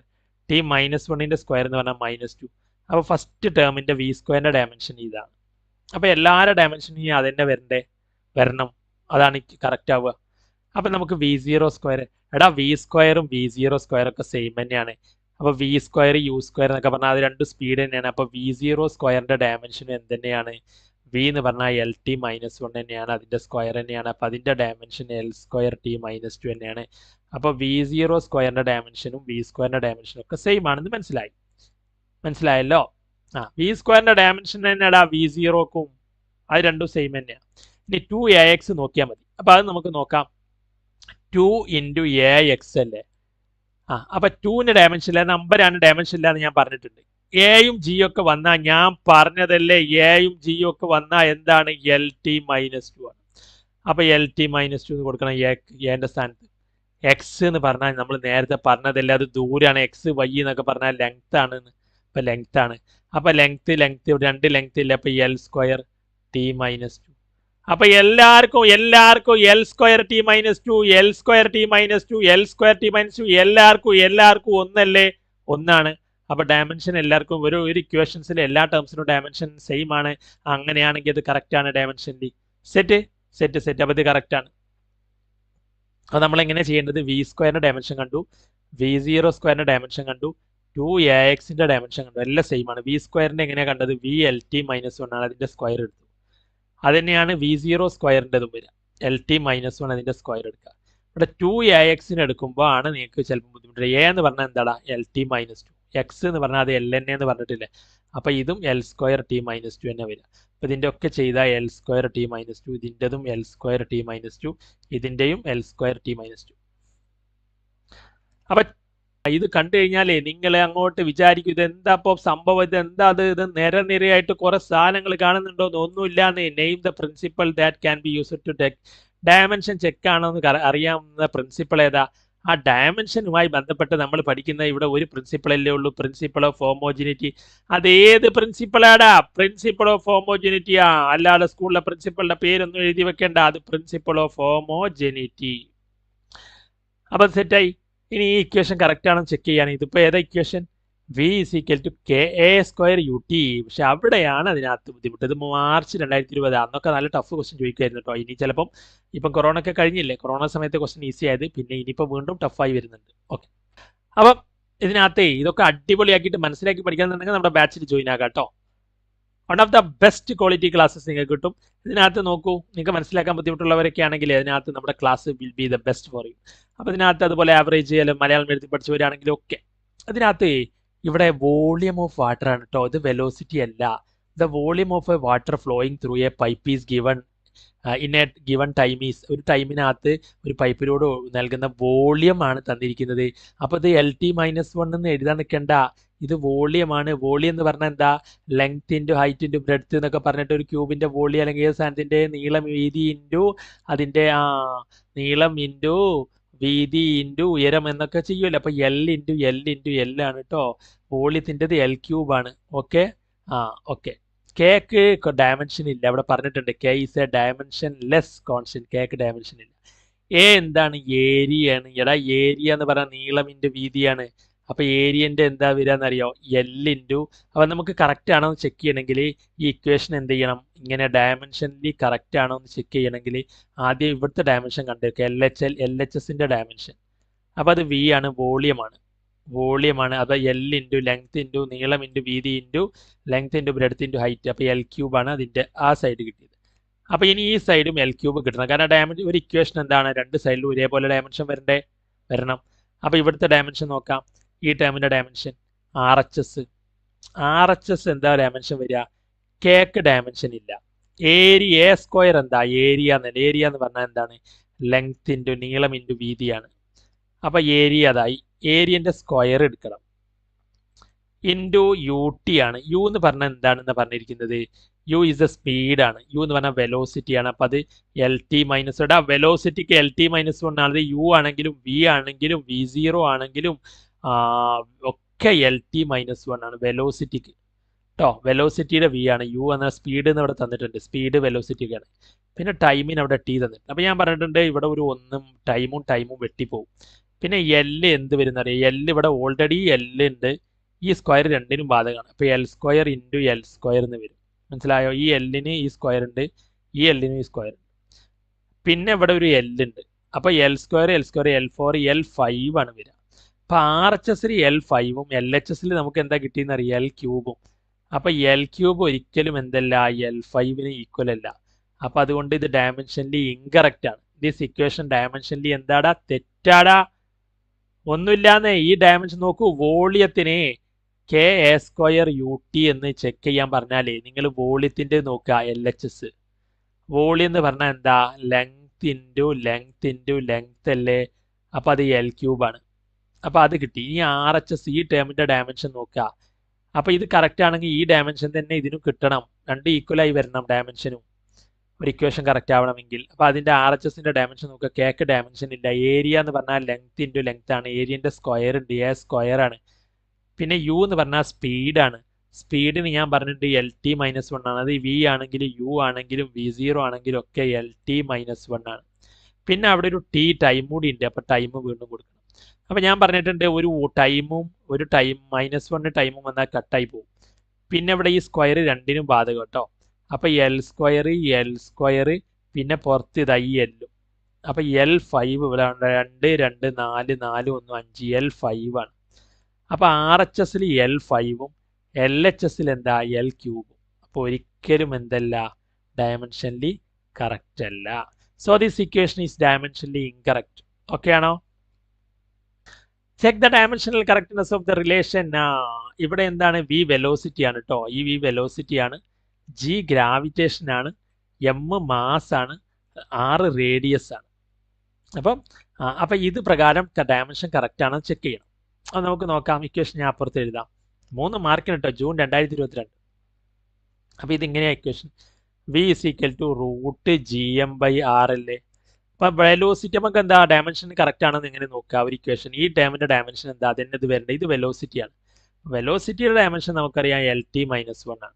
T-1ന്റെ സ്ക്വയർ എന്ന് പറഞ്ഞാൽ -2. അപ്പൊ ഫസ്റ്റ് ടേമിന്റെ വി സ്ക്വയറിന്റെ ഡയമെൻഷൻ ഇതാണ്. അപ്പൊ എല്ലാവരുടെ ഡയമെൻഷനും അതന്നെ വരണം. അതാണ് കറക്റ്റ് ആവുക. അപ്പൊ നമുക്ക് V0 സ്ക്വയർ, എടാ വി സ്ക്വയറും V0 സ്ക്വയറും ഒക്കെ സെയിം തന്നെയാണ്. അപ്പൊ വി സ്ക്വയർ യു സ്ക്വയർ എന്നൊക്കെ പറഞ്ഞാൽ അത് രണ്ട് സ്പീഡ് തന്നെയാണ്. അപ്പൊ V0 സ്ക്വയറിന്റെ ഡയമെൻഷനും എന്ത് തന്നെയാണ്? വി എന്ന് പറഞ്ഞാൽ LT-1 തന്നെയാണ്, അതിന്റെ സ്ക്വയർ തന്നെയാണ്. അപ്പൊ അതിന്റെ ഡയമെൻഷൻ L സ്ക്വയർ T-2 തന്നെയാണ്. അപ്പൊ V0 സ്ക്വയറിന്റെ ഡയമെൻഷനും വി സ്ക്വയറിന്റെ ഡയമെൻഷനും ഒക്കെ സെയിം ആണെന്ന് മനസ്സിലായല്ലോ? വി സ്ക്വയറിന്റെ ഡയമെൻഷൻ തന്നെയാടാ V0ക്കും, അത് രണ്ടും സെയിം തന്നെയാണ്. ഇനി 2AX നോക്കിയാൽ മതി. അപ്പൊ അത് നമുക്ക് നോക്കാം. 2 × AX അല്ലേ? അപ്പൊ 2ന്റെ ഡയമെൻഷൻ നമ്പറാണ്, ഡയമെൻഷൻ ഇല്ല എന്ന് ഞാൻ പറഞ്ഞിട്ടുണ്ട്. എയും ജിയും ഒക്കെ വന്നാൽ ഞാൻ പറഞ്ഞതല്ലേ, എയും ജിയും ഒക്കെ വന്നാൽ എന്താണ്? LT-2 ആണ്. അപ്പൊ LT-2 കൊടുക്കണം എന്റെ സ്ഥാനത്ത്. എക്സ് എന്ന് പറഞ്ഞാൽ നമ്മൾ നേരത്തെ പറഞ്ഞതല്ലേ, അത് ദൂരാണ്. എക്സ് വൈ എന്നൊക്കെ പറഞ്ഞാൽ ലെങ്ത് ആണ്. അപ്പൊ ലെങ്ത് ആണ്. അപ്പൊ ലെങ്ത് രണ്ട് ലെങ്ത് ഇല്ല. അപ്പൊ L സ്ക്വയർ T-2. അപ്പൊ എല്ലാവർക്കും L square T-2, L square T-2, L square T-2 എല്ലാവർക്കും ഒന്നല്ലേ? ഒന്നാണ്. അപ്പൊ ഡയമെൻഷൻ എല്ലാവർക്കും ഒരു ഇക്വേഷൻസിൽ എല്ലാ ടേംസിനും ഡയമെൻഷൻ സെയിം ആണ്. അങ്ങനെയാണെങ്കിൽ അത് കറക്റ്റ് ആണ്. Dimension set. അപ്പൊ ഇത് കറക്റ്റ് ആണ്. അപ്പൊ നമ്മൾ എങ്ങനെ ചെയ്യേണ്ടത്? വി സ്ക്വയറിന്റെ ഡയമെൻഷൻ കണ്ടു, V0 സ്ക്വയറിന്റെ ഡയമെൻഷൻ കണ്ടു, 2AXന്റെ ഡയമെൻഷൻ കണ്ടു, എല്ലാം സെയിം ആണ്. വി സ്ക്വയറിന്റെ എങ്ങനെയാണ് കണ്ടത്? VLT-1 ആണ്, അതിന്റെ സ്ക്വയർ എടുത്തു. അത് തന്നെയാണ് V0 സ്ക്വയറിൻ്റെതും വരിക. LT-1 അതിന്റെ സ്ക്വയർ എടുക്കുക. ഇവിടെ 2AXന് എടുക്കുമ്പോൾ ആണ് നിങ്ങൾക്ക് ചിലപ്പോൾ ബുദ്ധിമുട്ട്. എ എന്ന് പറഞ്ഞാൽ എന്താടാ? LT-2. എക്സ് എന്ന് പറഞ്ഞാൽ അത് LN എന്ന് പറഞ്ഞിട്ടില്ലേ? അപ്പൊ ഇതും L സ്ക്വയർ T-2 തന്നെ വരിക. അപ്പൊ ഇതിന്റെ ഒക്കെ ചെയ്താൽ L square T-2, ഇതിൻ്റെതും L square T-2, ഇതിന്റെയും L square T-2. അപ്പൊ ഇത് കണ്ടു കഴിഞ്ഞാലേ നിങ്ങൾ അങ്ങോട്ട് വിചാരിക്കും ഇത് എന്താ ഇപ്പൊ സംഭവം, ഇത് എന്താ ഇത് നിരയായിട്ട് കുറെ സാധനങ്ങൾ കാണുന്നുണ്ടോ? ഒന്നുമില്ലാന്ന്. Name the principle that can be used to check dimension check ആണോ എന്ന് അറിയാവുന്ന പ്രിൻസിപ്പൾ ഏതാ? ആ ഡയമെൻഷനുമായി ബന്ധപ്പെട്ട് നമ്മൾ പഠിക്കുന്ന ഇവിടെ ഒരു പ്രിൻസിപ്പിൾ അല്ലേ ഉള്ളൂ, പ്രിൻസിപ്പിൾ ഓഫ് ഹോമോജിനിറ്റി. അതേത് പ്രിൻസിപ്പിളാടാ? Principle of ഹോമോജിനിറ്റിയാ. അല്ലാതെ സ്കൂളിലെ പ്രിൻസിപ്പളിന്റെ പേരൊന്നും എഴുതി വെക്കേണ്ട. അത് പ്രിൻസിപ്പിൾ ഓഫ് ഹോമോജിനിറ്റി. അപ്പൊ സെറ്റായി. ഇനി ഈ ഇക്വേഷൻ കറക്റ്റ് ആണെന്ന് ചെക്ക് ചെയ്യാണ്. ഇതിപ്പോ ഏതാ ഇക്വേഷൻ? V = KA²UT. പക്ഷെ അവിടെയാണ് അതിനകത്ത് ബുദ്ധിമുട്ട്. ഇത് മാർച്ച് 2020. അന്നൊക്കെ നല്ല ടഫ് ക്വസ്റ്റ്യൻ ചോദിക്കുമായിരുന്നു കേട്ടോ. ഇനി ചിലപ്പം ഇപ്പം കൊറോണ ഒക്കെ കഴിഞ്ഞില്ലേ, കൊറോണ സമയത്തെ ക്വസ്റ്റ്യൻ ഈസി ആയത്, പിന്നെ ഇനിയിപ്പോൾ വീണ്ടും ടഫായി വരുന്നുണ്ട്. ഓക്കെ, അപ്പം ഇതിനകത്ത് ഇതൊക്കെ അടിപൊളിയാക്കിയിട്ട് മനസ്സിലാക്കി പഠിക്കാന്നുണ്ടെങ്കിൽ നമ്മുടെ ബാച്ചിൽ ജോയിൻ ആകാം കേട്ടോ. One of the best quality classes നിങ്ങൾക്ക് കിട്ടും. ഇതിനകത്ത് നോക്കൂ, നിങ്ങൾക്ക് മനസ്സിലാക്കാൻ ബുദ്ധിമുട്ടുള്ളവരൊക്കെ ആണെങ്കിൽ അതിനകത്ത് നമ്മുടെ class will be the best for you. അപ്പോൾ ഇതിനകത്ത് അതുപോലെ ആവറേജ് അല്ലെങ്കിൽ മലയാളം എഴുതി പഠിച്ചവരാണെങ്കിലും ഒക്കെ അതിനകത്ത് ഇവിടെ വോളിയം ഓഫ് വാട്ടർ ആണ് കേട്ടോ, ഇത് വെലോസിറ്റി അല്ല. The volume of A water flowing through A pipe is given in A given time is, ഒരു ടൈമിനകത്ത് ഒരു പൈപ്പിലൂടെ നൽകുന്ന വോളിയം ആണ് തന്നിരിക്കുന്നത്. അപ്പോൾ ഇത് LT-1 എന്ന് എഴുതാൻ നിൽക്കേണ്ട, ഇത് വോളിയമാണ്. വോളിയം എന്ന് പറഞ്ഞാൽ എന്താ? Length into height into breadth എന്നൊക്കെ പറഞ്ഞിട്ട് ഒരു ക്യൂബിന്റെ വോളിയം അല്ലെങ്കിൽ ഏത് സാധനത്തിന്റെ നീളം വീതി ഇൻറ്റു അതിന്റെ നീളം ഇൻറ്റു വീതി ഇൻറ്റു ഉയരം എന്നൊക്കെ ചെയ്യുമല്ലോ. അപ്പൊ L ആണ് കേട്ടോ. വോളിയത്തിൻ്റെത് L³ ആണ്. Okay, okay. കേക്ക് ഡയമെൻഷൻ ഇല്ല, അവിടെ പറഞ്ഞിട്ടുണ്ട്. K is A dimension less constant. Cake dimension ഇല്ല. എ എന്താണ്? ഏരിയയാണ്. എടാ ഏരിയ എന്ന് പറഞ്ഞാൽ നീളം ഇൻറ്റു വീതിയാണ്. അപ്പൊ ഏരിയന്റെ എന്താ വരികയെന്നറിയോ? L. അപ്പൊ നമുക്ക് കറക്റ്റ് ആണോ എന്ന് ചെക്ക് ചെയ്യണമെങ്കിൽ ഈ ഇക്വേഷൻ എന്ത് ചെയ്യണം? ഇങ്ങനെ ഡയമെൻഷനിൽ കറക്റ്റ് ആണോ എന്ന് ചെക്ക് ചെയ്യണമെങ്കിൽ ആദ്യം ഇവിടുത്തെ ഡയമെൻഷൻ കണ്ടേക്കുക, LHSന്റെ ഡയമെൻഷൻ. അപ്പൊ അത് V ആണ്, വോളിയമാണ്. അപ്പൊ L ഇൻറ്റു ലെങ്ത് ഇൻറ്റു നീളം ഇൻറ്റു വീതി into length into breadth into height. അപ്പൊ L³ ആണ് അതിന്റെ ആ സൈഡ് കിട്ടിയത്. അപ്പൊ ഇനി ഈ സൈഡും L³ കിട്ടണം. കാരണം ഡയമെൻഷൻ ഒരു ഇക്വേഷൻ എന്താണ്? രണ്ട് സൈഡിലും ഒരേപോലെ ഡയമെൻഷൻ വരണം. അപ്പൊ ഇവിടുത്തെ ഡയമെൻഷൻ നോക്കാം. ഈ ടേമിന്റെ ഡയമെൻഷൻ RHS എന്താ ഡയമെൻഷൻ വരിക? കേക്ക് ഡയമെൻഷൻ ഇല്ല. ഏരിയ സ്ക്വയർ എന്താ? ഏരിയ എന്ന് പറഞ്ഞാൽ എന്താണ്? ലെങ്ത് ഇൻറ്റു നീളം ഇൻറ്റു വീതിയാണ്. അപ്പൊ ഏരിയ അതായി. ഏരിയന്റെ സ്ക്വയർ എടുക്കണം ഇൻറ്റു UT ആണ്. U എന്ന് പറഞ്ഞാൽ എന്താണെന്ന് പറഞ്ഞിരിക്കുന്നത്? U ഇസ് എ സ്പീഡ് ആണ്. U എന്ന് പറഞ്ഞാൽ വെലോസിറ്റി ആണ്. അപ്പൊ അത് LT-1. വെലോസിറ്റിക്ക് LT-1 ആണ്. U ആണെങ്കിലും V ആണെങ്കിലും V0 ആണെങ്കിലും ഒക്കെ LT-1 ആണ് വെലോസിറ്റിക്ക് കേട്ടോ. വെലോസിറ്റിയുടെ V ആണ്. U എന്ന സ്പീഡ് എന്ന് ഇവിടെ തന്നിട്ടുണ്ട്. സ്പീഡ് വെലോസിറ്റിക്കാണ്. പിന്നെ ടൈമിന് അവിടെ T തന്നിട്ടുണ്ട്. അപ്പോൾ ഞാൻ പറഞ്ഞിട്ടുണ്ട് ഇവിടെ ഒരു ഒന്നും ടൈമും വെട്ടിപ്പോവും. പിന്നെ L എന്ത് വരുന്ന അറിയാം. L ഇവിടെ ഓൾറെഡി L ഉണ്ട്. ഈ സ്ക്വയർ രണ്ടിനും ബാധകമാണ്. അപ്പോൾ L² ഇൻറ്റു L² എന്ന് വരും. മനസ്സിലായോ? ഈ Lന് ഈ സ്ക്വയർ ഉണ്ട്, ഈ Lന് ഈ സ്ക്വയർ ഉണ്ട്. പിന്നെ ഇവിടെ ഒരു L ഉണ്ട്. അപ്പോൾ L² L4 L5 ആണ് വരിക. അപ്പോൾ RHSൽ L5ഉം LHSൽ നമുക്ക് എന്താ കിട്ടിയെന്ന് അറിയാം, L3ഉം. അപ്പോൾ L3 ഒരിക്കലും എന്തല്ല L5ന് ഈക്വൽ അല്ല. അപ്പോൾ അതുകൊണ്ട് ഇത് ഡയമെൻഷനലി ഇൻകറക്റ്റ് ആണ്. ദിസ് ഇക്വേഷൻ ഡയമെൻഷനലി എന്താടാ, തെറ്റാടാ. ഒന്നുമില്ലാന്ന്. ഈ ഡയമെൻഷൻ നോക്കൂ. വോളിയത്തിന് KA² UT എന്ന് ചെക്ക് ചെയ്യാൻ പറഞ്ഞാലേ നിങ്ങൾ വോളിയത്തിൻ്റെ നോക്കുക. LHS വോളിയം എന്ന് പറഞ്ഞാൽ എന്താ, ലെങ്ത് ഇൻറ്റു ലെങ്ത് അല്ലേ. അപ്പോൾ അത് L3 ആണ്. അപ്പോൾ അത് കിട്ടി. ഇനി RHS ഈ ടേമിൻ്റെ ഡയമെൻഷൻ നോക്കുക. അപ്പോൾ ഇത് കറക്റ്റ് ആണെങ്കിൽ ഈ ഡയമെൻഷൻ തന്നെ ഇതിനും കിട്ടണം. രണ്ട് ഈക്വലായി വരണം ഡയമെൻഷനും, ഒരു ഇക്വേഷൻ കറക്റ്റ് ആവണമെങ്കിൽ. അപ്പോൾ അതിൻ്റെ RHSൻ്റെ ഡയമെൻഷൻ നോക്കുക. കേക്ക് ഡയമെൻഷൻ ഇല്ല. ഏരിയ എന്ന് പറഞ്ഞാൽ ലെങ്ത് ഇൻറ്റു ലെങ്ത് ആണ്. ഏരിയൻ്റെ സ്ക്വയർ ഉണ്ട്, A² ആണ്. പിന്നെ U എന്ന് പറഞ്ഞാൽ സ്പീഡാണ്. സ്പീഡിന് ഞാൻ പറഞ്ഞിട്ട് LT-1 ആണ്. അത് V ആണെങ്കിലും U ആണെങ്കിലും V0 ആണെങ്കിലും ഒക്കെ LT-1 ആണ്. പിന്നെ അവിടെ ഒരു ടൈം കൂടി ഉണ്ട്. അപ്പോൾ ടൈം വീണ്ടും കൊടുക്കണം. അപ്പോൾ ഞാൻ പറഞ്ഞിട്ടുണ്ട് ഒരു -1 ടൈമും വന്നാൽ കട്ടായി പോകും. പിന്നെ ഇവിടെ ഈ സ്ക്വയർ രണ്ടിനും ബാധകം കേട്ടോ. അപ്പോൾ L² പിന്നെ പുറത്ത് ഇതാ ഈ L. അപ്പോൾ L5 ഇവിടെ 2 2 4 4 1 5 L5 ആണ്. അപ്പോൾ RHSൽ L5ഉം LHSൽ എന്താ L3. അപ്പോൾ ഒരിക്കലും എന്തല്ല, ഡയമെൻഷനലി കറക്റ്റ് അല്ല. So this equation is dimensionally incorrect. Okay ആണോ? Check the dimensional correctness of the relation. ഇവിടെ എന്താണ്, V വെലോസിറ്റി ആണ് കേട്ടോ. ഈ V വെലോസിറ്റി ആണ്. G ഗ്രാവിറ്റേഷൻ ആണ്. M മാസ് ആണ്. R റേഡിയസ് ആണ്. അപ്പം ഇത് പ്രകാരം ഡയമെൻഷൻ കറക്റ്റ് ആണെന്ന് ചെക്ക് ചെയ്യണം. അത് നമുക്ക് നോക്കാം. ഇക്വേഷൻ ഞാൻ അപ്പുറത്ത് എഴുതാം. 3 മാർക്കിന് കേട്ടോ, ജൂൺ 2022. അപ്പോൾ ഇതിങ്ങനെയാണ് ഇക്വേഷൻ. V √GM/R അല്ലേ. അപ്പം വെലോസിറ്റി നമുക്ക് എന്താ, ഡയമെൻഷൻ കറക്റ്റ് ആണെന്ന് എങ്ങനെ നോക്കുക. ഒരു ഇക്വേഷൻ, ഈ ടേമിൻ്റെ ഡയമെൻഷൻ എന്താ, അതിൻ്റെ ഇത് വരേണ്ടത്, ഇത് വെലോസിറ്റിയാണ്. വെലോസിറ്റിയുടെ ഡയമെൻഷൻ നമുക്കറിയാം LT-1 ആണ്.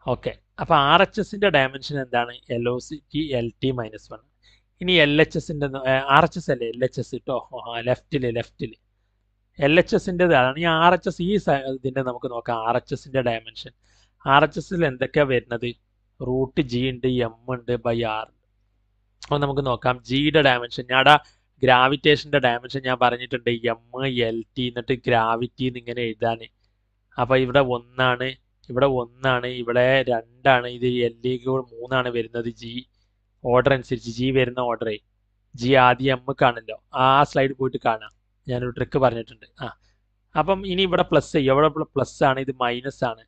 ഓക്കെ. അപ്പോൾ RHSൻ്റെ ഡയമെൻഷൻ എന്താണ്, വെലോസിറ്റി LT-1. ഇനി LHSൻ്റെ RHS അല്ലേ, LHS കേട്ടോ. ലെഫ്റ്റിൽ LHSൻ്റെത് ആണ്. ഈ RHS ഈ ഇതിൻ്റെ നമുക്ക് നോക്കാം. RHSൻ്റെ ഡയമെൻഷൻ, RHSൽ എന്തൊക്കെയാണ് വരുന്നത്, √G ഉണ്ട്, M ഉണ്ട്, /R. അപ്പോൾ നമുക്ക് നോക്കാം. ജിയുടെ ഡയമെൻഷൻ, ഞാടെ ഗ്രാവിറ്റേഷൻ്റെ ഡയമെൻഷൻ ഞാൻ പറഞ്ഞിട്ടുണ്ട്, M LT എന്നിട്ട് ഗ്രാവിറ്റി എന്നിങ്ങനെ എഴുതാൻ. അപ്പോൾ ഇവിടെ 1 ആണ്, ഇവിടെ 1 ആണ്, ഇവിടെ 2 ആണ്, ഇത് L-ക്ക് 3 ആണ് വരുന്നത്. G ഓർഡർ അനുസരിച്ച് G വരുന്ന ഓർഡർ. G ആദ്യം M കാണല്ലോ. ആ സ്ലൈഡ് പോയിട്ട് കാണാം. ഞാനൊരു ട്രിക്ക് പറഞ്ഞിട്ടുണ്ട്. അപ്പം ഇനി ഇവിടെ പ്ലസ് ചെയ്യും. ഇവിടെ പ്ലസ് ആണ്, ഇത് മൈനസ് ആണ്.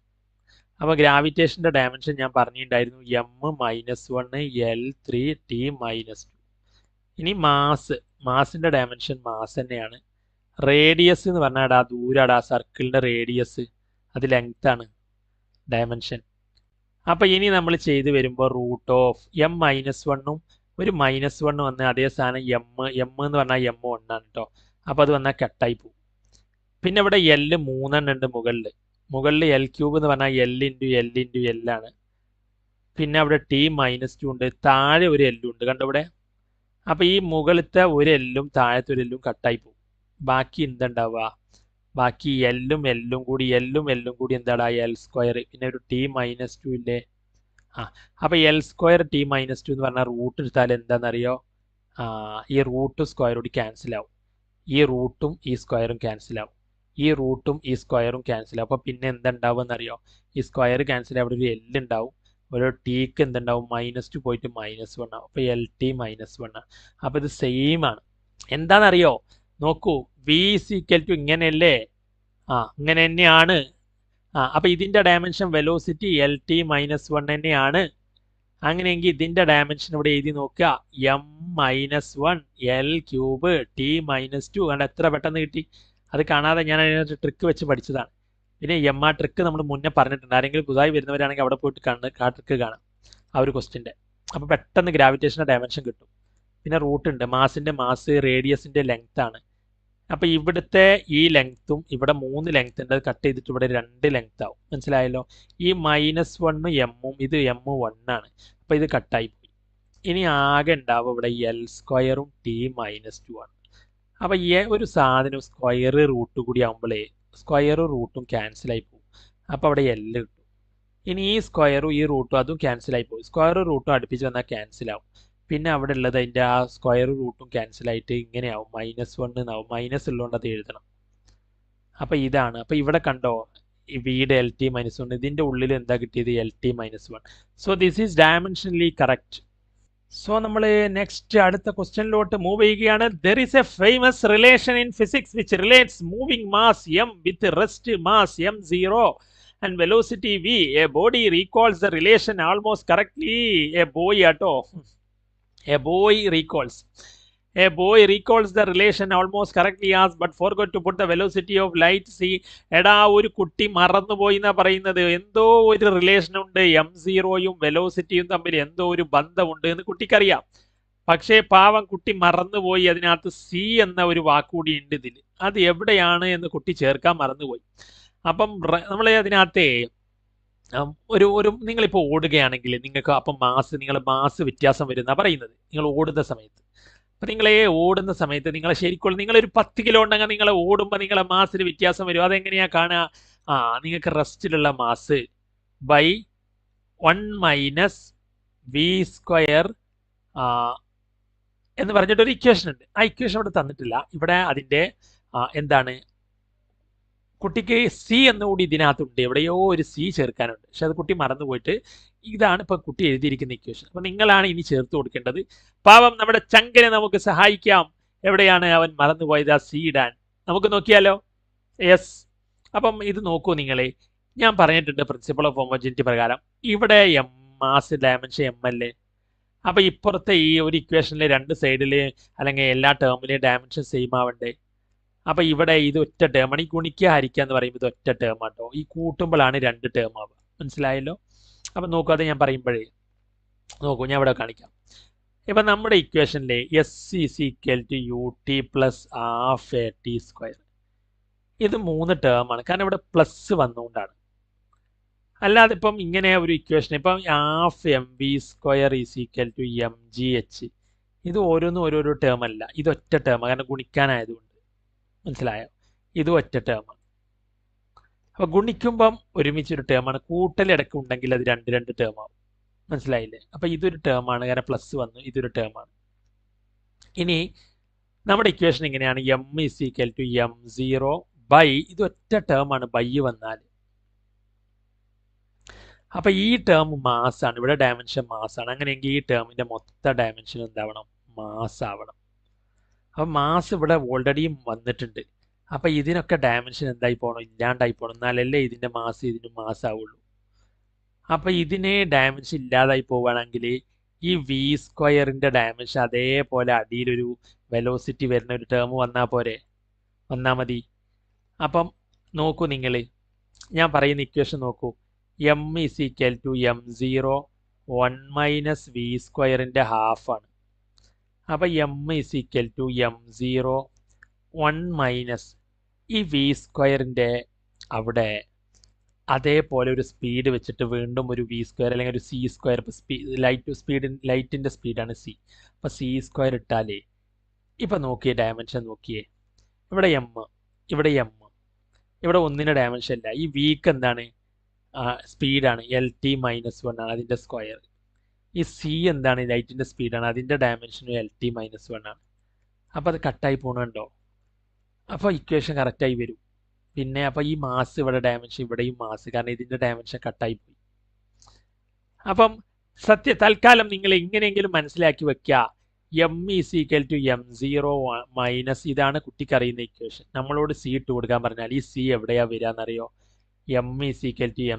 അപ്പോൾ ഗ്രാവിറ്റേഷൻ്റെ ഡയമെൻഷൻ ഞാൻ പറഞ്ഞിട്ടുണ്ടായിരുന്നു, M-1 L3 T-2. ഇനി മാസിൻ്റെ ഡയമെൻഷൻ മാസ് തന്നെയാണ്. റേഡിയസ് എന്ന് പറഞ്ഞാൽ ദൂരാടാ, സർക്കിളിൻ്റെ റേഡിയസ്, അത് ലെങ്ത് ആണ് ഡയമെൻഷൻ. അപ്പോൾ ഇനി നമ്മൾ ചെയ്ത് വരുമ്പോൾ √M-1ഉം ഒരു -1 വന്ന് അതേ സാധനം M എന്ന് പറഞ്ഞാൽ M1 ആണ് കേട്ടോ. അപ്പോൾ അത് വന്നാൽ കട്ടായി പോകും. പിന്നെ ഇവിടെ L 3 ഉണ്ട് മുകളിൽ L³ എന്ന് പറഞ്ഞാൽ L ആണ്. പിന്നെ അവിടെ T-2 ഉണ്ട്, താഴെ ഒരു L ഉണ്ട്, കണ്ടോ ഇവിടെ. അപ്പോൾ ഈ മുകളിലത്തെ ഒരു L-ഉം താഴത്തെ ഒരു L-ഉം കട്ടായി പോകും. ബാക്കി എന്തുണ്ടാവുക, ബാക്കി L-ഉം L-ഉം കൂടി എന്താടാ, L². പിന്നെ ഒരു T-2 ഇല്ലേ. അപ്പോൾ L² T-2 എന്ന് പറഞ്ഞാൽ റൂട്ട് എടുത്താൽ എന്താണെന്നറിയോ, ഈ റൂട്ട് സ്ക്വയറോട് ക്യാൻസൽ ആവും. ഈ റൂട്ടും ഈ സ്ക്വയറും ക്യാൻസൽ ആവും. ഈ റൂട്ടും ഈ സ്ക്വയറും ക്യാൻസൽ ആവും. അപ്പോൾ പിന്നെ എന്തുണ്ടാവും എന്നറിയോ, ഈ സ്ക്വയർ ക്യാൻസൽ ആവും, അവിടെ ഒരു L ഉണ്ടാവും. ഒരു Tക്ക് എന്തുണ്ടാവും, -2 പോയിട്ട് -1 ആവും. അപ്പോൾ LT-1 ആണ്. അപ്പോൾ ഇത് സെയിം ആണ്. എന്താണെന്നറിയോ, നോക്കൂ, V = ഇങ്ങനെയല്ലേ, ഇങ്ങനെ തന്നെയാണ്. അപ്പോൾ ഇതിൻ്റെ ഡയമെൻഷൻ വെലോസിറ്റി LT-1 തന്നെയാണ്. അങ്ങനെയെങ്കിൽ ഇതിൻ്റെ ഡയമെൻഷൻ ഇവിടെ എഴുതി നോക്കുക, M-1 L³ T-2. കണ്ട എത്ര പെട്ടെന്ന് കിട്ടി. അത് കാണാതെ ഞാൻ അതിനകത്ത് ട്രിക്ക് വെച്ച് പഠിച്ചതാണ്. പിന്നെ ആ ട്രിക്ക് നമ്മൾ മുന്നേ പറഞ്ഞിട്ടുണ്ട്. ആരെങ്കിലും പുതുതായി വരുന്നവരാണെങ്കിൽ അവിടെ പോയിട്ട് ആ ട്രിക്ക് കാണാം, ആ ഒരു ക്വസ്റ്റ്യൻ്റെ. അപ്പോൾ പെട്ടെന്ന് ഗ്രാവിറ്റേഷൻ്റെ ഡയമെൻഷൻ കിട്ടും. പിന്നെ റൂട്ട് ഉണ്ട്, മാസിൻ്റെ മാസ്, റേഡിയസിൻ്റെ ലെങ്ത് ആണ്. അപ്പോൾ ഇവിടുത്തെ ഈ ലെങ്ത്തും ഇവിടെ 3 ലെങ്ത് ഉണ്ട്, അത് കട്ട് ചെയ്തിട്ട് ഇവിടെ 2 ലെങ്ത് ആവും. മനസ്സിലായല്ലോ? ഈ -1 എമ്മും ഇത് M1 ആണ്. അപ്പോൾ ഇത് കട്ടായി പോയി. ഇനി ആകെ ഉണ്ടാവും ഇവിടെ L² T-2 ആണ്. അപ്പോൾ ഒരു സാധനം സ്ക്വയർ റൂട്ട് കൂടി ആകുമ്പോഴേ സ്ക്വയറും റൂട്ടും ക്യാൻസലായി പോകും. അപ്പോൾ അവിടെ L കിട്ടും. ഇനി ഈ സ്ക്വയറും ഈ റൂട്ടും അതും ക്യാൻസലായി പോകും. സ്ക്വയറും റൂട്ടും അടുപ്പിച്ച് വന്നാൽ ക്യാൻസലാവും. പിന്നെ അവിടെ ഉള്ളത് അതിൻ്റെ ആ സ്ക്വയറും റൂട്ടും ക്യാൻസലായിട്ട് ഇങ്ങനെയാവും, -1 എന്നാവും. മൈനസ് ഉള്ളതുകൊണ്ട് അത് എഴുതണം. അപ്പോൾ ഇതാണ്. അപ്പോൾ ഇവിടെ കണ്ടോ ഈ വീട് LT-1, ഇതിൻ്റെ ഉള്ളിൽ എന്താ കിട്ടിയത്? LT-1. So this is dimensionally correct. So നമ്മൾ നെക്സ്റ്റ് അടുത്ത ക്വസ്റ്റ്യനിലോട്ട് മൂവ് ചെയ്യുകയാണ്. There is A famous relation in physics which relates moving mass m with rest mass m0 and velocity v. A body recalls the relation almost correctly. A boy recalls the relation almost correctly as but forgot to put the velocity of light. See, എടാ ഒരു കുട്ടി മറന്നുപോയി എന്നാ പറയുന്നത്. എന്തോ ഒരു റിലേഷൻ ഉണ്ട്, M0യും വെലോസിറ്റിയും തമ്മിൽ എന്തോ ഒരു ബന്ധമുണ്ട് എന്ന് കുട്ടിക്കറിയാം. പക്ഷേ പാവം കുട്ടി മറന്നുപോയി. അതിനകത്ത് C എന്ന ഒരു വാക്കുകൂടി ഉണ്ട് ഇതിൽ. അത് എവിടെയാണ് എന്ന് കുട്ടി ചേർക്കാൻ മറന്നുപോയി. അപ്പം നമ്മൾ അതിനകത്തെ നിങ്ങളിപ്പോൾ ഓടുകയാണെങ്കിൽ നിങ്ങൾക്ക് അപ്പം നിങ്ങളുടെ മാസ് വ്യത്യാസം വരുന്ന പറയുന്നത് നിങ്ങൾ ഓടുന്ന സമയത്ത്. അപ്പം നിങ്ങളെ ഓടുന്ന സമയത്ത് നിങ്ങളൊരു 10 കിലോ ഉണ്ടെങ്കിൽ നിങ്ങൾ ഓടുമ്പോൾ നിങ്ങളെ മാസിന് വ്യത്യാസം വരും. അതെങ്ങനെയാണ് കാണുക? നിങ്ങൾക്ക് റെസ്റ്റിലുള്ള മാസ് ബൈ 1 - v² എന്ന് പറഞ്ഞിട്ടൊരു ഇക്വേഷൻ ഉണ്ട്. ആ ഇക്വേഷൻ ഇവിടെ തന്നിട്ടില്ല. ഇവിടെ അതിൻ്റെ എന്താണ്, കുട്ടിക്ക് C എന്നുകൂടി ഇതിനകത്തുണ്ട്. എവിടെയോ ഒരു C ചേർക്കാനുണ്ട്. പക്ഷെ അത് കുട്ടി മറന്നുപോയിട്ട് ഇതാണ് ഇപ്പം കുട്ടി എഴുതിയിരിക്കുന്ന ഇക്വേഷൻ. അപ്പം നിങ്ങളാണ് ഇനി ചേർത്ത് കൊടുക്കേണ്ടത്. പാവം നമ്മുടെ ചങ്കനെ നമുക്ക് സഹായിക്കാം. എവിടെയാണ് അവൻ മറന്നുപോയത് ആ C ഇടാൻ? നമുക്ക് നോക്കിയാലോ? യെസ്. അപ്പം ഇത് നോക്കൂ നിങ്ങളെ. ഞാൻ പറഞ്ഞിട്ടുണ്ട് പ്രിൻസിപ്പൾ ഓഫ് ഹോമോജനിറ്റി പ്രകാരം ഇവിടെ മാസ് ഡയമെൻഷൻ M അല്ലേ. അപ്പം ഇപ്പുറത്തെ ഈ ഒരു ഇക്വേഷനിലെ 2 സൈഡിൽ അല്ലെങ്കിൽ എല്ലാ ടേമിലെയും ഡയമെൻഷൻ സെയിം ആവണ്ടേ? അപ്പം ഇവിടെ ഇത് ഒറ്റ ടേമാണ്. ഈ ഗുണിക്കുക ഹരിക്കുക എന്ന് പറയുമ്പോൾ ഇത് ഒറ്റ ടേം ആട്ടോ. ഈ കൂട്ടുമ്പോഴാണ് 2 ടേം ആവുക. മനസ്സിലായല്ലോ? അപ്പം നോക്കൂ, അത് ഞാൻ പറയുമ്പോഴേ നോക്കൂ, ഞാൻ ഇവിടെ കാണിക്കാം. ഇപ്പം നമ്മുടെ ഇക്വേഷനിലെ S = ut + ½ at². ഇത് 3 ടേമാണ്. കാരണം ഇവിടെ പ്ലസ് വന്നുകൊണ്ടാണ്. അല്ലാതെ ഇപ്പം ഇങ്ങനെ ഒരു ഇക്വേഷൻ ഇപ്പം ½ mv² = mgh. ഇത് ഓരോന്നും ഓരോരോ ടേം അല്ല. ഇത് ഒറ്റ ടേമാണ്. കാരണം ഗുണിക്കാനായതുകൊണ്ട്. മനസ്സിലായോ? ഇത് ഒറ്റ ടേമാണ്. അപ്പോൾ ഗുണിക്കുമ്പം ഒരുമിച്ചൊരു ടേമാണ്. കൂട്ടലിടക്ക് ഉണ്ടെങ്കിൽ അത് 2 ടേമാവും. മനസ്സിലായില്ലേ? അപ്പോൾ ഇതൊരു ടേമാണ്. കാരണം പ്ലസ് വന്നു. ഇതൊരു ടേമാണ്. ഇനി നമ്മുടെ ഇക്വേഷൻ ഇങ്ങനെയാണ്. m = m0 ബൈ, ഇത് ഒറ്റ ടേമാണ് ബൈ വന്നാൽ. അപ്പോൾ ഈ ടേം മാസാണ്. ഇവിടെ ഡയമെൻഷൻ മാസാണ്. അങ്ങനെയെങ്കിൽ ഈ ടേമിൻ്റെ മൊത്തം ഡയമെൻഷൻ എന്താവണം? മാസ് ആവണം. അപ്പം മാസ് ഇവിടെ ഓൾറെഡി വന്നിട്ടുണ്ട്. അപ്പം ഇതിനൊക്കെ ഡയമെൻഷൻ എന്തായി പോകണം? ഇല്ലാണ്ടായി പോകണം. എന്നാലല്ലേ ഇതിൻ്റെ മാസ് ഇതിന് മാസ് ആവുള്ളൂ. അപ്പം ഇതിനെ ഡയമെൻഷൻ ഇല്ലാതായി പോവുകയാണെങ്കിൽ ഈ v² ഡയമെൻഷൻ അതേപോലെ അടിയിലൊരു വെലോസിറ്റി വരുന്ന ഒരു ടേം വന്നാൽ മതി. അപ്പം നോക്കൂ നിങ്ങൾ, ഞാൻ പറയുന്ന ഇക്വേഷൻ നോക്കൂ. m = m0 1 - v² ½ ആണ്. അപ്പം m = m0 1 - ഈ v² അവിടെ അതേപോലെ ഒരു സ്പീഡ് വെച്ചിട്ട് വീണ്ടും ഒരു v² അല്ലെങ്കിൽ ഒരു c². ലൈറ്റിൻ്റെ സ്പീഡാണ് c. അപ്പം c² ഇട്ടാലേ ഇപ്പം നോക്കിയേ ഡയമെൻഷൻ നോക്കിയേ. ഇവിടെ m, ഇവിടെ m, ഇവിടെ ഒന്നിൻ്റെ ഡയമെൻഷൻ ഇല്ല. ഈ vക്ക് എന്താണ്? സ്പീഡാണ്. LT-1 ആണ് അതിൻ്റെ സ്ക്വയർ. ഈ c എന്താണ്? ലൈറ്റിൻ്റെ സ്പീഡാണ്. അതിൻ്റെ ഡയമെൻഷനും LT-1 ആണ്. അപ്പോൾ അത് കട്ടായി പോകണുണ്ടോ? അപ്പോൾ ഇക്വേഷൻ കറക്റ്റായി വരും. പിന്നെ അപ്പോൾ ഈ മാസ് ഇവിടെ ഡയമെൻഷൻ, ഇവിടെയും മാസ്. കാരണം ഇതിൻ്റെ ഡയമെൻഷൻ കട്ടായി പോയി. അപ്പം തൽക്കാലം നിങ്ങൾ എങ്ങനെയെങ്കിലും മനസ്സിലാക്കി വെക്കുക. m = m0 - ഇതാണ് കുട്ടിക്കറിയുന്ന ഇക്വേഷൻ. നമ്മളോട് c ഇട്ട് കൊടുക്കാൻ പറഞ്ഞാൽ ഈ c എവിടെയാണ് വരിക എന്നറിയോ? m =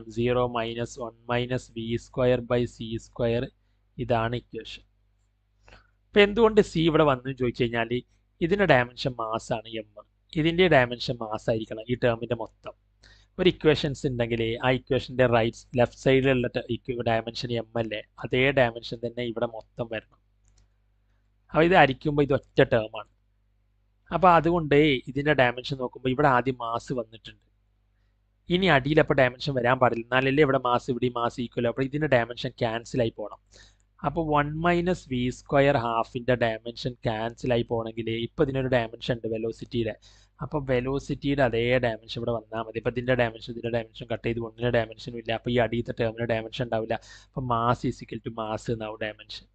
m0 - 1 - v²/c². ഇതാണ് ഇക്വേഷൻ. അപ്പം എന്തുകൊണ്ട് c ഇവിടെ വന്നു ചോദിച്ചു കഴിഞ്ഞാൽ ഇതിൻ്റെ ഡയമെൻഷൻ മാസാണ് m. ഇതിൻ്റെ ഡയമെൻഷൻ മാസായിരിക്കണം ഈ ടേമിൻ്റെ മൊത്തം. ഒരു ഇക്വേഷൻസ് ഉണ്ടെങ്കിൽ ആ ഇക്വേഷൻ്റെ ലെഫ്റ്റ് സൈഡിലുള്ള ഡയമെൻഷൻ m അല്ലേ, അതേ ഡയമെൻഷൻ തന്നെ ഇവിടെ മൊത്തം വരണം. അപ്പോൾ ഇത് ഹരിക്കുമ്പോൾ ഇത് ഒറ്റ ടേമാണ്. അപ്പോൾ അതുകൊണ്ട് ഇതിൻ്റെ ഡയമെൻഷൻ നോക്കുമ്പോൾ ഇവിടെ ആദ്യം മാസ് വന്നിട്ടുണ്ട്. ഇനി അടിയിൽ അപ്പോൾ ഡയമെൻഷൻ വരാൻ പാടില്ല, എന്നാലല്ലേ ഇവിടെ മാസ് ഇവിടെ മാസ് ഈക്വൽ. അപ്പോൾ ഇതിൻ്റെ ഡയമെൻഷൻ ക്യാൻസലായി പോകണം. അപ്പോൾ 1 - v² ഹാഫിൻ്റെ ഡയമെൻഷൻ ക്യാൻസലായി പോകണമെങ്കിൽ ഇപ്പോൾ ഇതിനൊരു ഡയമെൻഷൻ ഉണ്ട് വെലോസിറ്റിയുടെ. അപ്പോൾ വെലോസിറ്റിയുടെ അതേ ഡയമെൻഷൻ ഇവിടെ വന്നാൽ മതി. അപ്പോൾ ഇതിൻ്റെ ഡയമെൻഷൻ കട്ട് ചെയ്ത് ഒന്നിൻ്റെ ഡയമെൻഷനും ഇല്ല. അപ്പോൾ ഈ അടിയത്തെ ടേമിന് ഡയമെൻഷൻ ഉണ്ടാവില്ല. അപ്പോൾ മാസ് ഈസിക്കൽ ടു മാസ് എന്നാവും ഡയമെൻഷൻ.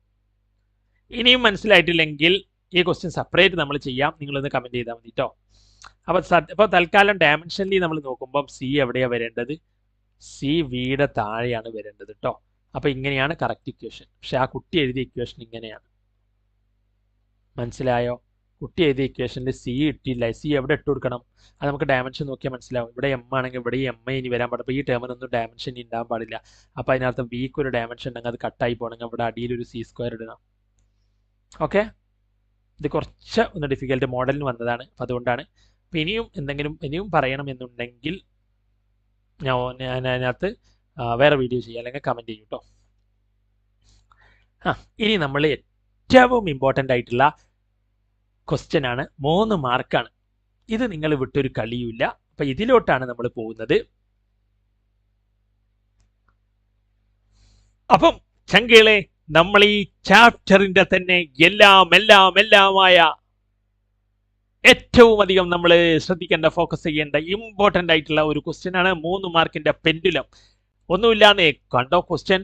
ഇനിയും മനസ്സിലായിട്ടില്ലെങ്കിൽ ഈ ക്വസ്റ്റ്യൻ സെപ്പറേറ്റ് നമ്മൾ ചെയ്യാം, നിങ്ങളൊന്ന് കമൻറ്റ് ചെയ്താൽ മതി കേട്ടോ. അപ്പോൾ തൽക്കാലം ഡയമെൻഷനിൽ നമ്മൾ നോക്കുമ്പോൾ സി എവിടെയാണ് വരേണ്ടത്? സി വിയുടെ താഴെയാണ് വരേണ്ടത് കേട്ടോ. അപ്പോൾ ഇങ്ങനെയാണ് കറക്റ്റ് ഇക്വേഷൻ. പക്ഷെ ആ കുട്ടി എഴുതിയ ഇക്വേഷൻ ഇങ്ങനെയാണ്. മനസ്സിലായോ? കുട്ടി എഴുതിയ ഇക്വേഷനിൽ സി ഇട്ടില്ല. സി എവിടെ ഇട്ട് കൊടുക്കണം? അത് നമുക്ക് ഡയമെൻഷൻ നോക്കിയാൽ മനസ്സിലാവും. ഇവിടെ എം ആണെങ്കിൽ ഇവിടെ എം ഇനി വരാൻ പാടില്ല. അപ്പോൾ ഈ ടേമിനൊന്നും ഡയമെൻഷൻ ഇനി ഉണ്ടാകാൻ പാടില്ല. അപ്പോൾ അതിനർത്ഥം വിക്ക് ഒരു ഡയമെൻഷൻ ഉണ്ടെങ്കിൽ അത് കട്ടായി പോകണമെങ്കിൽ അവിടെ അടിയിലൊരു c² ഇടണം. ഓക്കെ, ഇത് കുറച്ച് ഒന്ന് ഡിഫിക്കൽട്ട് മോഡലിന് വന്നതാണ്. അപ്പം അതുകൊണ്ടാണ്. അപ്പം ഇനിയും പറയണമെന്നുണ്ടെങ്കിൽ ഞാൻ അതിനകത്ത് വേറെ വീഡിയോ ചെയ്യാം, അല്ലെങ്കിൽ കമൻറ്റ് ചെയ്യും കേട്ടോ. ഇനി നമ്മൾ ഏറ്റവും ഇമ്പോർട്ടൻ്റ് ആയിട്ടുള്ള ക്വസ്റ്റ്യൻ ആണ്, 3 മാർക്കാണ്. ഇത് നിങ്ങൾ വിട്ടൊരു കളിയുമില്ല. അപ്പം ഇതിലോട്ടാണ് നമ്മൾ പോകുന്നത്. അപ്പം ചങ്കളെ, നമ്മൾ ഈ ചാപ്റ്ററിൻ്റെ തന്നെ എല്ലാമായ ഏറ്റവും അധികം നമ്മൾ ശ്രദ്ധിക്കേണ്ട, ഫോക്കസ് ചെയ്യേണ്ട ഇമ്പോർട്ടൻ്റ് ആയിട്ടുള്ള ഒരു ക്വസ്റ്റ്യൻ ആണ് 3 മാർക്കിൻ്റെ പെൻഡുലം. ഒന്നുമില്ലാന്നേ കണ്ടോ ക്വസ്റ്റ്യൻ?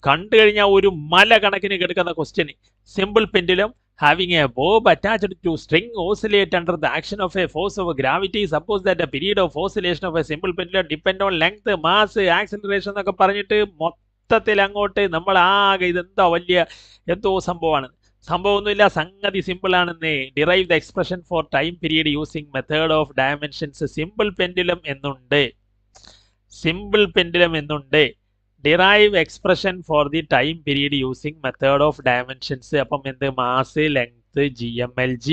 കണ്ടു കഴിഞ്ഞാൽ ഒരു മല കണക്കിന് കിടക്കുന്ന question. Simple pendulum having a bob attached to string oscillate under the action of a force of gravity. Suppose that the period of oscillation of a simple pendulum depend on length, mass, acceleration എന്നൊക്കെ പറഞ്ഞിട്ട് മൊത്തത്തിൽ അങ്ങോട്ട് നമ്മൾ ആകെ ഇതെന്താ വലിയ എന്തോ സംഭവമാണ്. സംഭവമൊന്നുമില്ല, സംഗതി സിമ്പിൾ ആണെന്നേ. Derive the expression for time period using method of dimensions. Simple pendulum എന്നുണ്ട്. Derive expression for the time period using method of dimensions. അപ്പം എന്ത്? Mass, length, GMLG.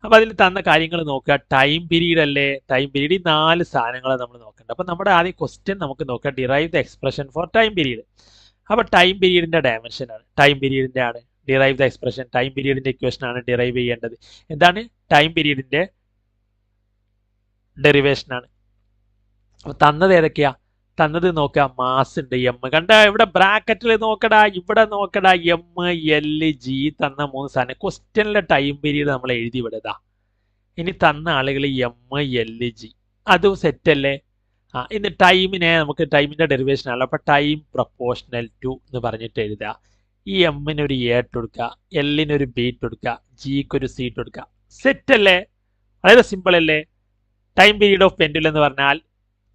അപ്പം അതിൽ തന്ന കാര്യങ്ങൾ നോക്കുക. ടൈം പീരീഡ് അല്ലേ? ടൈം പീരീഡ് 4 സാധനങ്ങൾ നമ്മൾ നോക്കേണ്ടത്. അപ്പം നമ്മുടെ ആദ്യം ക്വസ്റ്റ്യൻ നമുക്ക് നോക്കാം, derive the expression for time period. അപ്പം ടൈം പീരീഡിൻ്റെ ഡയമെൻഷൻ ആണ്, ടൈം പീരീഡിൻ്റെ ആണ് ഡിറൈവ് ദ എക്സ്പ്രഷൻ. ടൈം പീരീഡിൻ്റെ ഇക്വേഷൻ ആണ് ഡിറൈവ് ചെയ്യേണ്ടത്. എന്താണ്? ടൈം പീരീഡിൻ്റെ ഡെറിവേഷനാണ്. അപ്പം തന്നത് ഏതൊക്കെയാ? തന്നത് നോക്കുക, മാസ് ഉണ്ട്, എം. കണ്ട ഇവിടെ ബ്രാക്കറ്റിൽ നോക്കടാ, ഇവിടെ നോക്കടാ, എം, എൽ, ജി തന്ന 3 സാധനം. ക്വസ്റ്റ്യനിലെ ടൈം പീരീഡ് നമ്മൾ എഴുതി വിടതാ. ഇനി തന്ന ആളുകൾ എം, എൽ, ജി, അതും സെറ്റല്ലേ? ഇന്ന് ടൈമിനെ നമുക്ക് ടൈമിൻ്റെ ഡെറിവേഷൻ ആണല്ലോ. അപ്പോൾ ടൈം പ്രൊപ്പോർഷണൽ ടു എന്ന് പറഞ്ഞിട്ട് എഴുതുക. ഈ എമ്മിനൊരു എ ഇട്ട് കൊടുക്കുക, എല്ലിനൊരു ബി ഇട്ട് കൊടുക്കുക, ജിക്കൊരു സി ഇട്ട് കൊടുക്കുക. സെറ്റല്ലേ? വളരെ സിമ്പിൾ അല്ലേ? ടൈം പീരീഡ് ഓഫ് പെൻഡുലം എന്ന് പറഞ്ഞാൽ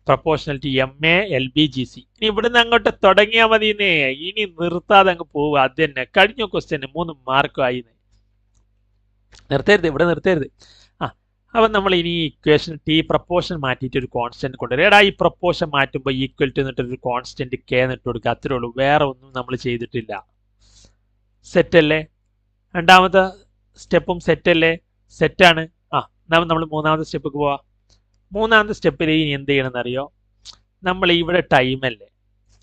proportional to MA LB GC. ഇനി ഇവിടുന്ന് അങ്ങോട്ട് തുടങ്ങിയാൽ മതിന്നേ, ഇനി നിർത്താതെ അങ്ങ് പോവുക. അത് തന്നെ കഴിഞ്ഞ ക്വസ്റ്റ്യന് 3 മാർക്കും ആയി. നിർത്തരുത്, ഇവിടെ നിർത്തരുത്. അപ്പം നമ്മൾ ഇനി ഇക്വേഷൻ T പ്രൊപ്പോർഷൻ മാറ്റിയിട്ട് ഒരു കോൺസ്റ്റന്റ് കൊണ്ടുവരും. എടാ, ഈ പ്രൊപ്പോർഷൻ മാറ്റുമ്പോൾ ഈക്വൽ ടു എന്നിട്ടൊരു കോൺസ്റ്റന്റ് K എന്നിട്ട് കൊടുക്കുക. അത്രേ ഉള്ളൂ, വേറെ ഒന്നും നമ്മൾ ചെയ്തിട്ടില്ല. സെറ്റല്ലേ? രണ്ടാമത്തെ സ്റ്റെപ്പും സെറ്റല്ലേ? സെറ്റാണ്. നമ്മൾ 3ാമത്തെ സ്റ്റെപ്പിക്ക് പോവാം. 3ാമത്തെ സ്റ്റെപ്പിൽ ഇനി എന്ത് ചെയ്യണമെന്ന് അറിയോ? നമ്മൾ ഇവിടെ ടൈം അല്ലേ,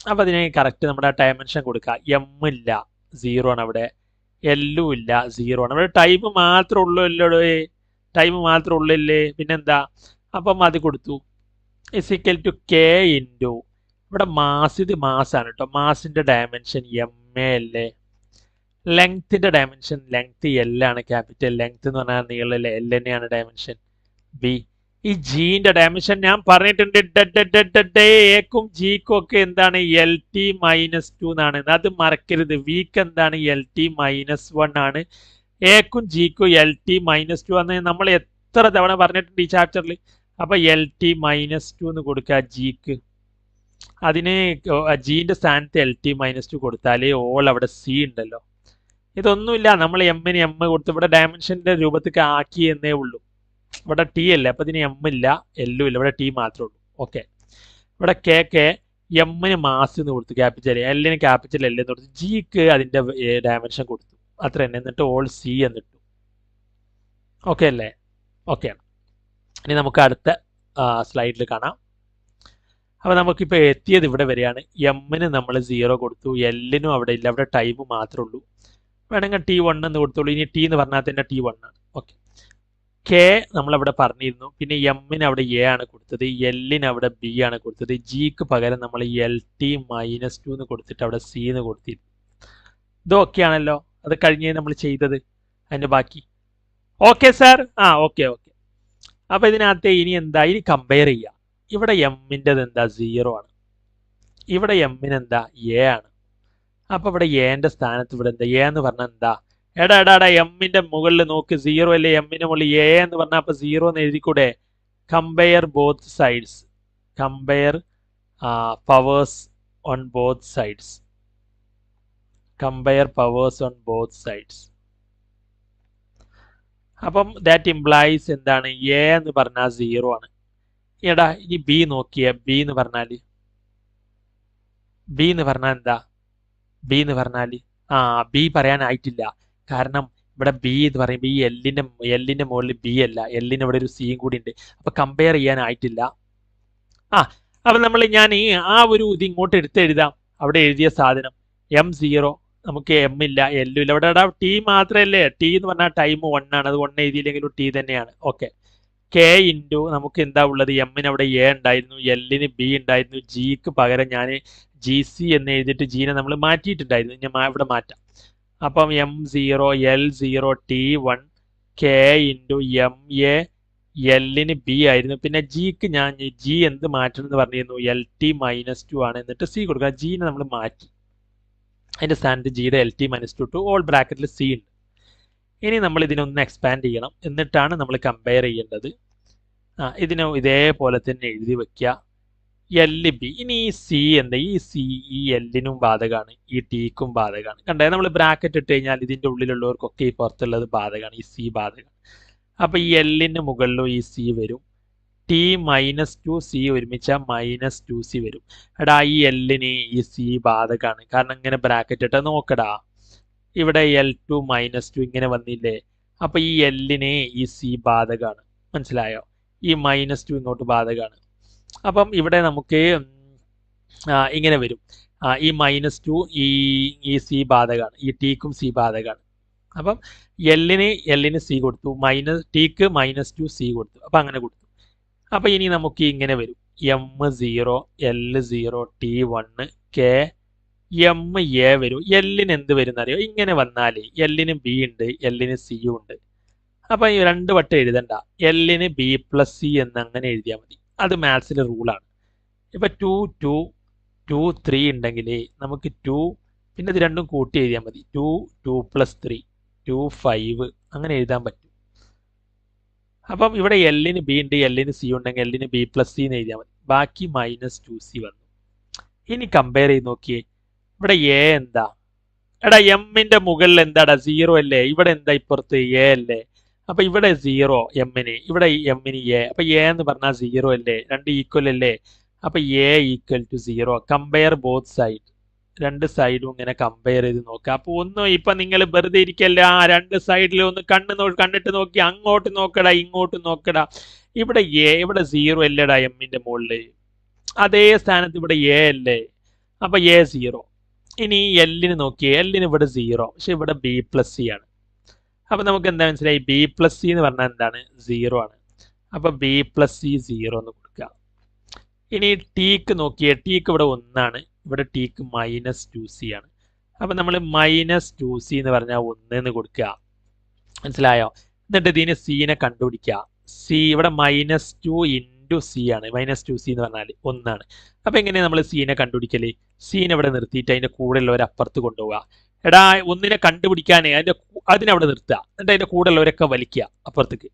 അപ്പം അതിനെ കറക്റ്റ് നമ്മുടെ ഡയമെൻഷൻ കൊടുക്കുക. എം ഇല്ല, 0 ആണ് അവിടെ. എല്ലും ഇല്ല, 0 ആണ് അവിടെ. ടൈം മാത്രമേ ഉള്ളൂ, ടൈം മാത്രമേ ഉള്ളല്ലേ, പിന്നെന്താ? അപ്പം അത് കൊടുത്തു. ഇസിക്കൽ ടു K ഇൻറ്റു ഇവിടെ മാസ്. ഇത് മാസാണ് കേട്ടോ. മാസിൻ്റെ ഡയമെൻഷൻ MA അല്ലേ. ലെങ്ത്തിൻ്റെ ഡയമെൻഷൻ ലെങ്ത് L ആണ്, ക്യാപിറ്റൽ ലെങ്ത് എന്ന് പറഞ്ഞാൽ നീളല്ലേ, L തന്നെയാണ് ഡയമെൻഷൻ B. ഈ ജീൻ്റെ ഡയമെൻഷൻ ഞാൻ പറഞ്ഞിട്ടുണ്ട്, എക്കും ജിക്കും ഒക്കെ എന്താണ്? LT-2 എന്നാണ്. അത് മറക്കരുത്. വിക്ക് എന്താണ്? LT-1 ആണ്. എക്കും ജിക്കും LT-2 എന്ന് നമ്മൾ എത്ര തവണ പറഞ്ഞിട്ടുണ്ട് ഈ ചാപ്റ്ററിൽ. അപ്പം LT-2 എന്ന് കൊടുക്കുക ജിക്ക്. അതിന് ജീൻ്റെ സ്ഥാനത്ത് LT-2 കൊടുത്താലേ ഓൾ അവിടെ സി ഉണ്ടല്ലോ. ഇതൊന്നുമില്ല, നമ്മൾ എമ്മിന് എം കൊടുത്ത് ഇവിടെ ഡയമെൻഷൻ്റെ രൂപത്തിൽ ആക്കി എന്നേ ഉള്ളൂ. ഇവിടെ ടി അല്ലേ, അപ്പം ഇതിന് എം ഇല്ല, എല്ലും ഇല്ല, ഇവിടെ ടി മാത്രമേ ഉള്ളൂ. ഓക്കെ, ഇവിടെ കെ എമ്മിന് മാസ് എന്ന് കൊടുത്തു, ക്യാപിറ്റൽ എല്ലിന് ക്യാപിറ്റൽ എൽ എന്ന് കൊടുത്തു, ജിക്ക് അതിൻ്റെ ഡയമെൻഷൻ കൊടുത്തു. അത്ര തന്നെ. എന്നിട്ട് ഓൾ സി എന്നിട്ടു. ഓക്കെ അല്ലേ? ഓക്കെയാണ്. ഇനി നമുക്ക് അടുത്ത സ്ലൈഡിൽ കാണാം. അപ്പോൾ നമുക്കിപ്പോൾ എത്തിയത് ഇവിടെ വരെയാണ്. എമ്മിന് നമ്മൾ 0 കൊടുത്തു, എല്ലിനും അവിടെ ഇല്ല, അവിടെ ടൈം മാത്രമേ ഉള്ളൂ. വേണമെങ്കിൽ T1 എന്ന് കൊടുത്തോളൂ. ഇനി ടി എന്ന് പറഞ്ഞാൽ തന്നെ T1 ആണ്. ഓക്കെ, കെ നമ്മളവിടെ പറഞ്ഞിരുന്നു. പിന്നെ എമ്മിന് അവിടെ എ ആണ് കൊടുത്തത്, എല്ലിന് അവിടെ ബി ആണ് കൊടുത്തത്, ജിക്ക് പകരം നമ്മൾ LT-2 എന്ന് കൊടുത്തിട്ട് അവിടെ സി എന്ന് കൊടുത്തിരുന്നു. ഇതൊക്കെയാണല്ലോ അത് കഴിഞ്ഞ് നമ്മൾ ചെയ്തത്. അതിൻ്റെ ബാക്കി ഓക്കെ സാർ. ഓക്കെ. അപ്പോൾ ഇതിനകത്ത് ഇനി എന്താ, ഇനി കമ്പയർ ചെയ്യാം. ഇവിടെ എമ്മിൻ്റെത് എന്താ 0 ആണ്, ഇവിടെ എമ്മിന് എന്താ എ ആണ്. അപ്പോൾ ഇവിടെ എന്റെ സ്ഥാനത്ത് ഇവിടെ എന്താ എ എന്ന് പറഞ്ഞാൽ എന്താ, എടാ എമ്മിന്റെ മുകളിൽ നോക്ക് 0 അല്ലേ, എമ്മിന്റെ മുകളിൽ എ എന്ന് പറഞ്ഞാൽ അപ്പോൾ 0 എന്ന് എഴുതിക്കൂടെ. Compare both sides, compare powers on both sides, compare powers on both sides. അപ്പം ദാറ്റ് ഇംപ്ലൈസ് എന്താണ്, എ എന്ന് പറഞ്ഞാൽ 0 ആണ്. എടാ ഇനി ബി നോക്കിയേ, ബി എന്ന് പറഞ്ഞാൽ എന്താ, ബി എന്ന് പറഞ്ഞാൽ ബി പറയാനായിട്ടില്ല. കാരണം ഇവിടെ ബി എന്ന് പറയുമ്പോൾ ഈ എല്ലിന്റെ മുകളിൽ ബി അല്ല, എല്ലിന് ഇവിടെ ഒരു സിയും കൂടി ഉണ്ട്. അപ്പൊ കമ്പയർ ചെയ്യാനായിട്ടില്ല. അപ്പൊ ഞാൻ ആ ഒരു ഇത് ഇങ്ങോട്ട് എടുത്തെഴുതാം. അവിടെ എഴുതിയ സാധനം M0, നമുക്ക് എം ഇല്ല, എല്ലും ഇല്ല. ഇവിടെ ടി മാത്രമല്ലേ, ടി എന്ന് പറഞ്ഞാൽ ടൈം 1 ആണ്, അത് 1 എഴുതിയില്ലെങ്കിലും ടി തന്നെയാണ്. ഓക്കെ. കെ ഇൻറ്റു നമുക്ക് എന്താ ഉള്ളത്, എമ്മിന് അവിടെ എ ഉണ്ടായിരുന്നു, എല്ലിന് ബി ഉണ്ടായിരുന്നു, ജിക്ക് പകരം ഞാൻ GC എന്ന് എഴുതിയിട്ട് ജീനെ നമ്മൾ മാറ്റിയിട്ടുണ്ടായിരുന്നു. ഞാൻ ഇവിടെ മാറ്റാം. അപ്പം M0 L0 T1 K into MA, എല്ലിന് ബി ആയിരുന്നു. പിന്നെ ജിക്ക് ഞാൻ ജി എന്ത് മാറ്റണം എന്ന് പറഞ്ഞിരുന്നു, LT-2 ആണ്. എന്നിട്ട് സി കൊടുക്കുക. ജീനെ നമ്മൾ മാറ്റി, അതിൻ്റെ സ്ഥാനത്ത് ജിയുടെ LT-2 ഓൾ ബ്രാക്കറ്റിൽ സി ഉണ്ട്. ഇനി നമ്മൾ ഇതിനൊന്ന് എക്സ്പാൻഡ് ചെയ്യണം, എന്നിട്ടാണ് നമ്മൾ കമ്പയർ ചെയ്യേണ്ടത്. ഇതിനെ ഇതേപോലെ തന്നെ എഴുതി വെക്കുക, LB. ഇനി ഈ സി എന്താ, ഈ സി ഈ എല്ലിനും ബാധകമാണ്, ഈ ടിക്കും ബാധകമാണ്. കണ്ടേ, നമ്മൾ ബ്രാക്കറ്റ് ഇട്ട് കഴിഞ്ഞാൽ ഇതിൻ്റെ ഉള്ളിലുള്ളവർക്കൊക്കെ ഈ പുറത്തുള്ളത് ബാധകമാണ്, ഈ സി ബാധകമാണ്. അപ്പോൾ ഈ എല്ലിന് മുകളിലും ഈ സി വരും, T-2 സി ഒരുമിച്ചാൽ -2C വരും. എടാ ഈ എല്ലിന് ഈ സി ബാധകമാണ്, കാരണം ഇങ്ങനെ ബ്രാക്കറ്റ് ഇട്ട് നോക്കടാ, ഇവിടെ L2-2 ഇങ്ങനെ വന്നില്ലേ. അപ്പൊ ഈ എല്ലിന് ഈ സി ബാധകമാണ്, മനസ്സിലായോ. ഈ -2 ഇങ്ങോട്ട് ബാധകമാണ്. അപ്പം ഇവിടെ നമുക്ക് ഇങ്ങനെ വരും, ഈ -2 ഈ സി ബാധകമാണ്, ഈ ടിക്കും സി ബാധകമാണ്. അപ്പം എല്ലിന് സി കൊടുത്തു, ടിക്ക് -2 സി കൊടുത്തു. അപ്പം അങ്ങനെ കൊടുത്തു. അപ്പം ഇനി നമുക്ക് ഇങ്ങനെ വരും, M0 L0 T1 K MA വരും. എല്ലിന് എന്ത് വരും എന്നറിയോ, ഇങ്ങനെ വന്നാൽ എല്ലിന് ബി ഉണ്ട്, എല്ലിന് സിയും ഉണ്ട്. അപ്പം ഈ 2 വട്ടം എഴുതണ്ട, എല്ലിന് B+C എന്ന് അങ്ങനെ എഴുതിയാൽ മതി. അത് മാത്സിലെ റൂളാണ്. ഇപ്പം 2 2 2 3 ഉണ്ടെങ്കിൽ നമുക്ക് 2 പിന്നെ ഇത് രണ്ടും കൂട്ടി എഴുതിയാൽ മതി. 2 2 + 3 2 5 അങ്ങനെ എഴുതാൻ പറ്റും. അപ്പം ഇവിടെ എല്ലിന് ബി ഉണ്ട്, എല്ലിന് സി ഉണ്ടെങ്കിൽ എല്ലിന് B+C എന്ന് എഴുതിയാൽ മതി. ബാക്കി -2C വന്നു. ഇനി കമ്പയർ ചെയ്ത് നോക്കിയേ, ഇവിടെ എ എന്താ, എടാ എമ്മിന്റെ മുകളിൽ എന്താടാ 0 അല്ലേ, ഇവിടെ എന്താ ഇപ്പുറത്ത് എ അല്ലേ. അപ്പൊ ഇവിടെ 0 എമ്മിന്, ഇവിടെ എമ്മിന് എ. അപ്പൊ എ എന്ന് പറഞ്ഞാൽ 0 അല്ലേ, 2 ഈക്വൽ അല്ലേ. അപ്പൊ എ = 0. കമ്പയർ ബോത്ത് സൈഡ്, 2 സൈഡും ഇങ്ങനെ കമ്പയർ ചെയ്ത് നോക്കുക. അപ്പൊ ഒന്നും ഇപ്പൊ നിങ്ങൾ വെറുതെ ഇരിക്കല്ല, 2 സൈഡിലും ഒന്ന് കണ്ണിട്ട് നോക്കി, അങ്ങോട്ട് നോക്കടാ ഇങ്ങോട്ട് നോക്കടാ. ഇവിടെ ഇവിടെ 0 അല്ലേടാ എമ്മിന്റെ മുകളിൽ, അതേ സ്ഥാനത്ത് ഇവിടെ എ അല്ലേ. അപ്പൊ എ 0. ഇനി എല്ലിന് നോക്കിയേ, എല്ലിന് ഇവിടെ 0, പക്ഷെ ഇവിടെ B+C ആണ്. അപ്പൊ നമുക്ക് എന്താ മനസ്സിലായി, B+C എന്ന് പറഞ്ഞാൽ എന്താണ്, 0 ആണ്. അപ്പൊ B+C 0 എന്ന് കൊടുക്കുക. ഇനി ടിക്ക് നോക്കിയേ, ടിക്ക് ഇവിടെ 1 ആണ്, ഇവിടെ ടിക്ക് -2C ആണ്. അപ്പൊ നമ്മൾ -2C എന്ന് പറഞ്ഞാൽ 1 എന്ന് കൊടുക്കുക, മനസ്സിലായോ. എന്നിട്ട് ഇതിന് സീനെ കണ്ടുപിടിക്കുക. സി ഇവിടെ -2 × C ആണ്, -2C എന്ന് പറഞ്ഞാൽ 1 ആണ്. അപ്പൊ എങ്ങനെയാണ് നമ്മൾ സീനെ കണ്ടുപിടിക്കല്, സീനെ ഇവിടെ നിർത്തിയിട്ട് അതിന്റെ കൂടെ ഉള്ളവരെ അപ്പുറത്ത് കൊണ്ടുപോവുക. എടാ ഒന്നിനെ കണ്ടുപിടിക്കാനേ അതിനവിടെ നിർത്തുക, എന്നിട്ട് അതിന്റെ കൂടെ ഉള്ളവരൊക്കെ വലിക്കുക അപ്പുറത്തേക്ക്.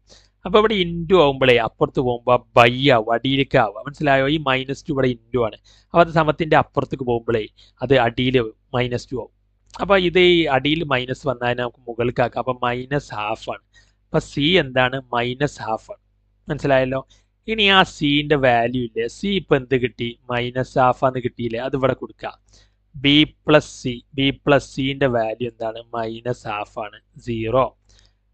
അപ്പൊ ഇവിടെ ഇൻറ്റു ആവുമ്പോഴേ അപ്പുറത്ത് പോകുമ്പോൾ ബൈ ആവും, അടിയിലേക്ക് ആവുക, മനസ്സിലായോ. ഈ -2 ഇവിടെ ഇൻറ്റു ആണ്. അപ്പൊ അത് സമത്തിന്റെ അപ്പുറത്തേക്ക് പോകുമ്പോഴേ അത് അടിയിൽ -2 ആവും. അപ്പൊ ഇത് അടിയിൽ മൈനസ് വന്നാൽ നമുക്ക് മുകളിലേക്ക് ആക്കാം. അപ്പൊ -½ ആണ്. അപ്പൊ സി എന്താണ്, -½ ആണ്, മനസ്സിലായല്ലോ. ഇനി ആ സിന്റെ വാല്യൂ ഇല്ലേ, സി ഇപ്പൊ എന്ത് കിട്ടി, -½ എന്ന് കിട്ടിയില്ലേ, അത് ഇവിടെ കൊടുക്കുക. B+C വാല്യൂ എന്താണ്, -½ ആണ്, 0.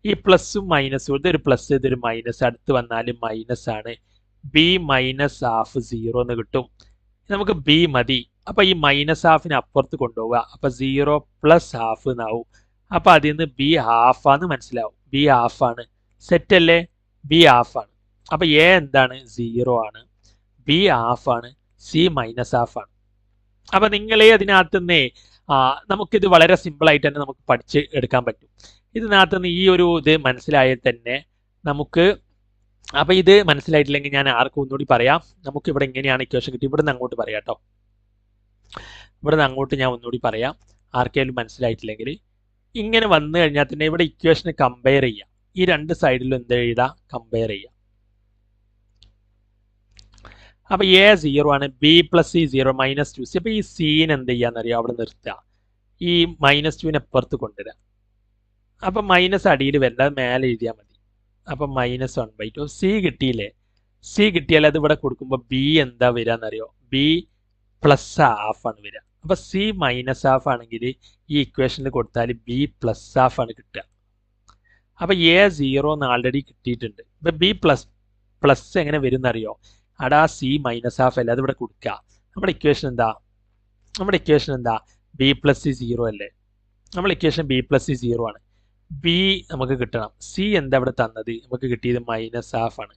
ഈ പ്ലസും മൈനസും, ഇതൊരു പ്ലസ് ഇതൊരു മൈനസ്, അടുത്ത് വന്നാൽ മൈനസ് ആണ്. B -½ 0 എന്ന് കിട്ടും. നമുക്ക് B മതി. അപ്പൊ ഈ -½ അപ്പുറത്ത് കൊണ്ടുപോവുക. അപ്പൊ 0 + ½ എന്നാവും. അപ്പൊ അതിൽ നിന്ന് B½ ആന്ന് മനസ്സിലാവും. B½ ആണ്. സെറ്റ് അല്ലേ. ബി ഹാഫ് ആണ്. അപ്പോൾ എ എന്താണ് 0 ആണ്, ബി ഹാഫ് ആണ്, സി മൈനസ് ഹാഫ് ആണ്. അപ്പം നിങ്ങളെ അതിനകത്ത് നിന്നേ നമുക്കിത് വളരെ സിമ്പിളായിട്ട് തന്നെ നമുക്ക് പഠിച്ച് എടുക്കാൻ പറ്റും. ഇതിനകത്ത് നിന്ന് ഈ ഒരു ഇത് മനസ്സിലായാൽ തന്നെ നമുക്ക്, അപ്പം ഇത് മനസ്സിലായിട്ടില്ലെങ്കിൽ ഞാൻ ആർക്കും ഒന്നുകൂടി പറയാം. നമുക്ക് ഇവിടെ ഇങ്ങനെയാണ് ഇക്വേഷൻ കിട്ടി, ഇവിടുന്ന് അങ്ങോട്ട് പറയാം കേട്ടോ. ഇവിടുന്ന് അങ്ങോട്ട് ഞാൻ ഒന്നുകൂടി പറയാം, ആർക്കെങ്കിലും മനസ്സിലായിട്ടില്ലെങ്കിൽ. ഇങ്ങനെ വന്നു കഴിഞ്ഞാൽ തന്നെ ഇവിടെ ഇക്വേഷന് കമ്പയർ ചെയ്യാം. ഈ രണ്ട് സൈഡിലും എന്ത് എഴുതാം, കമ്പയർ ചെയ്യാം. അപ്പൊ എ 0 ആണ്, ബി പ്ലസ് സി 0, -2c. അപ്പൊ ഈ സീന് എന്ത് ചെയ്യാന്നറിയാം, അവിടെ നിർത്തുക. ഈ -2നെ അപ്പുറത്ത് കൊണ്ടുവരാം. അപ്പൊ മൈനസ് അടിയിൽ വരില്ല, അത് മേലെ എഴുതിയാൽ മതി. അപ്പൊ -1/2. സി കിട്ടിയില്ലേ? സി കിട്ടിയാൽ അത് ഇവിടെ കൊടുക്കുമ്പോൾ ബി എന്താ വരികയെന്നറിയോ, ബി പ്ലസ് ഹാഫ് ആണ് വരിക. അപ്പൊ സി മൈനസ് ഹാഫ് ആണെങ്കിൽ ഈ ഇക്വേഷനിൽ കൊടുത്താൽ ബി പ്ലസ് ഹാഫ് ആണ് കിട്ടുക. അപ്പൊ എ 0 എന്ന് ആൾറെഡി കിട്ടിയിട്ടുണ്ട്. ഇപ്പൊ ബി പ്ലസ് എങ്ങനെ വരും എന്നറിയോ, അടാ സി മൈനസ് ഹാഫ് അല്ലേ, അത് ഇവിടെ കൊടുക്കുക. നമ്മുടെ ഇക്വേഷൻ എന്താ, ബി പ്ലസ് സി 0 അല്ലേ. നമ്മുടെ ഇക്വേഷൻ ബി പ്ലസ് സി 0 ആണ്. ബി നമുക്ക് കിട്ടണം. സി എന്താ ഇവിടെ തന്നത്, നമുക്ക് കിട്ടിയത് -1/2 ആണ്.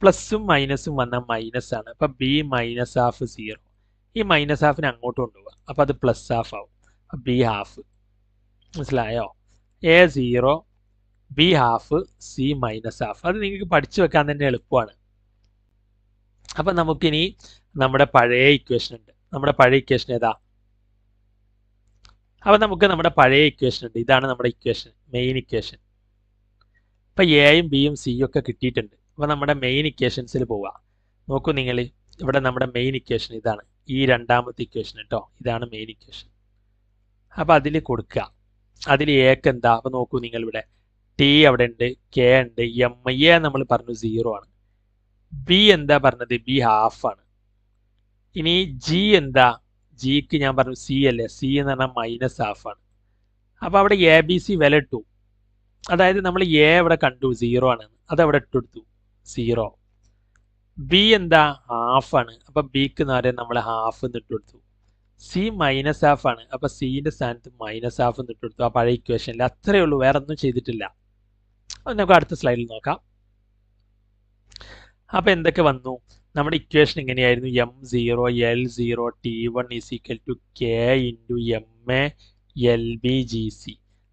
പ്ലസും മൈനസും വന്നാൽ മൈനസ് ആണ്. അപ്പം ബി -1/2 0. ഈ -1/2 അങ്ങോട്ട് കൊണ്ടുപോകാം. അപ്പം അത് +1/2 ആവും. B half. മനസ്സിലായോ? A 0, B half, C -1/2. അത് നിങ്ങൾക്ക് പഠിച്ചു വെക്കാൻ തന്നെ എളുപ്പമാണ്. അപ്പം നമുക്കിനി നമ്മുടെ പഴയ ഇക്വേഷൻ ഉണ്ട്. നമ്മുടെ പഴയ ഇക്വേഷൻ ഏതാ? അപ്പം നമുക്ക് നമ്മുടെ പഴയ ഇക്വേഷൻ ഉണ്ട്. ഇതാണ് നമ്മുടെ ഇക്വേഷൻ, മെയിൻ ഇക്വേഷൻ. അപ്പം എയും ബിയും സിയും ഒക്കെ കിട്ടിയിട്ടുണ്ട്. അപ്പം നമ്മുടെ മെയിൻ ഇക്വേഷൻസിൽ പോവാം. നോക്കൂ നിങ്ങൾ, ഇവിടെ നമ്മുടെ മെയിൻ ഇക്വേഷൻ ഇതാണ്, ഈ രണ്ടാമത്തെ ഇക്വേഷൻ കേട്ടോ. ഇതാണ് മെയിൻ ഇക്വേഷൻ. അപ്പം അതിൽ കൊടുക്കുക. അതിൽ എക്ക് എന്താ, അപ്പം നോക്കൂ നിങ്ങൾ, ഇവിടെ ടി അവിടെ ഉണ്ട്, കെ ഉണ്ട്, എം. എ നമ്മൾ പറഞ്ഞു 0 ആണ്. ബി എന്താ പറഞ്ഞത്, ബി ഹാഫ് ആണ്. ഇനി ജി എന്താ, ജിക്ക് ഞാൻ പറഞ്ഞു സി അല്ലേ, സി എന്ന് പറഞ്ഞാൽ -1/2 ആണ്. അപ്പോൾ അവിടെ എ ബി സി വില ഇട്ടു. അതായത് നമ്മൾ എ ഇവിടെ കണ്ടു 0 ആണ്, അതവിടെ ഇട്ടെടുത്തു 0. ബി എന്താ, ഹാഫ് ആണ്. അപ്പം ബിക്ക് നേരെ നമ്മൾ ഹാഫ് എന്ന് ഇട്ടെടുത്തു. സി -1/2 ആണ്. അപ്പം സിന്റെ സ്ഥാനത്ത് -1/2 എന്ന് ഇട്ടെടുത്തു. ആ പഴയ ഇക്വേഷനിൽ അത്രയേ ഉള്ളൂ, വേറെ ഒന്നും ചെയ്തിട്ടില്ല. അത് നമുക്ക് അടുത്ത സ്ലൈഡിൽ നോക്കാം. അപ്പം എന്തൊക്കെ വന്നു, നമ്മുടെ ഇക്വേഷൻ ഇങ്ങനെയായിരുന്നു, M0 L0 T1 = K × MA LB GC.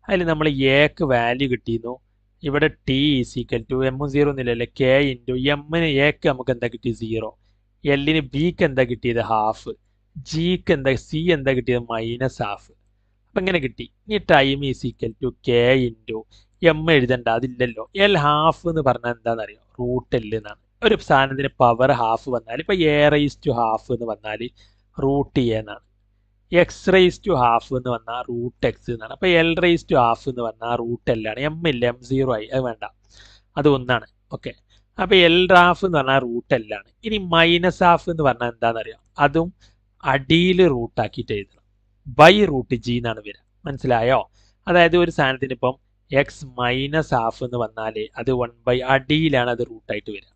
അതിൽ നമ്മൾ എക്ക് വാല്യൂ കിട്ടിയിരുന്നു. ഇവിടെ T = M0 എന്നില്ലല്ലേ, K × എമ്മിന് എക്ക് നമുക്ക് എന്താ കിട്ടി 0, എല്ലിന് ബിക്ക് എന്താ കിട്ടിയത് ഹാഫ്, ജിക്ക് എന്താ, സി എന്താ കിട്ടിയത് -1/2. അപ്പം ഇങ്ങനെ കിട്ടി. ഇനി ടൈം = K × എം എഴുതണ്ട, അതില്ലല്ലോ. L ഹാഫ് എന്ന് പറഞ്ഞാൽ എന്താണെന്നറിയോ, √L എന്നാണ്. ഒരു സാധനത്തിന് പവർ ഹാഫ് വന്നാൽ, ഇപ്പം A⁻½ എന്ന് വന്നാൽ √A എന്നാണ്. X⁻½ എന്ന് വന്നാൽ √X എന്നാണ്. അപ്പം L⁻½ എന്ന് വന്നാൽ √L ആണ്. M ഇല്ല, M0 ആയി, അത് വേണ്ട, അത് ഒന്നാണ്. ഓക്കെ, അപ്പം L⁻½ എന്ന് പറഞ്ഞാൽ √L ആണ്. ഇനി -1/2 എന്ന് പറഞ്ഞാൽ എന്താണെന്നറിയാം, അതും അടിയിൽ റൂട്ടാക്കിയിട്ട് എഴുതണം, √G എന്നാണ് വരിക. മനസ്സിലായോ? അതായത് ഒരു സാധനത്തിന് ഇപ്പം X -1/2 എന്ന് വന്നാൽ അത് 1/ അടിയിലാണ് അത് റൂട്ടായിട്ട് വരിക.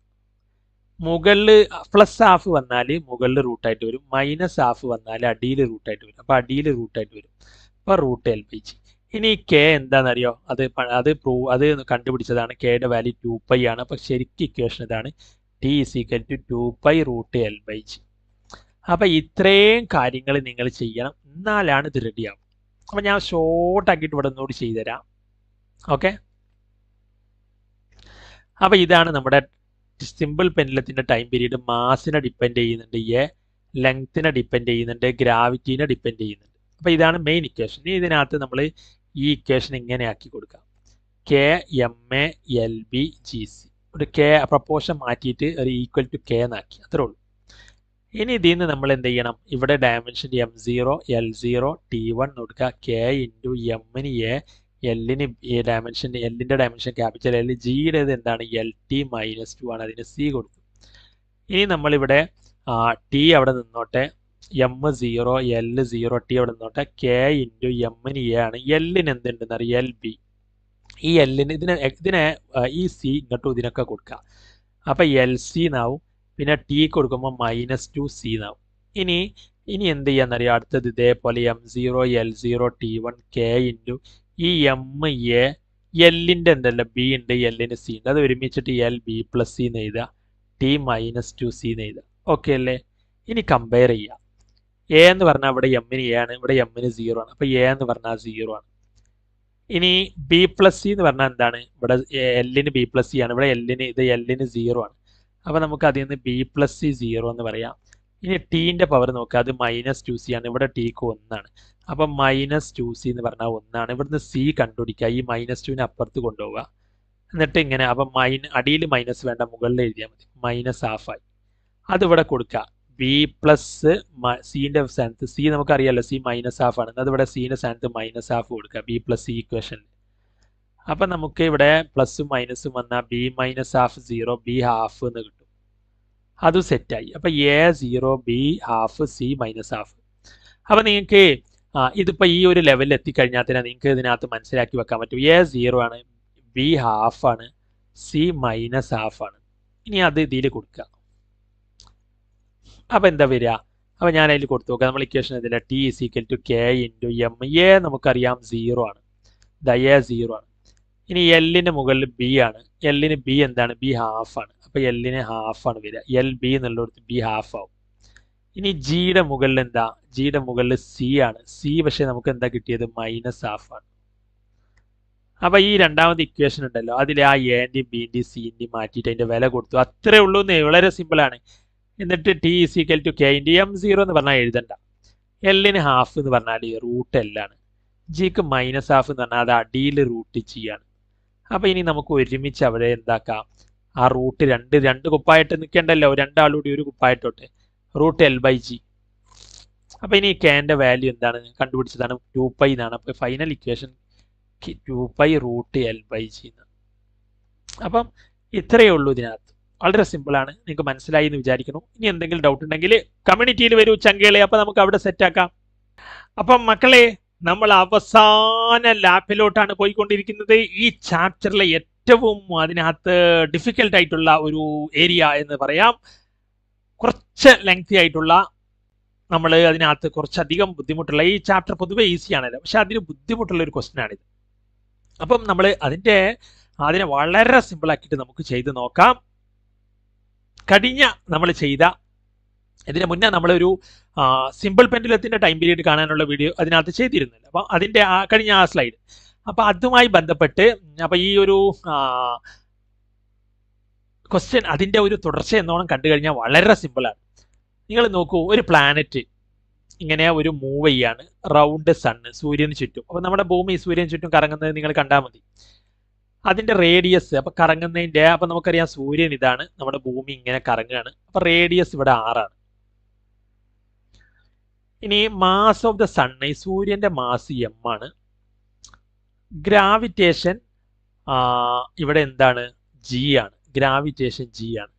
മുകളിൽ +1/2 വന്നാൽ മുകളിൽ റൂട്ടായിട്ട് വരും, -1/2 വന്നാൽ അടിയിൽ റൂട്ടായിട്ട് വരും. അപ്പോൾ അടിയിൽ റൂട്ടായിട്ട് വരും. അപ്പോൾ √L/G. ഇനി K എന്താണെന്നറിയോ, അത് കണ്ടുപിടിച്ചതാണ്. Kയുടെ വാല്യൂ 2π ആണ്. അപ്പോൾ ശരിക്കും ഇക്വേഷൻ ഇതാണ്, T = 2π √L/G. അപ്പം ഇത്രയും കാര്യങ്ങൾ നിങ്ങൾ ചെയ്യണം, എന്നാലാണ് ഇത് റെഡിയാവും. അപ്പം ഞാൻ ഷോർട്ടാക്കിയിട്ട് ഇവിടെ ഒന്നുകൂടി ചെയ്തുതരാം. ഓക്കെ, അപ്പം ഇതാണ് നമ്മുടെ സിമ്പിൾ പെൻഡുലത്തിൻ്റെ ടൈം പീരീഡ്. മാസിനെ ഡിപ്പെൻഡ് ചെയ്യുന്നുണ്ട്, ലെങ്ത്തിനെ ഡിപ്പെൻഡ് ചെയ്യുന്നുണ്ട്, ഗ്രാവിറ്റീനെ ഡിപ്പെൻഡ് ചെയ്യുന്നുണ്ട്. അപ്പോൾ ഇതാണ് മെയിൻ ഇക്വേഷൻ. ഇനി ഇതിനകത്ത് നമ്മൾ ഈ ഇക്വേഷൻ ഇങ്ങനെ ആക്കി കൊടുക്കാം, K MA LB GC. ഒരു K പ്രപ്പോർഷൻ മാറ്റിയിട്ട് ഒരു = K എന്നാക്കി, അത്രേ ഉള്ളൂ. ഇനി ഇതിൽ നിന്ന് നമ്മൾ എന്ത് ചെയ്യണം, ഇവിടെ ഡയമെൻഷൻ M0 L0 T1 കൊടുക്കുക, K × എമ്മിന് A, എല്ലിന് ഡയമെൻഷൻ, എല്ലിൻ്റെ ഡയമെൻഷൻ ക്യാപിറ്റൽ L, ജിയുടേത് എന്താണ് LT-2 ആണ്, അതിന് C കൊടുക്കും. ഇനി നമ്മളിവിടെ T അവിടെ നിന്നോട്ടെ, M0 L0 T അവിടെ നിന്നോട്ടെ, K × എമ്മിന് A ആണ്. എല്ലിന് എന്തുണ്ടെന്ന് അറിയാം, LB. ഈ എല്ലിന് ഇതിനെ ഈ C ഇങ്ങോട്ടും ഇതിനൊക്കെ കൊടുക്കുക. അപ്പം LC എന്നാവും. പിന്നെ T കൊടുക്കുമ്പോൾ -2C എന്നാവും. ഇനി എന്ത് ചെയ്യാന്നറിയാം, അടുത്തത് ഇതേപോലെ M0 L0 T1 K × ഈ MA എല്ലിൻ്റെ എന്തല്ല ബി ഉണ്ട്, എല്ലിന് സി ഉണ്ട്. അത് ഒരുമിച്ചിട്ട് എൽ ബി പ്ലസ് സി എന്ന് എഴുതുക, ടി മൈനസ് 2c എന്ന് എഴുതുക. ഓക്കെ അല്ലേ? ഇനി കമ്പയർ ചെയ്യുക. എ എന്ന് പറഞ്ഞാൽ ഇവിടെ എമ്മിന് എ ആണ്, ഇവിടെ എമ്മിന് 0 ആണ്. അപ്പോൾ എ എന്ന് പറഞ്ഞാൽ 0 ആണ്. ഇനി ബി പ്ലസ് സി എന്ന് പറഞ്ഞാൽ എന്താണ്? ഇവിടെ എല്ലിന് ബി പ്ലസ് സി ആണ്, ഇവിടെ എല്ലിന് 0 ആണ്. അപ്പോൾ നമുക്ക് അതിൽ നിന്ന് ബി പ്ലസ് സി 0 എന്ന് പറയാം. ഇനി ടീൻ്റെ പവർ നോക്കുക, അത് മൈനസ് 2c ആണ്, ഇവിടെ ടീക്ക് 1 ആണ്. അപ്പം മൈനസ് 2c എന്ന് പറഞ്ഞാൽ 1 ആണ്. ഇവിടുന്ന് സി കണ്ടുപിടിക്കുക, ഈ മൈനസ് 2നെ അപ്പുറത്ത് കൊണ്ടുപോവുക. എന്നിട്ട് ഇങ്ങനെ, അപ്പം അടിയിൽ മൈനസ് വേണ്ട, മുകളിൽ എഴുതിയാൽ മതി. മൈനസ് ഹാഫായി അതിവിടെ കൊടുക്കുക. ബി പ്ലസ് സീൻ്റെ സ്ഥാനത്ത് സി നമുക്കറിയാമല്ലോ, സി മൈനസ് ഹാഫ് ആണ്. അതിവിടെ സീൻ്റെ സ്ഥാനത്ത് മൈനസ് ഹാഫ് കൊടുക്കുക, ബി പ്ലസ് സി ഇക്വേഷൻ. അപ്പം നമുക്ക് ഇവിടെ പ്ലസും മൈനസും വന്നാൽ B minus half 0, B half എന്ന് കിട്ടും. അതും സെറ്റായി. അപ്പം A 0, B half, C minus half. അപ്പം നിങ്ങൾക്ക് ഇതിപ്പോൾ ഈ ഒരു ലെവലിൽ എത്തിക്കഴിഞ്ഞാൽ തന്നെ നിങ്ങൾക്ക് ഇതിനകത്ത് മനസ്സിലാക്കി വെക്കാൻ പറ്റും. എ 0 ആണ്, ബി ഹാഫ് ആണ്, സി മൈനസ് ഹാഫ് ആണ്. ഇനി അത് ഇതിൽ കൊടുക്കുക. അപ്പം എന്താ വരിക? അപ്പം ഞാൻ അതിൽ കൊടുത്തു നോക്കാം. നമ്മൾ ഇക്വേഷൻ ഇതില്ല, T is equal to K into M. A നമുക്കറിയാം 0 ആണ്, എ 0 ആണ്. ഇനി എല്ലിന് മുകളിൽ ബി ആണ്, എല്ലിന് ബി എന്താണ്? ബി ഹാഫ് ആണ്. അപ്പോൾ എല്ലിന് ഹാഫ് ആണ് വരിക, എൽ ബി എന്നുള്ളിടത്ത് ബി ഹാഫ് ആവും. ഇനി ജിയുടെ മുകളിൽ എന്താ? ജിയുടെ മുകളിൽ സി ആണ്, സി പക്ഷേ നമുക്ക് എന്താ കിട്ടിയത്? മൈനസ് ഹാഫ് ആണ്. അപ്പോൾ ഈ രണ്ടാമത്തെ ഇക്വേഷൻ ഉണ്ടല്ലോ, അതിൽ ആ എൻ്റെയും ബിൻ്റെയും സിൻ്റെയും മാറ്റിയിട്ട് അതിൻ്റെ വില കൊടുത്തു. അത്രേ ഉള്ളൂ എന്ന്, വളരെ സിമ്പിളാണ്. എന്നിട്ട് T is equal to K into M 0 എന്ന് പറഞ്ഞാൽ എഴുതണ്ട. എല്ലിന് ഹാഫ് എന്ന് പറഞ്ഞാൽ റൂട്ട് എല്ലാണ്. ജിക്ക് മൈനസ് ഹാഫ് എന്ന് പറഞ്ഞാൽ അത് അടിയിൽ റൂട്ട് ചെയ്യാണ്. അപ്പോൾ ഇനി നമുക്ക് ഒരുമിച്ച് അവിടെ എന്താക്കാം? ആ റൂട്ട് രണ്ട് കുപ്പായിട്ട് നിൽക്കേണ്ടല്ലോ, രണ്ടാളൂടി ഒരു കുപ്പായിട്ടോട്ട്, റൂട്ട് എൽ ബൈ ജി. അപ്പോൾ ഇനി കെൻ്റെ വാല്യൂ എന്താണ്? കണ്ടുപിടിച്ചതാണ് 2π എന്നാണ്. അപ്പോൾ final equation 2π root L by G എന്നാണ്. അപ്പം ഇത്രയേ ഉള്ളൂ ഇതിനകത്ത്. വളരെ സിമ്പിളാണ്, നിങ്ങൾക്ക് മനസ്സിലായി എന്ന് വിചാരിക്കുന്നു. ഇനി എന്തെങ്കിലും ഡൗട്ട് ഉണ്ടെങ്കിൽ കമ്മ്യൂണിറ്റിയിൽ വരൂ ചങ്കേളെ, അപ്പോൾ നമുക്ക് അവിടെ സെറ്റാക്കാം. അപ്പം മക്കളെ, നമ്മൾ അവസാന ലാപ്പിലോട്ടാണ് പോയിക്കൊണ്ടിരിക്കുന്നത്. ഈ ചാപ്റ്ററിലെ ഏറ്റവും അതിനകത്ത് ഡിഫിക്കൽട്ട് ആയിട്ടുള്ള ഒരു ഏരിയ എന്ന് പറയാം. കുറച്ച് ലെങ്തി ആയിട്ടുള്ള, നമ്മൾ അതിനകത്ത് കുറച്ചധികം ബുദ്ധിമുട്ടുള്ള, ഈ ചാപ്റ്റർ പൊതുവെ ഈസിയാണല്ലോ, പക്ഷെ അതിന് ബുദ്ധിമുട്ടുള്ള ഒരു ക്വസ്റ്റ്യൻ ആണിത്. അപ്പം നമ്മൾ അതിനെ വളരെ സിമ്പിളാക്കിയിട്ട് നമുക്ക് ചെയ്ത് നോക്കാം. നമ്മൾ ചെയ്ത ഇതിന് മുന്നേ നമ്മളൊരു സിമ്പിൾ പെൻഡുലത്തിൻ്റെ ടൈം പീരീഡ് കാണാനുള്ള വീഡിയോ അതിനകത്ത് ചെയ്തിരുന്നില്ല. അപ്പം അതിൻ്റെ കഴിഞ്ഞ ആ സ്ലൈഡ്, അപ്പം അതുമായി ബന്ധപ്പെട്ട് അപ്പം ഈ ഒരു ക്വസ്റ്റ്യൻ അതിൻ്റെ ഒരു തുടർച്ച എന്നോണം കണ്ടു കഴിഞ്ഞാൽ വളരെ സിമ്പിളാണ്. നിങ്ങൾ നോക്കൂ, ഒരു പ്ലാനറ്റ് ഇങ്ങനെ ഒരു മൂവ് ചെയ്യാണ് റൗണ്ട് സണ്ണ്, സൂര്യന് ചുറ്റും. അപ്പോൾ നമ്മുടെ ഭൂമി സൂര്യന് ചുറ്റും കറങ്ങുന്നത് നിങ്ങൾ കണ്ടാൽ മതി. അതിൻ്റെ റേഡിയസ്, അപ്പം കറങ്ങുന്നതിൻ്റെ, അപ്പം നമുക്കറിയാം സൂര്യൻ ഇതാണ്, നമ്മുടെ ഭൂമി ഇങ്ങനെ കറങ്ങുകയാണ്. അപ്പം റേഡിയസ് ഇവിടെ 6 ആണ്. ഇനി മാസ് ഓഫ് ദ സൺ, ഈ സൂര്യൻ്റെ മാസ് എം ആണ്. ഗ്രാവിറ്റേഷൻ ഇവിടെ എന്താണ്? ജി ആണ്. ഗ്രാവിറ്റേഷൻ ജി ആണ്.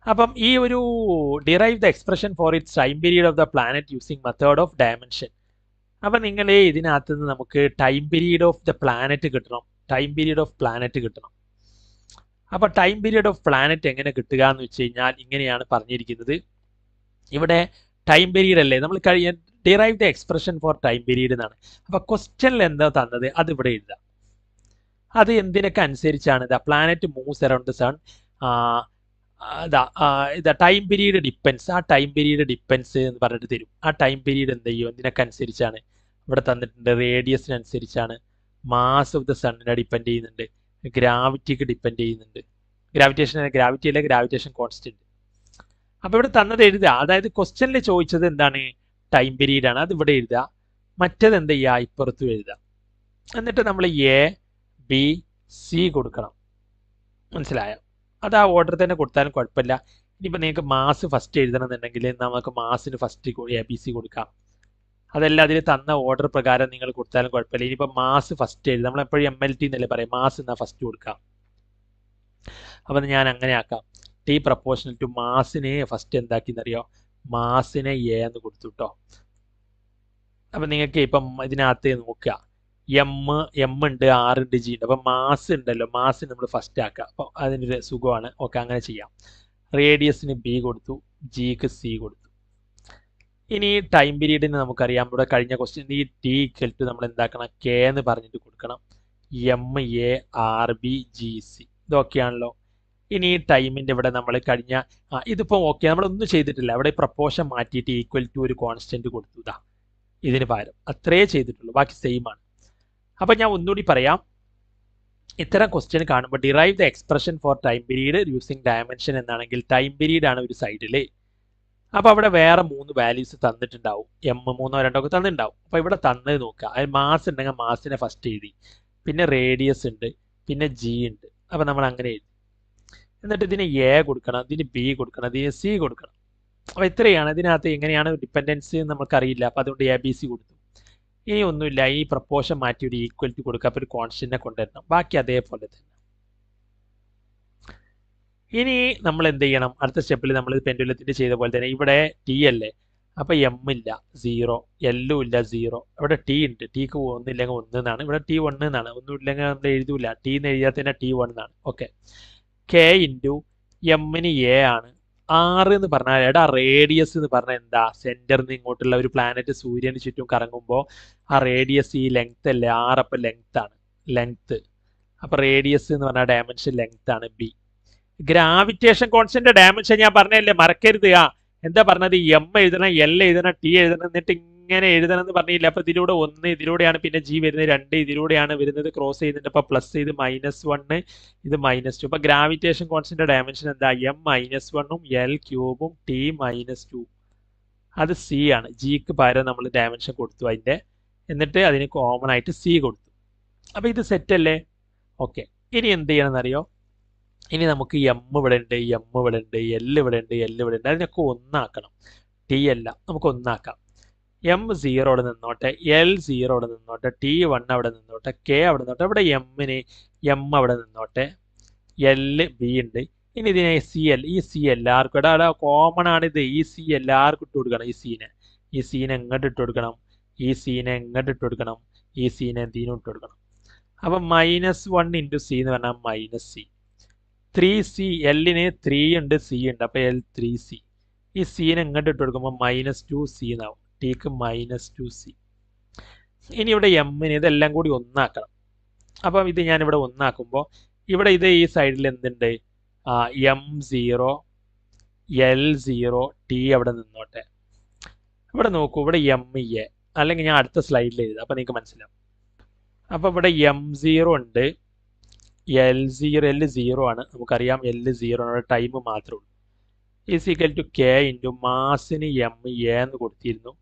അപ്പം ഈ ഒരു derive the expression four it's time period of the planet using method of dimension. അപ്പം നിങ്ങൾ ഇതിനകത്ത് നിന്ന് നമുക്ക് time period of the planet കിട്ടണം, ടൈം പീരീഡ് ഓഫ് പ്ലാനറ്റ് കിട്ടണം. അപ്പോൾ ടൈം പീരീഡ് ഓഫ് പ്ലാനറ്റ് എങ്ങനെ കിട്ടുക എന്ന് വെച്ച് കഴിഞ്ഞാൽ ഇങ്ങനെയാണ് പറഞ്ഞിരിക്കുന്നത്. ഇവിടെ ടൈം പീരീഡ് അല്ലേ നമ്മൾ derive the expression for time period എന്നാണ്. അപ്പോൾ ക്വസ്റ്റ്യനിൽ എന്താ തന്നത് അത് ഇവിടെ എഴുതാം. അത് എന്തിനൊക്കെ അനുസരിച്ചാണ്? The planet moves around the sun, time period depends. ആ ടൈം പീരീഡ് ഡിപ്പെൻസ് എന്ന് പറഞ്ഞിട്ട് തരും. ആ ടൈം പീരീഡ് എന്ത് ചെയ്യും? എന്തിനൊക്കെ അനുസരിച്ചാണ്? ഇവിടെ തന്നിട്ടുണ്ട്. റേഡിയസിനനുസരിച്ചാണ്, മാസ് ഓഫ് ദ സണ്ണിനെ ഡിപ്പെൻഡ് ചെയ്യുന്നുണ്ട്, ഗ്രാവിറ്റിക്ക് ഡിപ്പെൻഡ് ചെയ്യുന്നുണ്ട്. ഗ്രാവിറ്റി അല്ല, ഗ്രാവിറ്റേഷൻ കോൺസ്റ്റന്റ്. അപ്പോൾ ഇവിടെ തന്നത് എഴുതുക. അതായത് ക്വസ്റ്റ്യനിൽ ചോദിച്ചത് എന്താണ്? ടൈം പീരീഡ് ആണ്, അത് ഇവിടെ എഴുതുക. മറ്റേത് എന്ത് ചെയ്യുക? ഇപ്പുറത്തും എഴുതുക. എന്നിട്ട് നമ്മൾ എ ബി സി കൊടുക്കണം. മനസ്സിലായോ? അത് ആ ഓർഡർ തന്നെ കൊടുത്താലും കുഴപ്പമില്ല. ഇനിയിപ്പോൾ നിങ്ങൾക്ക് മാസ് ഫസ്റ്റ് എഴുതണമെന്നുണ്ടെങ്കിൽ നമുക്ക് മാസിന് ഫസ്റ്റ് എ ബി സി കൊടുക്കാം. അതല്ല, അതിൽ തന്ന ഓർഡർ പ്രകാരം നിങ്ങൾ കൊടുത്താലും കുഴപ്പമില്ല. ഇനിയിപ്പോൾ മാസ് ഫസ്റ്റ് എഴുതാം. നമ്മളെപ്പോഴും MLT എന്നല്ലേ പറയാം, മാസ് എന്നാൽ ഫസ്റ്റ് കൊടുക്കാം. അപ്പം ഞാൻ അങ്ങനെ ആക്കാം. ടി പ്രപ്പോർഷണൽ ടു മാസിനെ ഫസ്റ്റ് എന്താക്കിയെന്നറിയോ? മാസിനെ എ എന്ന് കൊടുത്തു കേട്ടോ. അപ്പം നിങ്ങൾക്ക് ഇപ്പം ഇതിനകത്ത് നോക്കുക, എം ഉണ്ട്, R ഉണ്ട്, G ഉണ്ട്. അപ്പം മാസ് ഉണ്ടല്ലോ, മാസ് നമ്മൾ ഫസ്റ്റ് ആക്കുക. അപ്പം അതിനൊരു സുഖമാണ്. ഓക്കെ, അങ്ങനെ ചെയ്യാം. റേഡിയസിന് B കൊടുത്തു, ജിക്ക് C കൊടുത്തു. ഇനി ടൈം പീരീഡിന് നമുക്കറിയാം, ഇവിടെ കഴിഞ്ഞ ക്വസ്റ്റ്യൻ ഈ T ഈക്വൽ ടു നമ്മൾ എന്താക്കണം? K എന്ന് പറഞ്ഞിട്ട് കൊടുക്കണം. MARBGC ഇതൊക്കെയാണല്ലോ. ഇനി ഈ ടൈമിൻ്റെ ഇവിടെ നമ്മൾ കഴിഞ്ഞ ഇതിപ്പോൾ ഓക്കെ നമ്മളൊന്നും ചെയ്തിട്ടില്ല. അവിടെ പ്രപ്പോർഷൻ മാറ്റിയിട്ട് ഈക്വൽ ടു ഒരു കോൺസ്റ്റൻറ്റ് കൊടുത്തു ഇതാ ഇതിന് പകരം അത്രേ ചെയ്തിട്ടുള്ളൂ, ബാക്കി സെയിം ആണ്. അപ്പം ഞാൻ ഒന്നുകൂടി പറയാം, ഇത്തരം ക്വസ്റ്റ്യൻ കാണുമ്പോൾ derive the expression for time period using dimension എന്നാണെങ്കിൽ ടൈം പീരീഡ് ആണ് ഒരു സൈഡിൽ. അപ്പോൾ അവിടെ വേറെ 3 വാല്യൂസ് തന്നിട്ടുണ്ടാവും, M 3 2 ഒക്കെ തന്നിട്ടുണ്ടാവും. അപ്പോൾ ഇവിടെ തന്നത് നോക്കുക, അതിൽ മാസ് ഉണ്ടെങ്കിൽ മാസിനെ ഫസ്റ്റ് എഴുതി, പിന്നെ റേഡിയസ് ഉണ്ട്, പിന്നെ G ഉണ്ട്. അപ്പോൾ നമ്മൾ അങ്ങനെ എഴുതി. എന്നിട്ട് ഇതിന് A കൊടുക്കണം, ഇതിന് B കൊടുക്കണം, ഇതിന് C കൊടുക്കണം. അപ്പോൾ ഇത്രയാണ്. ഇതിനകത്ത് എങ്ങനെയാണ് ഡിപ്പെൻഡൻസ് നമുക്കറിയില്ല, അപ്പോൾ അതുകൊണ്ട് ABC കൊടുത്തു. ഇനി ഒന്നുമില്ല, ഈ പ്രപ്പോർഷൻ മാറ്റി ഒരു ഈക്വൽ ടു കൊടുക്കുക, അപ്പോൾ ഒരു കോൺസ്റ്റന്റിനെ കൊണ്ടുവരണം, ബാക്കി അതേപോലെ തന്നെ. ഇനി നമ്മൾ എന്ത് ചെയ്യണം, അടുത്ത സ്റ്റെപ്പിൽ നമ്മൾ പെൻഡുലത്തിൻ്റെ ചെയ്ത പോലെ തന്നെ ഇവിടെ T അല്ലേ, അപ്പോൾ M ഇല്ല 0, L ഇല്ല 0, ഇവിടെ T ഉണ്ട്, Tക്ക് 1 ഇല്ലെങ്കിൽ 1 എന്നാണ്, ഇവിടെ T 1 എന്നാണ്, ഒന്നും ഇല്ലെങ്കിൽ നമ്മൾ എഴുതൂല, T എന്ന് എഴുതിയാൽ തന്നെ T1 എന്നാണ്. ഓക്കെ, K ഇൻറ്റു എമ്മിന് A ആണ്. R എന്ന് പറഞ്ഞാൽ എടാ റേഡിയസ് എന്ന് പറഞ്ഞാൽ എന്താ, സെന്ററിൽ നിന്ന് ഇങ്ങോട്ടുള്ള ഒരു പ്ലാനറ്റ് സൂര്യന് ചുറ്റും കറങ്ങുമ്പോൾ ആ റേഡിയസ് ഈ ലെങ്ത് അല്ലേ, R അപ്പം ലെങ്ത് ആണ്, ലെങ്ത്. അപ്പം റേഡിയസ് എന്ന് പറഞ്ഞാൽ ഡയമെൻഷൻ ലെങ്ത് ആണ് B. ഗ്രാവിറ്റേഷൻ കോൺസ്റ്റന്റ് ഡയമെൻഷൻ ഞാൻ പറഞ്ഞല്ലേ, മറക്കരുത്. എന്താ പറഞ്ഞത്, M എഴുതണം, L എഴുതണം, T എഴുതണം, എന്നിട്ട് ഇങ്ങനെ എഴുതണം എന്ന് പറഞ്ഞില്ല. അപ്പോൾ ഇതിലൂടെ 1, ഇതിലൂടെയാണ് പിന്നെ G വരുന്നത്, 2 ഇതിലൂടെയാണ് വരുന്നത്, ക്രോസ് ചെയ്യുന്നുണ്ട്. അപ്പോൾ പ്ലസ് ഇത് -1, ഇത് -2. അപ്പോൾ ഗ്രാവിറ്റേഷൻ കോൺസ്റ്റന്റ് ഡയമെൻഷൻ എന്താ, M -1ഉം L ക്യൂബും T -2. അത് C ആണ്. Gക്ക് പകരം നമ്മൾ ഡയമെൻഷൻ കൊടുത്തു അതിൻ്റെ, എന്നിട്ട് അതിന് കോമൺ ആയിട്ട് C കൊടുത്തു. അപ്പോൾ ഇത് സെറ്റ് അല്ലേ? ഓക്കെ, ഇനി എന്ത് ചെയ്യണമെന്നറിയോ, ഇനി നമുക്ക് M ഇവിടെ ഉണ്ട്, M ഇവിടെ ഉണ്ട്, L ഇവിടെ ഉണ്ട്, L ഇവിടെ ഉണ്ട്, അതിനൊക്കെ ഒന്നാക്കണം. T അല്ല, നമുക്ക് ഒന്നാക്കാം. M 0 അവിടെ നിന്നോട്ടെ, L 0 അവിടെ നിന്നോട്ടെ, T1 അവിടെ നിന്നോട്ടെ, K അവിടെ നിന്നോട്ടെ, ഇവിടെ M അവിടെ നിന്നോട്ടെ, L B ഉണ്ട്. ഇനി ഇതിനെ CL, ഈ C എല്ലാവർക്കും ഇവിടെ കോമൺ ആണിത്, ഈ C എല്ലാവർക്കും ഇട്ട് കൊടുക്കണം. ഈ സീനെ എങ്ങോട്ട് ഇട്ട് കൊടുക്കണം, ഈ സീനെ എങ്ങോട്ട് ഇട്ട് കൊടുക്കണം, ഈ സീനെ എന്തിനും ഇട്ട് കൊടുക്കണം. അപ്പം -1 ഇൻറ്റു C എന്ന് പറഞ്ഞാൽ -C. 3C, Lന് 3 ഉണ്ട്, C ഉണ്ട്, അപ്പോൾ L 3C. ഈ സീനെ എങ്ങോട്ട് ഇട്ട് കൊടുക്കുമ്പോൾ -2C എന്നാവും, Tക്ക് -2C. ഇനി ഇവിടെ എമ്മിന് ഇതെല്ലാം കൂടി ഒന്നാക്കണം. അപ്പം ഇത് ഞാനിവിടെ ഒന്നാക്കുമ്പോൾ ഇവിടെ ഇത് ഈ സൈഡിൽ എന്തുണ്ട്, M0 L0 T അവിടെ നിന്നോട്ടെ. ഇവിടെ നോക്കൂ, ഇവിടെ MA, അല്ലെങ്കിൽ ഞാൻ അടുത്ത സ്ലൈഡിൽ എഴുതാം, അപ്പം നിങ്ങൾക്ക് മനസ്സിലാവും. അപ്പം ഇവിടെ M0 ഉണ്ട്, L0 ആണ്, നമുക്കറിയാം L0 ആണ്, ടൈം മാത്രമേ ഉള്ളൂ. ഈക്വൽ ടു K ഇൻറ്റു മാസിന് MA എന്ന് കൊടുത്തിരുന്നു,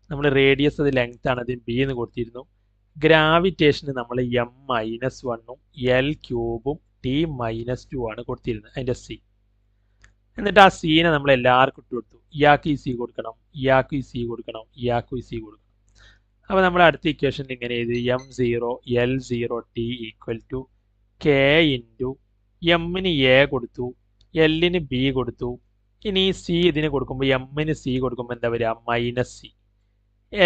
നമ്മൾ റേഡിയസ് അത് ലെങ്ത് ആണ്, അതിന് B എന്ന് കൊടുത്തിരുന്നു. ഗ്രാവിറ്റേഷന് നമ്മൾ M -1ഉം L ക്യൂബും T -2 ആണ് കൊടുത്തിരുന്നത്, അതിൻ്റെ C. എന്നിട്ട് ആ സീനെ നമ്മൾ എല്ലാവർക്കും ഇട്ട് കൊടുത്തു. ഇയാൾക്ക് ഈ C കൊടുക്കണം, ഇയാൾക്ക് ഈ C കൊടുക്കണം, ഇയാൾക്ക് ഈ C കൊടുക്കണം. അപ്പോൾ നമ്മൾ അടുത്ത ഇക്വേഷൻ ഇങ്ങനെ എഴുതി, M0 L0 T equal to K into എമ്മിന് A കൊടുത്തു, Lന് B കൊടുത്തു. ഇനി ഈ C ഇതിന് കൊടുക്കുമ്പോൾ എമ്മിന് C കൊടുക്കുമ്പോൾ എന്താ വരിക, -C.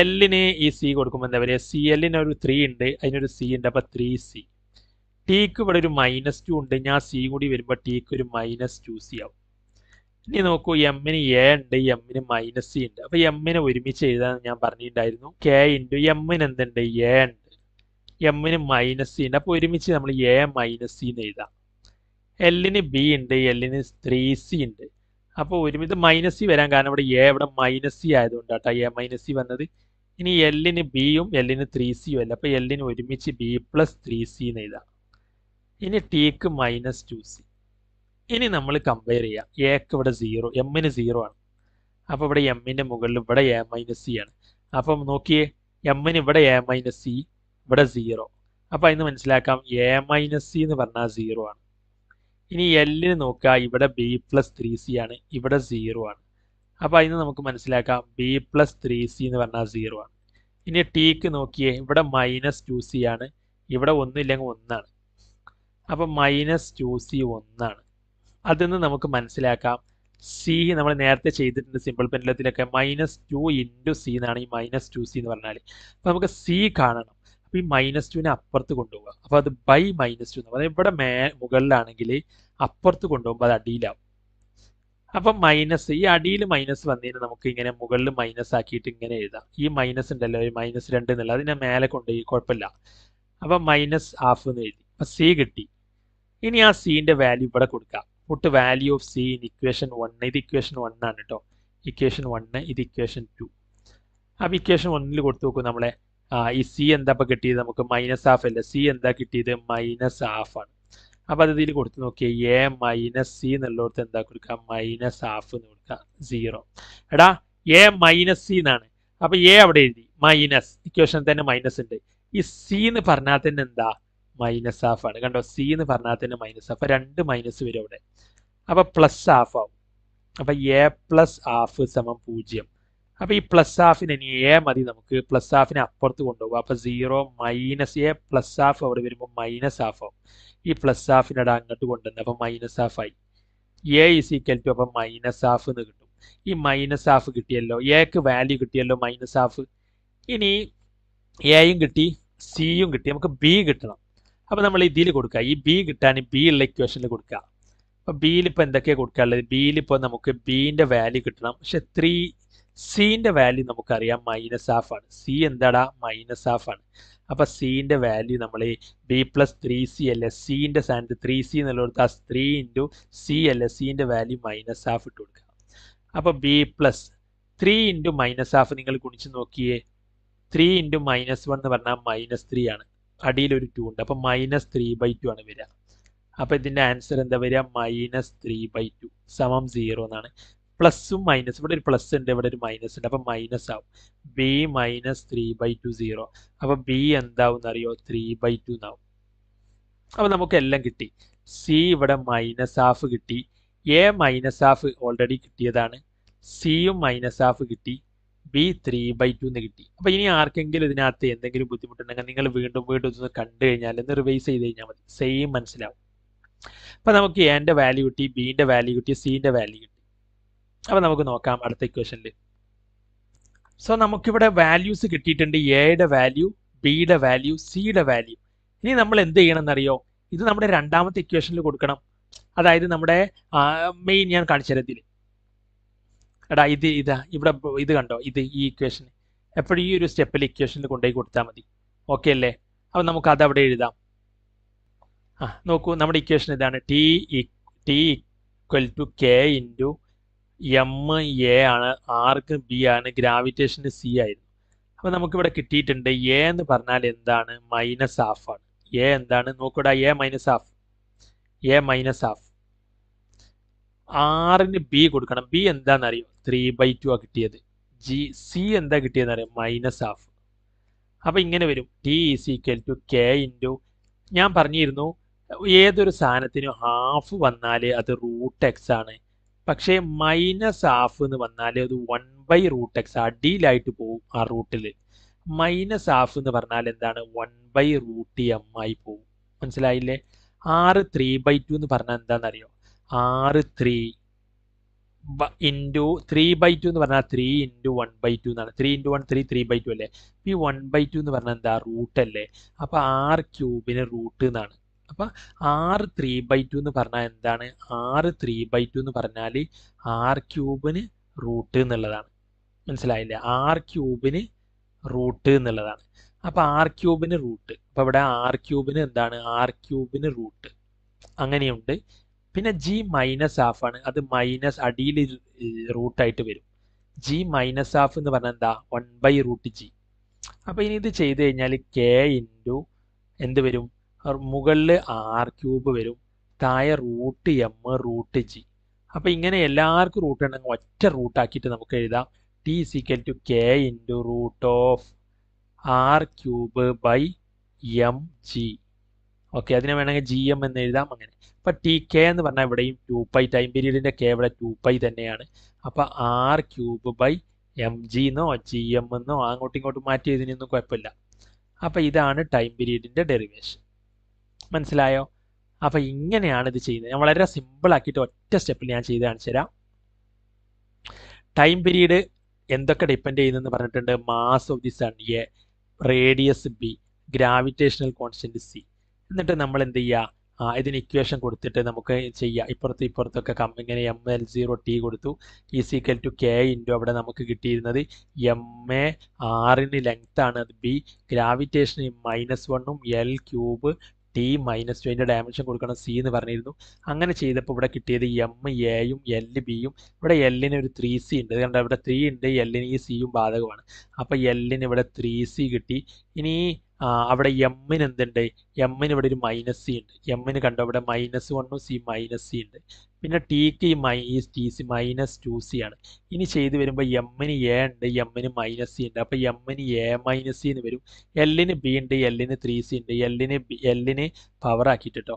Lന് ഈ C കൊടുക്കുമ്പോൾ എന്താ വരിക, CLന് ഒരു 3 ഉണ്ട്, അതിനൊരു C ഉണ്ട്, അപ്പോൾ 3C. Tക്ക് ഇവിടെ ഒരു -2 ഉണ്ട്, ഞാൻ C കൂടി വരുമ്പോൾ Tക്ക് ഒരു -2C ആവും. ഇനി നോക്കൂ, എമ്മിന് A ഉണ്ട്, എമ്മിന് -C ഉണ്ട്. അപ്പോൾ എമ്മിനെ ഒരുമിച്ച് എഴുതാൻ ഞാൻ പറഞ്ഞിട്ടുണ്ടായിരുന്നു. K ഇൻറ്റു എമ്മിന് എന്തുണ്ട്, A ഉണ്ട്, എമ്മിന് -C ഉണ്ട്, അപ്പോൾ ഒരുമിച്ച് നമ്മൾ A -C എന്ന് എഴുതാം. Lന് B ഉണ്ട്, Lന് 3C ഉണ്ട്. അപ്പോൾ ഒരുമിച്ച് -C വരാൻ കാരണം ഇവിടെ A ഇവിടെ -C ആയതുകൊണ്ടാട്ടോ A -C വന്നത്. ഇനി Lന് Bയും Lന് 3Cയും അല്ല, അപ്പോൾ Lന് ഒരുമിച്ച് B + 3C എന്ന് എഴുതാം. ഇനി Tക്ക് -2C. ഇനി നമ്മൾ കമ്പയർ ചെയ്യാം, Aക്ക് ഇവിടെ 0, എമ്മിന് 0 ആണ്, അപ്പോൾ ഇവിടെ എമ്മിൻ്റെ മുകളിൽ ഇവിടെ A -C ആണ്. അപ്പം നോക്കിയേ, എമ്മിന് ഇവിടെ A -C, ഇവിടെ 0. അപ്പോൾ അതിന് മനസ്സിലാക്കാം A -C എന്ന് പറഞ്ഞാൽ 0 ആണ്. ഇനി Lന് നോക്കുക, ഇവിടെ B + 3C ആണ്, ഇവിടെ 0 ആണ്. അപ്പോൾ അതിന് നമുക്ക് മനസ്സിലാക്കാം B + 3C എന്ന് പറഞ്ഞാൽ 0 ആണ്. ഇനി Tക്ക് നോക്കിയേ, ഇവിടെ -2C ആണ്, ഇവിടെ 1 ഇല്ലെങ്കിൽ 1 ആണ്, അപ്പോൾ -2C 1 ആണ്. അതിൽ നിന്ന് നമുക്ക് മനസ്സിലാക്കാം C നമ്മൾ നേരത്തെ ചെയ്തിട്ടുണ്ട് സിമ്പിൾ പെൻഡുലത്തിലൊക്കെ, -2 ഇൻറ്റു C എന്നാണ് ഈ -2C എന്ന് പറഞ്ഞാൽ. അപ്പോൾ നമുക്ക് C കാണണം, അപ്പോൾ ഈ -2നെ അപ്പുറത്ത് കൊണ്ടുപോകുക, അപ്പോൾ അത് ബൈ -2 എന്ന് പറയുന്നത്. ഇവിടെ മുകളിലാണെങ്കിൽ അപ്പുറത്ത് കൊണ്ടുപോകുമ്പോൾ അത് അടിയിലാവും. അപ്പം ഈ അടിയിൽ മൈനസ് വന്നതിന് നമുക്ക് ഇങ്ങനെ മുകളിൽ മൈനസ് ആക്കിയിട്ട് ഇങ്ങനെ എഴുതാം. ഈ മൈനസ് ഉണ്ടല്ലോ, ഒരു -2 എന്നുള്ളത് അതിനെ മേലെ കൊണ്ടുപോയി കുഴപ്പമില്ല. അപ്പം മൈനസ് ഹാഫ് എന്ന് എഴുതി. അപ്പം സി കിട്ടി. ഇനി ആ സീൻ്റെ വാല്യൂ ഇവിടെ കൊടുക്കാം. Put value of C in equation 1. ഇത് ഇക്വേഷൻ 1 ആണ് കേട്ടോ. ഇക്വേഷൻ 1 ഇത് ഇക്വേഷൻ 2. അപ്പോൾ ഇക്വേഷൻ 1 കൊടുത്തു നോക്കും നമ്മളെ. ഈ സി എന്താ ഇപ്പോൾ കിട്ടിയത് നമുക്ക് മൈനസ് ഹാഫ് അല്ലേ. സി എന്താ കിട്ടിയത് മൈനസ് ഹാഫ് ആണ്. അപ്പോൾ അത് ഇതിൽ കൊടുത്തു നോക്കിയാൽ എ മൈനസ് സി എന്നുള്ളിടത്ത് എന്താ കൊടുക്കുക മൈനസ് ഹാഫ് എന്ന് കൊടുക്കുക 0. എടാ എ മൈനസ് സി എന്നാണ്. അപ്പോൾ എ അവിടെ എഴുതി മൈനസ്, ഇക്വേഷൻ തന്നെ മൈനസ് ഉണ്ട്. ഈ സി എന്ന് പറഞ്ഞാൽ തന്നെ എന്താ മൈനസ് ഹാഫ് ആണ്. കണ്ടോ, സി എന്ന് പറഞ്ഞാൽ തന്നെ മൈനസ്. അപ്പോൾ 2 മൈനസ് വരും അവിടെ. അപ്പോൾ പ്ലസ് ഹാഫ് ആവും. അപ്പോൾ എ പ്ലസ് ഹാഫ് സമം 0. അപ്പോൾ ഈ പ്ലസ് ഹാഫിന് ഇനി എ മതി നമുക്ക്. പ്ലസ് ഹാഫിനെ അപ്പുറത്ത് കൊണ്ടുപോകും. അപ്പോൾ 0 മൈനസ് എ പ്ലസ് ഹാഫ് അവിടെ വരുമ്പോൾ മൈനസ് ഹാഫ് ആവും. ഈ പ്ലസ് ഹാഫിനട അങ്ങോട്ട് കൊണ്ടുവന്ന് അപ്പോൾ മൈനസ് ഹാഫ് ആയി. എ ഈസ് ഈക്വൽ ടു അപ്പം മൈനസ് ഹാഫ് എന്ന് കിട്ടും. ഈ മൈനസ് ഹാഫ് കിട്ടിയല്ലോ, എക്ക് വാല്യൂ കിട്ടിയല്ലോ മൈനസ് ഹാഫ്. ഇനി എയും കിട്ടി സിയും കിട്ടി, നമുക്ക് ബി കിട്ടണം. അപ്പോൾ നമ്മൾ ഇതിൽ കൊടുക്കുക. ഈ ബി കിട്ടാൻ ബി ഉള്ള ഇക്വേഷനിൽ കൊടുക്കുക. അപ്പോൾ ബിയിൽ ഇപ്പോൾ എന്തൊക്കെയാണ് കൊടുക്കാനുള്ളത്? ബിയിൽ ഇപ്പോൾ നമുക്ക് ബീൻ്റെ വാല്യൂ കിട്ടണം. പക്ഷെ സീൻ്റെ വാല്യൂ നമുക്കറിയാം മൈനസ് ഹാഫ് ആണ്. സി എന്താടാ മൈനസ് ഹാഫ് ആണ്. അപ്പോൾ സീൻ്റെ വാല്യൂ നമ്മൾ ബി പ്ലസ് 3c അല്ലേ. സീൻ്റെ സ്ഥാനത്ത് 3c എന്നുള്ളത് 3 ഇൻറ്റു സി അല്ലേ. സീൻ്റെ വാല്യൂ മൈനസ് ഹാഫ് ഇട്ട് കൊടുക്കുക. അപ്പോൾ B plus 3 into minus half നിങ്ങൾ ഗുണിച്ച് നോക്കിയേ. 3 ഇൻറ്റു -1 എന്ന് പറഞ്ഞാൽ -3 ആണ്. അടിയിലൊരു 2 ഉണ്ട്. അപ്പോൾ -3/2 ആണ് വരിക. അപ്പോൾ ഇതിൻ്റെ ആൻസർ എന്താ വരിക -3/2 സമം 0 എന്നാണ്. പ്ലസും മൈനസ്, ഇവിടെ ഒരു പ്ലസ് ഉണ്ട്, ഇവിടെ ഒരു മൈനസ് ഉണ്ട്. അപ്പോൾ മൈനസ് ആവും. ബി -3/2 0. അപ്പോൾ ബി എന്താവും എന്നറിയോ 3/2 എന്നാവും. അപ്പോൾ നമുക്ക് എല്ലാം കിട്ടി. സി ഇവിടെ മൈനസ് ഹാഫ് കിട്ടി. എ മൈനസ് ഹാഫ് ഓൾറെഡി കിട്ടിയതാണ്. സിയും മൈനസ് ഹാഫ് കിട്ടി. ബി 3/2 എന്ന് കിട്ടി. അപ്പോൾ ഇനി ആർക്കെങ്കിലും ഇതിനകത്ത് എന്തെങ്കിലും ബുദ്ധിമുട്ടുണ്ടെങ്കിൽ നിങ്ങൾ വീണ്ടും ഇതൊന്ന് കണ്ടു കഴിഞ്ഞാൽ ഒന്ന് റിവൈസ് ചെയ്ത് കഴിഞ്ഞാൽ മതി. സെയിം മനസ്സിലാവും. അപ്പോൾ നമുക്ക് എൻ്റെ വാല്യൂ കിട്ടി, ബീൻ്റെ വാല്യൂ കിട്ടി, സീൻ്റെ വാല്യൂ കിട്ടി. അപ്പോൾ നമുക്ക് നോക്കാം അടുത്ത ഇക്വേഷനിൽ. സോ നമുക്കിവിടെ വാല്യൂസ് കിട്ടിയിട്ടുണ്ട്. എയുടെ വാല്യൂ, ബിയുടെ വാല്യൂ, സിയുടെ വാല്യൂ. ഇനി നമ്മൾ എന്ത് ചെയ്യണം എന്നറിയോ? ഇത് നമ്മുടെ രണ്ടാമത്തെ ഇക്വേഷനിൽ കൊടുക്കണം. അതായത് നമ്മുടെ മെയിൻ ഞാൻ കാണിച്ചു തരത്തിൽ. എടാ ഇവിടെ ഇത് കണ്ടോ, ഈ ഇക്വേഷൻ എപ്പോഴും ഈ ഒരു സ്റ്റെപ്പിൽ ഇക്വേഷനിൽ കൊണ്ടുപോയി കൊടുത്താൽ മതി. ഓക്കെ അല്ലേ? അപ്പോൾ നമുക്ക് അതവിടെ എഴുതാം. നോക്കൂ, നമ്മുടെ ഇക്വേഷൻ ഇതാണ്. T equal to K into M A ആണ്, ആർക്ക് ബി ആണ്, ഗ്രാവിറ്റേഷന് സി ആയിരുന്നു. അപ്പോൾ നമുക്കിവിടെ കിട്ടിയിട്ടുണ്ട് എ എന്ന് പറഞ്ഞാൽ എന്താണ് മൈനസ് ഹാഫ് ആണ്. എ എന്താണ് നോക്കൂടാ, എ മൈനസ് ഹാഫ്. ആറിന് ബി കൊടുക്കണം. ബി എന്താണെന്നറിയോ 3/2 ആ കിട്ടിയത്. സി എന്താ കിട്ടിയതെന്നറിയോ മൈനസ് ഹാഫ്. അപ്പോൾ ഇങ്ങനെ വരും. T is equal to K into, ഞാൻ പറഞ്ഞിരുന്നു ഏതൊരു സാധനത്തിനും ഹാഫ് വന്നാൽ അത് √x ആണ്. പക്ഷേ മൈനസ് ഹാഫ് എന്ന് വന്നാൽ അത് 1/√x അടിയിലായിട്ട് പോകും. ആ റൂട്ടിൽ മൈനസ് ഹാഫ് എന്ന് പറഞ്ഞാൽ എന്താണ് 1/√m ആയി പോകും. മനസ്സിലായില്ലേ? 3/2 എന്ന് പറഞ്ഞാൽ എന്താണെന്നറിയോ? 3 ഇൻറ്റു 3/2 എന്ന് പറഞ്ഞാൽ 3 ഇൻറ്റു 1/2 എന്നാണ്. 3 ഇൻറ്റു 1 3/2 അല്ലേ. ഈ 1/2 എന്ന് പറഞ്ഞാൽ എന്താ റൂട്ടല്ലേ. അപ്പോൾ r³ റൂട്ട് എന്നാണ്. അപ്പോൾ 3/2 എന്ന് പറഞ്ഞാൽ എന്താണ്? 3/2 എന്ന് പറഞ്ഞാൽ r³ റൂട്ട് എന്നുള്ളതാണ്. മനസ്സിലായില്ലേ? r³ റൂട്ട് എന്നുള്ളതാണ്. അപ്പോൾ r³ റൂട്ട്. അപ്പോൾ ഇവിടെ r³ എന്താണ്? r³ റൂട്ട് അങ്ങനെയുണ്ട്. പിന്നെ ജി മൈനസ് ഹാഫ് ആണ്. അത് മൈനസ് അടിയിൽ റൂട്ടായിട്ട് വരും. ജി മൈനസ് ഹാഫ് എന്ന് പറഞ്ഞാൽ എന്താ 1/√g. അപ്പോൾ ഇനി ഇത് ചെയ്ത് കഴിഞ്ഞാൽ കെ ഇൻറ്റു എന്ത് വരും? മുകളിൽ r³ വരും, താഴെ √m√g. അപ്പോൾ ഇങ്ങനെ എല്ലാവർക്കും റൂട്ട് ഉണ്ടെങ്കിൽ ഒറ്റ റൂട്ടാക്കിയിട്ട് നമുക്ക് എഴുതാം. T is equal to K into √r³/mg. Okay, അതിനെ വേണമെങ്കിൽ gm എന്ന് എഴുതാം. അങ്ങനെ അപ്പോൾ ടി കെ എന്ന് പറഞ്ഞാൽ ഇവിടെയും 2π, ടൈം പീരീഡിൻ്റെ കെ ഇവിടെ 2π തന്നെയാണ്. അപ്പോൾ r³ എന്നോ gm എന്നോ അങ്ങോട്ടും ഇങ്ങോട്ടും മാറ്റി എഴുതിനൊന്നും കുഴപ്പമില്ല. അപ്പോൾ ഇതാണ് ടൈം പീരീഡിൻ്റെ ഡെറിവേഷൻ. മനസ്സിലായോ? അപ്പോൾ ഇങ്ങനെയാണ് ഇത് ചെയ്യുന്നത്. ഞാൻ വളരെ സിമ്പിൾ ആക്കിയിട്ട് ഒറ്റ സ്റ്റെപ്പിൽ ഞാൻ ചെയ്ത് കാണിച്ചു തരാം. ടൈം പീരീഡ് എന്തൊക്കെ ഡിപ്പെൻഡ് ചെയ്യുന്നതെന്ന് പറഞ്ഞിട്ടുണ്ട്. Mass of the sun A, radius B, gravitational constant C. എന്നിട്ട് നമ്മൾ എന്ത് ചെയ്യുക? ഇതിന് ഇക്വേഷൻ കൊടുത്തിട്ട് നമുക്ക് ചെയ്യാം. ഇപ്പുറത്തൊക്കെ ഇങ്ങനെ ML0T കൊടുത്തു ഈസിക്കൽ ടു K ഇൻറ്റു അവിടെ നമുക്ക് കിട്ടിയിരുന്നത് MA ആറിന് ലെങ്ത് ആണ്, അത് B, ഗ്രാവിറ്റേഷൻ -1ഉം L ക്യൂബ് T -2 അതിൻ്റെ ഡയമെൻഷൻ കൊടുക്കണം C എന്ന് പറഞ്ഞിരുന്നു. അങ്ങനെ ചെയ്തപ്പോൾ ഇവിടെ കിട്ടിയത് MAയും LBയും, ഇവിടെ Lന് ഒരു 3C ഉണ്ട്, കണ്ട ഇവിടെ 3 ഉണ്ട്, Lന് ഈ Cയും ബാധകമാണ്. അപ്പോൾ Lന് ഇവിടെ 3C കിട്ടി. ഇനി അവിടെ എമ്മിന് എന്തുണ്ട്, എമ്മിന് ഇവിടെ ഒരു -C ഉണ്ട്, എമ്മിന് കണ്ടോ ഇവിടെ -1ഉം C -C ഉണ്ട്. പിന്നെ ടിക്ക് ഈ TC -2C ആണ്. ഇനി ചെയ്ത് വരുമ്പോൾ എമ്മിന് A ഉണ്ട്, എമ്മിന് -C ഉണ്ട്, അപ്പോൾ എമ്മിന് A-C എന്ന് വരും. Lന് B ഉണ്ട്, Lന് 3C ഉണ്ട്, Lന് പവർ ആക്കിയിട്ട് കേട്ടോ,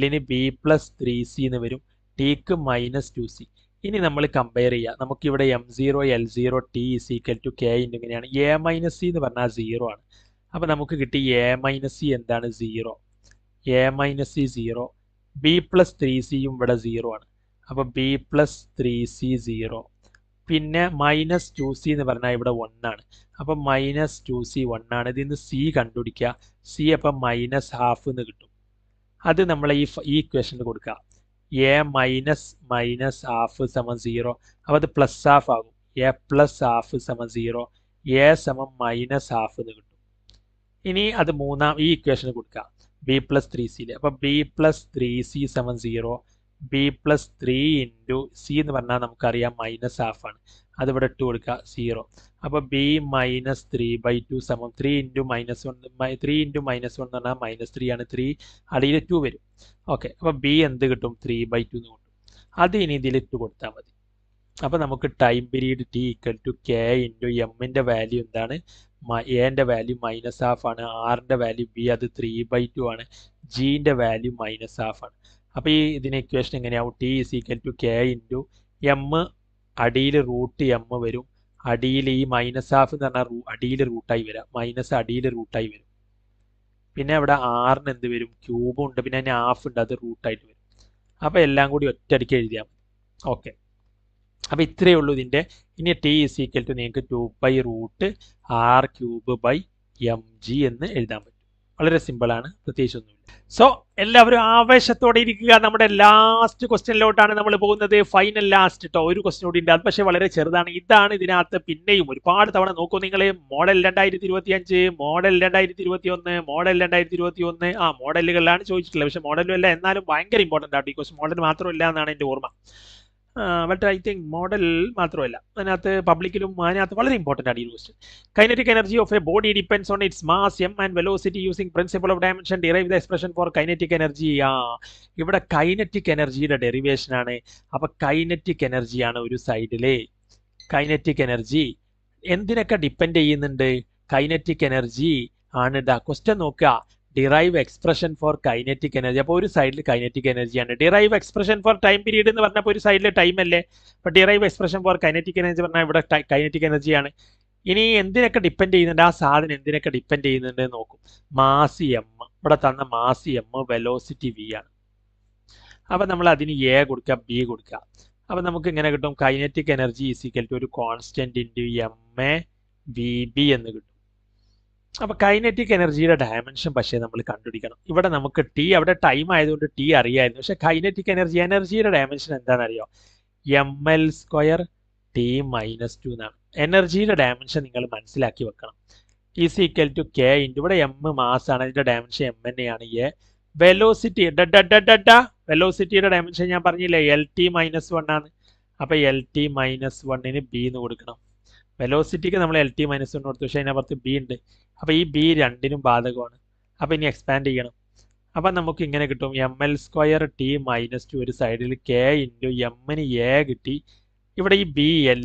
Lന് B+3C എന്ന് വരും, ടിക്ക് -2C. ഇനി നമ്മൾ കമ്പയർ ചെയ്യുക, നമുക്കിവിടെ M0 L0T = K ഇങ്ങനെയാണ്. A-C എന്ന് പറഞ്ഞാൽ 0 ആണ്. അപ്പോൾ നമുക്ക് കിട്ടി A-C എന്താണ് 0, A-C 0, B+3Cയും ഇവിടെ 0 ആണ്. അപ്പോൾ B+3C 0. പിന്നെ -2C എന്ന് പറഞ്ഞാൽ ഇവിടെ 1 ആണ്. അപ്പോൾ -2C 1 ആണ്. ഇതിൽ നിന്ന് C കണ്ടുപിടിക്കുക. C അപ്പം -½ എന്ന് കിട്ടും. അത് നമ്മൾ ഈ ഇക്വേഷനിൽ കൊടുക്കുക. A -½ = 0. അപ്പോൾ അത് +½ ആകും. A+½ = 0. A -½ എന്ന് കിട്ടും. ഇനി അത് ഈ ഇക്വേഷന് കൊടുക്കുക B+3C. അപ്പോൾ B+3C = 0. B+3 ഇൻറ്റു C എന്ന് പറഞ്ഞാൽ നമുക്കറിയാം -½ ആണ്, അതിവിടെ ഇട്ട് കൊടുക്കുക 0. അപ്പോൾ B -3/2 = 3 × -1. 3 × -1 എന്ന് പറഞ്ഞാൽ -3 ആണ്, 3 അടിയിൽ 2 വരും. ഓക്കെ, അപ്പോൾ B എന്ത് കിട്ടും, 3/2 എന്ന് കിട്ടും. അത് ഇനി ഇതിൽ ഇട്ട് കൊടുത്താൽ മതി. അപ്പോൾ നമുക്ക് time period T = K into എമ്മിൻ്റെ വാല്യൂ എന്താണ്, എന്റെ വാല്യൂ -½ ആണ്, ആറിൻ്റെ വാല്യൂ B അത് 3/2 ആണ്, ജിൻ്റെ വാല്യൂ -½ ആണ്. അപ്പോൾ ഇതിന് ഇക്വേഷൻ എങ്ങനെയാവും, T = K ഇൻറ്റു എം, അടിയിൽ √M വരും, അടിയിൽ ഈ -½ എന്ന് പറഞ്ഞാൽ അടിയിൽ റൂട്ടായി വരാം, അടിയിൽ റൂട്ടായി വരും. പിന്നെ ഇവിടെ ആറിന് എന്ത് വരും, ക്യൂബും ഉണ്ട്, പിന്നെ അതിന് ½ ഉണ്ട്, അത് റൂട്ടായിട്ട് വരും. അപ്പോൾ എല്ലാം കൂടി ഒറ്റയടിക്ക് എഴുതിയാൽ മതി. ഓക്കെ, അപ്പോൾ ഇത്രയേ ഉള്ളൂ ഇതിൻ്റെ. ഇനി T = നിങ്ങൾക്ക് 2π√R³/mg എന്ന് എഴുതാൻ പറ്റും. വളരെ സിമ്പിളാണ്, പ്രത്യേകിച്ചൊന്നുമില്ല. സോ എല്ലാവരും ആവേശത്തോടെ ഇരിക്കുക. നമ്മുടെ ലാസ്റ്റ് ക്വസ്റ്റ്യനിലോട്ടാണ് നമ്മൾ പോകുന്നത്. ഫൈനൽ ലാസ്റ്റ് കേട്ടോ, ഒരു ക്വസ്റ്റ്യൻ കൂടി ഉണ്ട്, അത് പക്ഷേ വളരെ ചെറുതാണ്. ഇതാണ് ഇതിനകത്ത് പിന്നെയും ഒരുപാട് തവണ നോക്കൂ നിങ്ങൾ. മോഡൽ 2025, മോഡൽ 2021, മോഡൽ 2021 മോഡലുകളിലാണ് ചോദിച്ചിട്ടുള്ളത്. പക്ഷേ മോഡലും അല്ല, എന്നാലും ഭയങ്കര ഇമ്പോർട്ടൻ്റ് ആണ്. ഈ ക്വസ്റ്റ്യൻ മോഡൽ മാത്രമല്ല എന്നാണ് എൻ്റെ ഓർമ്മ. ബട്ട് ഐ തിങ്ക് മോഡൽ മാത്രമല്ല, അതിനകത്ത് പബ്ലിക്കിലും അതിനകത്ത് വളരെ ഇമ്പോർട്ടൻ്റ് ആണ് ഈ question. Kinetic energy of A body depends on its mass m and velocity using principle of dimension derive the expression four kinetic energy. ഇവിടെ കൈനറ്റിക് എനർജിയുടെ ഡെറിവേഷൻ ആണ്. അപ്പോൾ കൈനറ്റിക് എനർജിയാണ് ഒരു സൈഡിലെ. കൈനറ്റിക് എനർജി എന്തിനൊക്കെ ഡിപ്പെൻഡ് ചെയ്യുന്നുണ്ട്, കൈനറ്റിക് എനർജി ആണ്. ക്വസ്റ്റ്യൻ നോക്കുക, derive expression four kinetic energy. അപ്പോൾ ഒരു സൈഡിൽ കൈനറ്റിക് എനർജിയാണ്. Derive expression for time period എന്ന് പറഞ്ഞപ്പോൾ ഒരു സൈഡിൽ ടൈം അല്ലേ, അപ്പോൾ derive expression four kinetic energy പറഞ്ഞാൽ ഇവിടെ കൈനറ്റിക് എനർജിയാണ്. ഇനി എന്തിനൊക്കെ ഡിപ്പെൻഡ് ചെയ്യുന്നുണ്ട്, ആ സാധനം എന്തിനൊക്കെ ഡിപ്പെൻഡ് ചെയ്യുന്നുണ്ട് നോക്കും. മാസ് M, ഇവിടെ തന്ന മാസ് M, വെലോസിറ്റി V ആണ്. അപ്പോൾ നമ്മൾ അതിന് A കൊടുക്കുക, B കൊടുക്കുക. അപ്പോൾ നമുക്ക് ഇങ്ങനെ കിട്ടും, കൈനറ്റിക് എനർജി = ഒരു കോൺസ്റ്റന്റ് ഇൻറ്റു MAVB എന്ന് കിട്ടും. അപ്പോൾ കൈനറ്റിക് എനർജിയുടെ ഡയമെൻഷൻ പക്ഷേ നമ്മൾ കണ്ടുപിടിക്കണം. ഇവിടെ നമുക്ക് T, അവിടെ ടൈം ആയതുകൊണ്ട് T അറിയായിരുന്നു. പക്ഷേ കൈനറ്റിക് എനർജിയുടെ ഡയമെൻഷൻ എന്താണെന്നറിയോ, ml² T -2 എന്നാണ്. എനർജിയുടെ ഡയമെൻഷൻ നിങ്ങൾ മനസ്സിലാക്കി വെക്കണം. = K ഇൻറ്റു ഇവിടെ M മാസ് ആണ്, അതിൻ്റെ ഡയമെൻഷൻ M തന്നെയാണ്. വെലോസിറ്റി വെലോസിറ്റിയുടെ ഡയമെൻഷൻ ഞാൻ പറഞ്ഞില്ലേ, LT -1 ആണ്. അപ്പോൾ LT -1ന് B എന്ന് കൊടുക്കണം. വെലോസിറ്റിക്ക് നമ്മൾ LT -1 കൊടുത്തു, പക്ഷേ അതിനകത്ത് B ഉണ്ട്. അപ്പോൾ ഈ B രണ്ടിനും ബാധകമാണ്. അപ്പോൾ ഇനി എക്സ്പാൻഡ് ചെയ്യണം. അപ്പം നമുക്ക് ഇങ്ങനെ കിട്ടും, ml² T -2 ഒരു സൈഡിൽ, K ഇൻറ്റു എമ്മിന് A കിട്ടി. ഇവിടെ ഈ B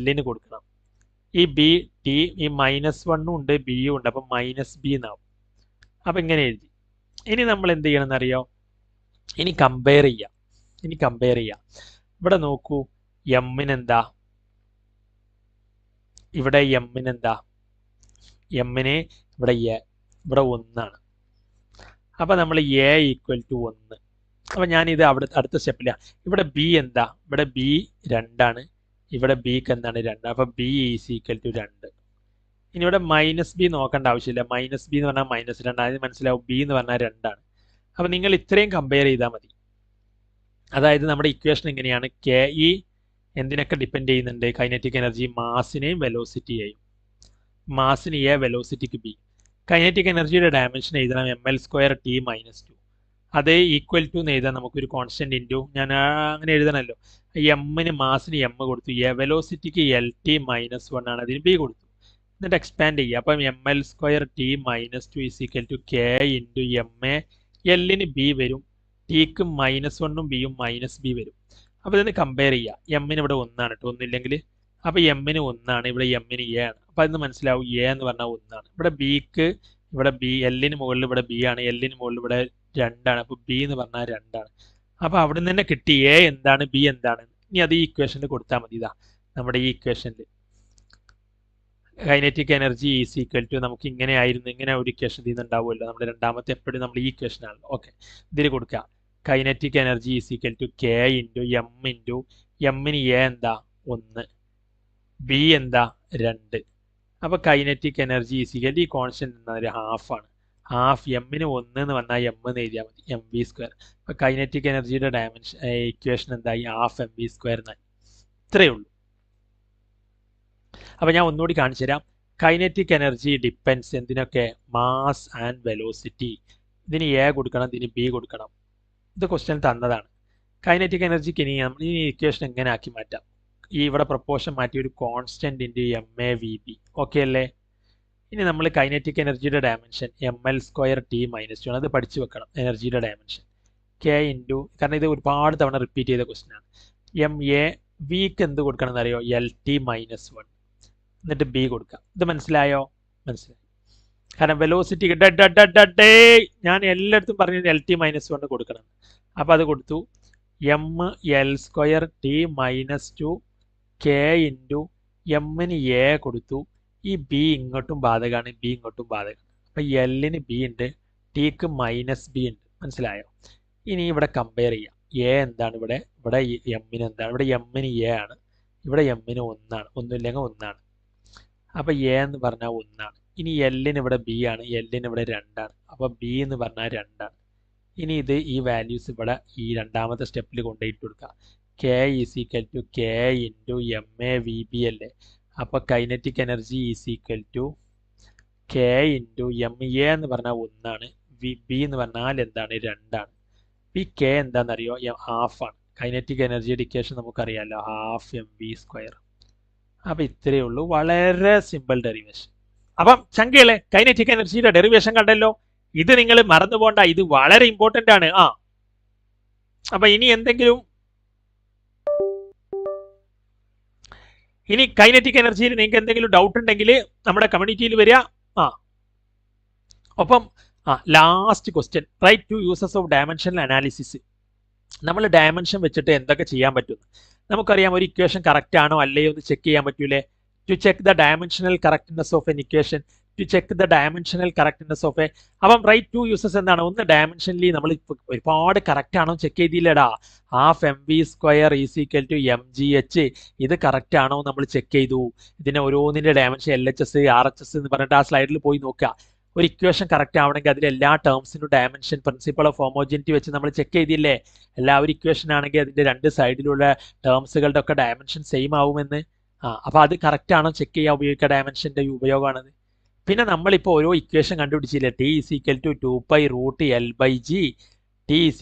Lന് കൊടുക്കണം. ഈ B T ഈ -1ഉം ഉണ്ട്, B ഉണ്ട്, അപ്പം -B എന്നാവും. അപ്പം ഇങ്ങനെ എഴുതി. ഇനി നമ്മൾ എന്ത് ചെയ്യണം എന്നറിയോ, ഇനി കമ്പയർ ചെയ്യാം. ഇവിടെ നോക്കൂ, എമ്മിന് എന്താ, ഇവിടെ എമ്മിന് എന്താ, എമ്മിന് ഇവിടെ ഇവിടെ 1 ആണ്. അപ്പം നമ്മൾ A = 1. അപ്പം ഞാനിത് അടുത്ത സ്റ്റെപ്പില്ല. ഇവിടെ B എന്താ, ഇവിടെ B 2 ആണ്, ഇവിടെ Bക്ക് എന്താണ് 2. അപ്പം B = 2. ഇനി ഇവിടെ -B നോക്കേണ്ട ആവശ്യമില്ല. -B എന്ന് പറഞ്ഞാൽ -2 ആണ്, അത് മനസ്സിലാവും. B എന്ന് പറഞ്ഞാൽ 2 ആണ്. അപ്പോൾ നിങ്ങൾ ഇത്രയും കമ്പയർ ചെയ്താൽ മതി. അതായത് നമ്മുടെ ഇക്വേഷൻ എങ്ങനെയാണ്, കെ ഇ എന്തിനൊക്കെ ഡിപ്പെൻഡ് ചെയ്യുന്നുണ്ട്, കൈനറ്റിക് എനർജി മാസിനെയും വെലോസിറ്റിയെയും. മാസിന് എ, വെലോസിറ്റിക്ക് ബി. കൈനറ്റിക് എനർജിയുടെ ഡയമെൻഷൻ എഴുതണം ml²t-2. അത് ഈക്വൽ ടു എന്ന് എഴുതാൻ നമുക്കൊരു കോൺസ്റ്റന്റ് ഇൻറ്റു, ഞാൻ അങ്ങനെ എഴുതണമല്ലോ. എമ്മിന് മാസിന് എം കൊടുത്തു, എ വെലോസിറ്റിക്ക് LT-1 ആണ്, അതിന് ബി കൊടുത്തു. എന്നിട്ട് എക്സ്പാൻഡ് ചെയ്യുക. അപ്പം ml²t-2 = k into M A. എല്ലിന് ബി വരും, ടിക്ക് -1ഉം ബിയും -b വരും. അപ്പോൾ ഇതിന് കമ്പയർ ചെയ്യുക. എമ്മിന് ഇവിടെ 1 ആണ് കേട്ടോ, ഒന്നില്ലെങ്കിൽ. അപ്പോൾ എമ്മിന് 1 ആണ്, ഇവിടെ എമ്മിന് എ ആണ്. അപ്പോൾ അതിന് മനസ്സിലാവും എ എന്ന് പറഞ്ഞാൽ 1 ആണ്. ഇവിടെ ബിക്ക് ഇവിടെ ബി, എല്ലിന് മുകളിൽ ഇവിടെ ബി ആണ്, എല്ലിന് മുകളിൽ ഇവിടെ 2 ആണ്. അപ്പോൾ ബി എന്ന് പറഞ്ഞാൽ 2 ആണ്. അപ്പോൾ അവിടെ നിന്ന് തന്നെ കിട്ടി എ എന്താണ്, ബി എന്താണ്. ഇനി അത് ഈ ഇക്വേഷനിൽ കൊടുത്താൽ മതി. ഇതാ നമ്മുടെ ഈ ഇക്വേഷനിൽ കൈനറ്റിക് എനർജി = നമുക്ക് ഇങ്ങനെ ആയിരുന്നു, ഇങ്ങനെ ഒരു ഇക്വേഷൻ ഇതിൽ നിന്നുണ്ടാവുമല്ലോ. നമ്മുടെ രണ്ടാമത്തെ എപ്പോഴും നമ്മൾ ഈ ഇക്വേഷൻ ആണ്. ഓക്കെ, ഇതിൽ കൊടുക്കുക kinetic energy = k into M into എമ്മിന് എ എന്താ 1, ബി എന്താ 2. അപ്പോൾ കൈനറ്റിക് എനർജി = ഈ കോൺസ്റ്റന്റ് എന്താ ഹാഫ് ആണ്. ഹാഫ് എമ്മിന് 1 എന്ന് പറഞ്ഞാൽ എം എന്ന് എഴുതിയാൽ മതി, mv². അപ്പോൾ കൈനറ്റിക് എനർജിയുടെ ഡയമെൻഷൻ ഇക്വേഷൻ എന്തായി, ഹാഫ് mv² എന്നായി. ഇത്രയേ ഉള്ളൂ. അപ്പോൾ ഞാൻ ഒന്നുകൂടി കാണിച്ചു തരാം. കൈനറ്റിക് എനർജി ഡിപ്പെൻഡ്സ് എന്തിനൊക്കെ, മാസ് ആൻഡ് വെലോസിറ്റി. ഇതിന് എ കൊടുക്കണം, ഇതിന് ബി കൊടുക്കണം. ഇത് ക്വസ്റ്റ്യൻ തന്നതാണ്. കൈനറ്റിക് എനർജിക്ക് ഇനി നമ്മൾ ഈ ഇക്വേഷൻ എങ്ങനെ ആക്കി മാറ്റാം, ഈ ഇവിടെ പ്രപ്പോർഷൻ മാറ്റി ഒരു കോൺസ്റ്റന്റ് ഇൻറ്റു MAVB. ഓക്കെ അല്ലേ. ഇനി നമ്മൾ കൈനറ്റിക് എനർജിയുടെ ഡയമെൻഷൻ ml²t-2 അത് പഠിച്ചു വെക്കണം. എനർജിയുടെ ഡയമെൻഷൻ k ഇൻറ്റു, കാരണം ഇത് ഒരുപാട് തവണ റിപ്പീറ്റ് ചെയ്ത ക്വസ്റ്റ്യൻ ആണ്. MAVക്ക് എന്ത് കൊടുക്കണം എന്നറിയോ, LT-1. എന്നിട്ട് ബി കൊടുക്കാം. ഇത് മനസ്സിലായോ? മനസ്സിലായി. കാരണം വെലോസിറ്റി ഞാൻ എല്ലായിടത്തും പറഞ്ഞത് LT-1 കൊടുക്കണം. അപ്പോൾ അത് കൊടുത്തു. ml²t-2 k ഇൻറ്റു എമ്മിന് എ കൊടുത്തു. ഈ ബി ഇങ്ങോട്ടും ബാധകമാണ്, ബി ഇങ്ങോട്ടും ബാധകമാണ്. അപ്പം എല്ലിന് ബി ഉണ്ട്, ടിക്ക് -b ഉണ്ട്. മനസ്സിലായോ? ഇനി ഇവിടെ കമ്പയർ ചെയ്യാം. എ എന്താണ് ഇവിടെ, ഇവിടെ എമ്മിന് എന്താണ്, ഇവിടെ എമ്മിന് എ ആണ്, ഇവിടെ എമ്മിന് 1 ആണ്, ഒന്നുമില്ലെങ്കിൽ 1 ആണ്. അപ്പോൾ എ എന്ന് പറഞ്ഞാൽ 1 ആണ്. ഇനി എല്ലിന് ഇവിടെ ബി ആണ്, എല്ലിന് ഇവിടെ 2 ആണ്. അപ്പോൾ ബി എന്ന് പറഞ്ഞാൽ 2 ആണ്. ഇനി ഇത് ഈ വാല്യൂസ് ഇവിടെ ഈ രണ്ടാമത്തെ സ്റ്റെപ്പിൽ കൊണ്ടുപോയിട്ട് കൊടുക്കുക. k = k ഇൻറ്റു MAVB അല്ലേ. അപ്പോൾ kinetic energy = k into MA എന്ന് പറഞ്ഞാൽ 1 ആണ്, ബി എന്ന് പറഞ്ഞാൽ എന്താണ് 2 ആണ്. ഈ k എന്താണെന്നറിയോ, ഹാഫ് ആണ്. കൈനറ്റിക് എനർജിയുടെ ഇക്വേഷൻ നമുക്കറിയാമല്ലോ, ഹാഫ് mv². അപ്പോൾ ഇത്രയേ ഉള്ളൂ, വളരെ സിമ്പിൾ ഡെറിവേഷൻ. അപ്പം ചങ്കകളെ കൈനറ്റിക് എനർജിയുടെ ഡെറിവേഷൻ കണ്ടല്ലോ. ഇത് നിങ്ങൾ മറന്നു പോകണ്ട, ഇത് വളരെ ഇമ്പോർട്ടൻ്റ് ആണ്. അപ്പം ഇനി കൈനറ്റിക് എനർജിയിൽ നിങ്ങൾക്ക് എന്തെങ്കിലും ഡൗട്ട് ഉണ്ടെങ്കിൽ നമ്മുടെ കമ്മ്യൂണിറ്റിയിൽ വരിക. ഒപ്പം last question, right 2 uses of dimensional analysis. നമ്മൾ ഡയമെൻഷൻ വെച്ചിട്ട് എന്തൊക്കെ ചെയ്യാൻ പറ്റും നമുക്കറിയാം. ഒരു ഇക്വേഷൻ കറക്റ്റ് ആണോ അല്ലയോ എന്ന് ചെക്ക് ചെയ്യാൻ പറ്റൂലേ. To check the dimensional correctness of an equation, to check the dimensional correctness of a. അപ്പം റൈറ്റ് 2 യൂസസ് എന്താണ്, ഒന്ന് ഡയമെൻഷനലി നമ്മൾ ഒരുപാട് കറക്റ്റ് ആണോ ചെക്ക് ചെയ്തില്ലടാ. Half mv² = mgh. ഇത് കറക്റ്റ് ആണോ നമ്മൾ ചെക്ക് ചെയ്തു. ഇതിനെ ഓരോന്നിൻ്റെ ഡയമെൻഷൻ LHS RHS എന്ന് പറഞ്ഞിട്ട് ആ സ്ലൈഡിൽ പോയി നോക്കുക. ഒരു ഇക്വേഷൻ കറക്റ്റ് ആവണമെങ്കിൽ അതിൽ എല്ലാ ടേംസിനും ഡയമെൻഷൻ പ്രിൻസിപ്പൾ ഓഫ് ഹോമോജനിറ്റി വെച്ച് നമ്മൾ ചെക്ക് ചെയ്തില്ലേ. ഒരു ഇക്വേഷൻ ആണെങ്കിൽ അതിൻ്റെ 2 സൈഡിലുള്ള ടേംസുകളുടെ ഒക്കെ ഡയമെൻഷൻ സെയിം ആവുമെന്ന്. അപ്പോൾ അത് കറക്റ്റ് ആണോ ചെക്ക് ചെയ്യാൻ ഉപയോഗിക്കുക, ഡയമെൻഷൻ്റെ ഉപയോഗമാണത്. പിന്നെ നമ്മളിപ്പോൾ ഓരോ equation കണ്ടുപിടിച്ചില്ലേ, t = 2π√L/g, t =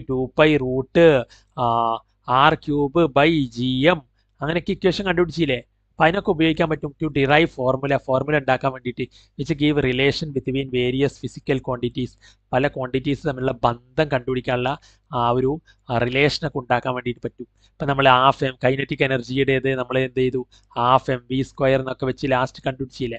2π√R³/gm, അങ്ങനെയൊക്കെ ഇക്വേഷൻ കണ്ടുപിടിച്ചില്ലേ. അപ്പോൾ അതിനൊക്കെ ഉപയോഗിക്കാൻ പറ്റും. ടു ഡിറൈവ് ഫോർമുല ഉണ്ടാക്കാൻ വേണ്ടിയിട്ട്, which give relation between various physical quantities. പല ക്വാണ്ടിറ്റീസ് തമ്മിലുള്ള ബന്ധം കണ്ടുപിടിക്കാനുള്ള ഒരു റിലേഷനൊക്കെ ഉണ്ടാക്കാൻ വേണ്ടിയിട്ട് പറ്റും. ഇപ്പം നമ്മൾ കൈനറ്റിക് എനർജിയുടേത് നമ്മൾ എന്ത് ചെയ്തു, ഹാഫ് mv² എന്നൊക്കെ വെച്ച് ലാസ്റ്റ് കണ്ടുപിടിച്ചില്ലേ.